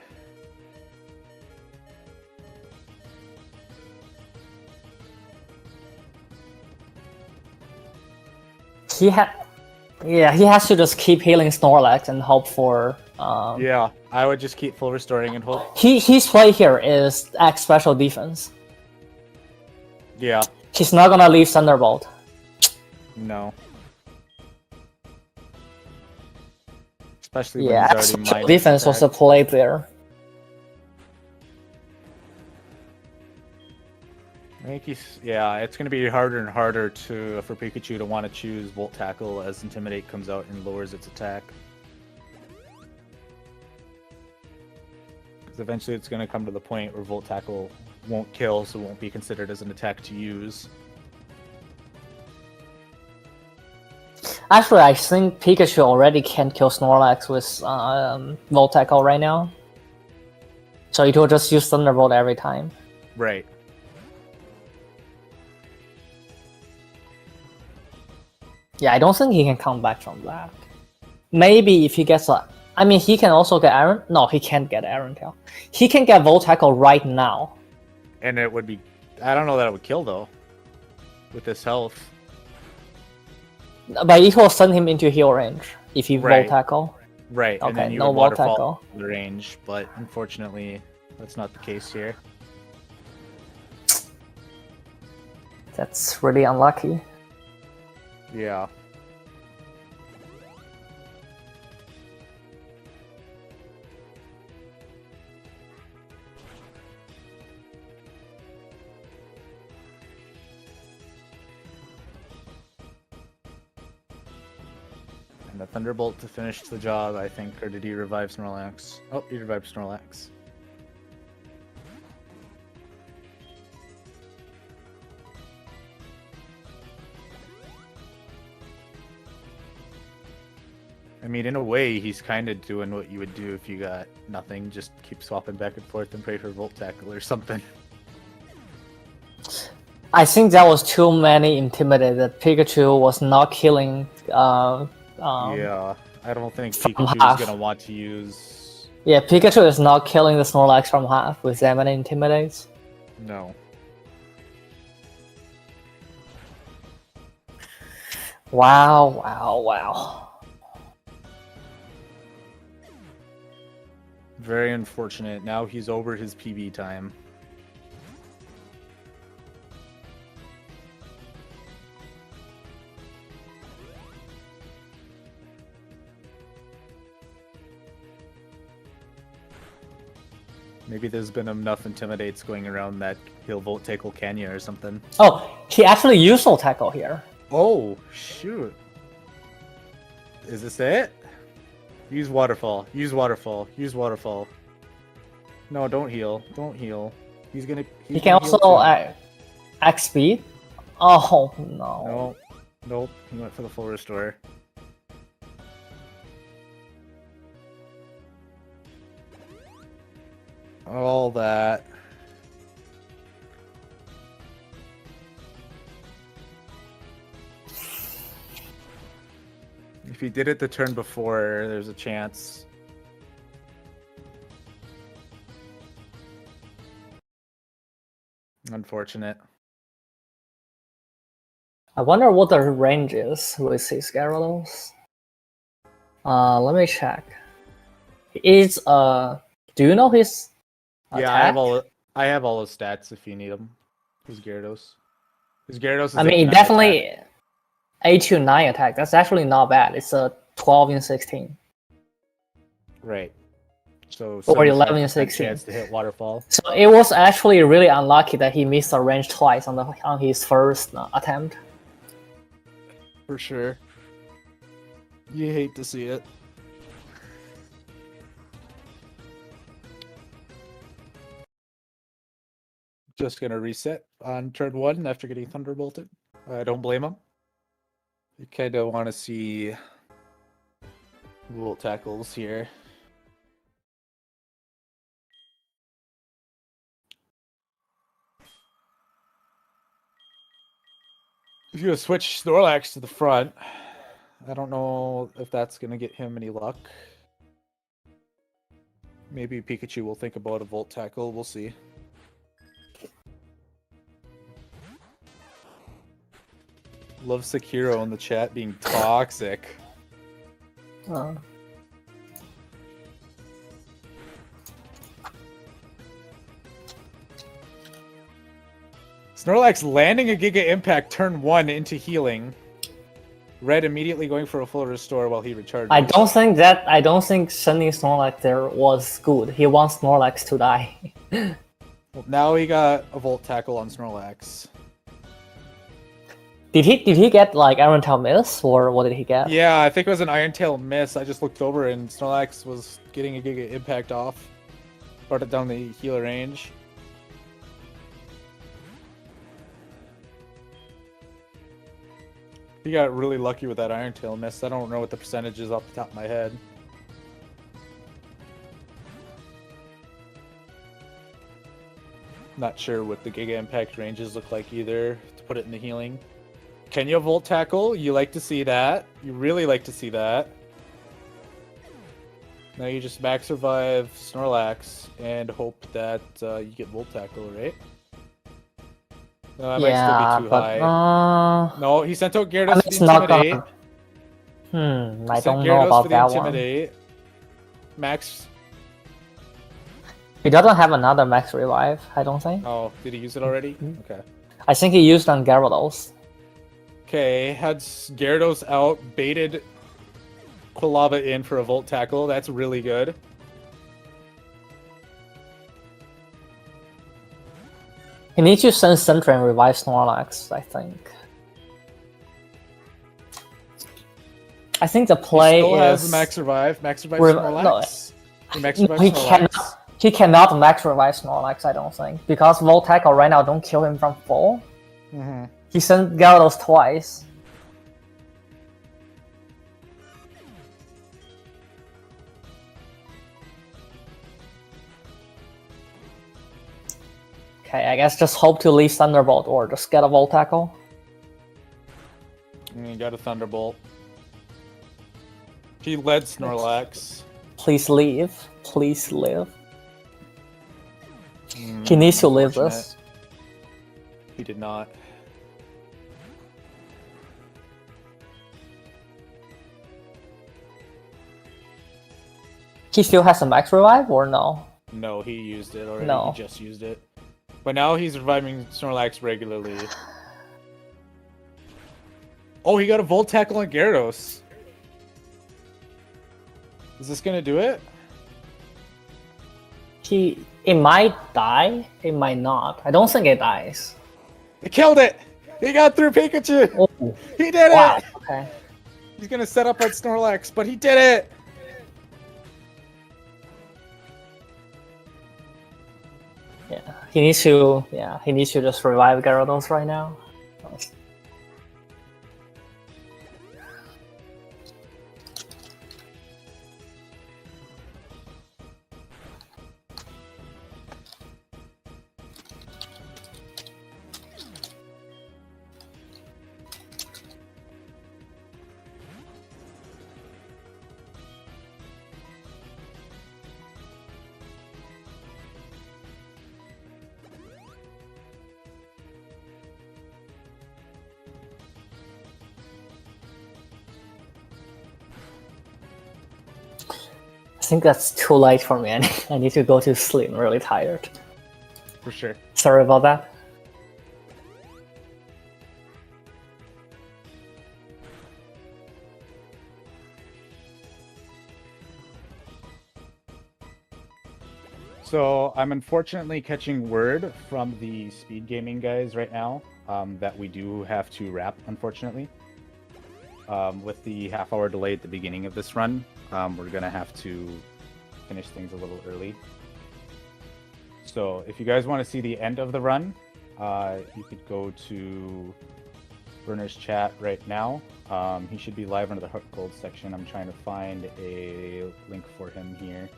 Speaker 4: He has to just keep healing Snorlax and hope for.
Speaker 2: Yeah, I would just keep full restoring and hope.
Speaker 4: His play here is act special defense.
Speaker 2: Yeah.
Speaker 4: He's not gonna leave Thunderbolt.
Speaker 2: No. Especially when
Speaker 4: Yeah,
Speaker 2: he's already minus
Speaker 4: defense was the
Speaker 2: attack.
Speaker 4: play there.
Speaker 2: I think it's going to be harder and harder for Pikachu to want to choose Volt Tackle as Intimidate comes out and lowers its attack. Because eventually it's going to come to the point where Volt Tackle won't kill, so it won't be considered as an attack to use.
Speaker 4: Actually, I think Pikachu already can kill Snorlax with Volt Tackle right now. So it will just use Thunderbolt every time.
Speaker 2: Right.
Speaker 4: Yeah, I don't think he can come back from that. Maybe if he gets a... I mean, he can also get Iron... No, he can't get Iron Tail. He can get Volt Tackle right now.
Speaker 2: And it would be... I don't know that it would kill, though. With this health.
Speaker 4: But it will send him into heal range if he
Speaker 2: Right.
Speaker 4: Volt Tackle.
Speaker 2: Right, and
Speaker 4: Okay,
Speaker 2: then you
Speaker 4: no
Speaker 2: would
Speaker 4: Volt
Speaker 2: waterfall
Speaker 4: Tackle.
Speaker 2: the range, but unfortunately, that's not the case here.
Speaker 4: That's really unlucky.
Speaker 2: Yeah. And the Thunderbolt to finish the job, I think, or did he revive Snorlax? Oh, he revived Snorlax. I mean, in a way, he's kind of doing what you would do if you got nothing. Just keep swapping back and forth and pray for Volt Tackle or something.
Speaker 4: I think that was too many Intimidate that Pikachu was not killing.
Speaker 2: Yeah, I don't think Pikachu
Speaker 4: half.
Speaker 2: is going to want to use...
Speaker 4: Yeah, Pikachu is not killing the Snorlax from half with that many Intimidates.
Speaker 2: No.
Speaker 4: Wow.
Speaker 2: Very unfortunate. Now he's over his PB time. Maybe there's been enough Intimidates going around that he'll Volt Tackle Kenya or something.
Speaker 4: Oh, he actually used Volt Tackle here.
Speaker 2: Oh, shoot. Is this it? Use Waterfall. Use Waterfall. Use Waterfall. No, don't heal. Don't heal. He's gonna...
Speaker 4: He can also act speed. Oh, no.
Speaker 2: No. Nope. He went for the full restore. All that. If he did it the turn before, there's a chance. Unfortunate.
Speaker 4: I wonder what the range is with his Gyarados. Let me check. Is do you know his attack?
Speaker 2: Yeah, I have all his stats if you need them. His Gyarados. His Gyarados is
Speaker 4: I mean,
Speaker 2: 89
Speaker 4: definitely
Speaker 2: attack.
Speaker 4: 8-9 attack. That's actually not bad. It's a 12 and 16.
Speaker 2: Right. So
Speaker 4: Or 11
Speaker 2: 75%
Speaker 4: and 16.
Speaker 2: chance to hit Waterfall.
Speaker 4: So it was actually really unlucky that he missed the range twice on his first attempt.
Speaker 2: For sure. You hate to see it. Just gonna reset on turn 1 after getting Thunderbolted. I don't blame him. You kind of want to see Volt tackles here. If you switch Snorlax to the front, I don't know if that's going to get him any luck. Maybe Pikachu will think about a Volt tackle. We'll see. Love Sekiro in the chat being toxic. Snorlax landing a Giga Impact turn 1 into healing. Red immediately going for a full restore while he recharges.
Speaker 4: I don't think sending Snorlax there was good. He wants Snorlax to die.
Speaker 2: Well, now he got a Volt Tackle on Snorlax.
Speaker 4: Did he get like Iron Tail Miss, or what did he get?
Speaker 2: Yeah, I think it was an Iron Tail Miss. I just looked over and Snorlax was getting a Giga Impact off. Brought it down the healer range. He got really lucky with that Iron Tail Miss. I don't know what the percentage is off the top of my head. Not sure what the Giga Impact ranges look like either to put it in the healing. Can you Volt Tackle? You like to see that. You really like to see that. Now you just max revive Snorlax and hope that you get Volt Tackle, right? That might still be too high. No, he sent out Gyarados for the Intimidate.
Speaker 4: I don't know about that one.
Speaker 2: Max.
Speaker 4: He doesn't have another Max Revive, I don't think.
Speaker 2: Oh, did he use it already? Okay.
Speaker 4: I think he used on Gyarados.
Speaker 2: Okay, had Gyarados out, baited Quilava in for a Volt Tackle. That's really good.
Speaker 4: He needs to send Sentry and revive Snorlax, I think. I think the play
Speaker 2: he still
Speaker 4: is...
Speaker 2: has Max Revive. Max Revive Snorlax?
Speaker 4: No, he cannot Max Revive Snorlax, I don't think. Because Volt Tackle right now don't kill him from full. He sent Gyarados twice. Okay, I guess just hope to leave Thunderbolt or just get a Volt Tackle.
Speaker 2: You got a Thunderbolt. He led Snorlax.
Speaker 4: Please leave. Please live. He needs to live this.
Speaker 2: He did not.
Speaker 4: He still has a Max Revive or no?
Speaker 2: No, he used it already.
Speaker 4: No.
Speaker 2: He just used it. But now he's reviving Snorlax regularly. Oh, he got a Volt Tackle on Gyarados. Is this gonna do it?
Speaker 4: It might die, it might not. I don't think it dies.
Speaker 2: He killed it! He got through Pikachu!
Speaker 4: Oh.
Speaker 2: He did
Speaker 4: Wow.
Speaker 2: it!
Speaker 4: Okay.
Speaker 2: He's gonna set up on Snorlax, but he did it!
Speaker 4: Yeah, he needs to just revive Gyarados right now. I think that's too late for me. I need to go to sleep. I'm really tired.
Speaker 2: For sure.
Speaker 4: Sorry about that.
Speaker 2: So I'm unfortunately catching word from the speed gaming guys right now that we do have to wrap, unfortunately. With the half-hour delay at the beginning of this run, we're going to have to finish things a little early. So if you guys want to see the end of the run, you could go to Burner's chat right now. He should be live under the Heart Gold section. I'm trying to find a link for him here.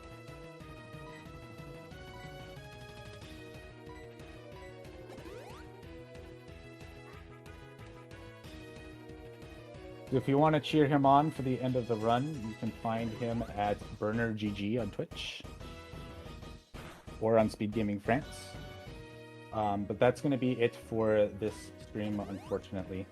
Speaker 2: So if you want to cheer him on for the end of the run, you can find him at BurnerGG on Twitch or on Speed Gaming France. But that's going to be it for this stream, unfortunately.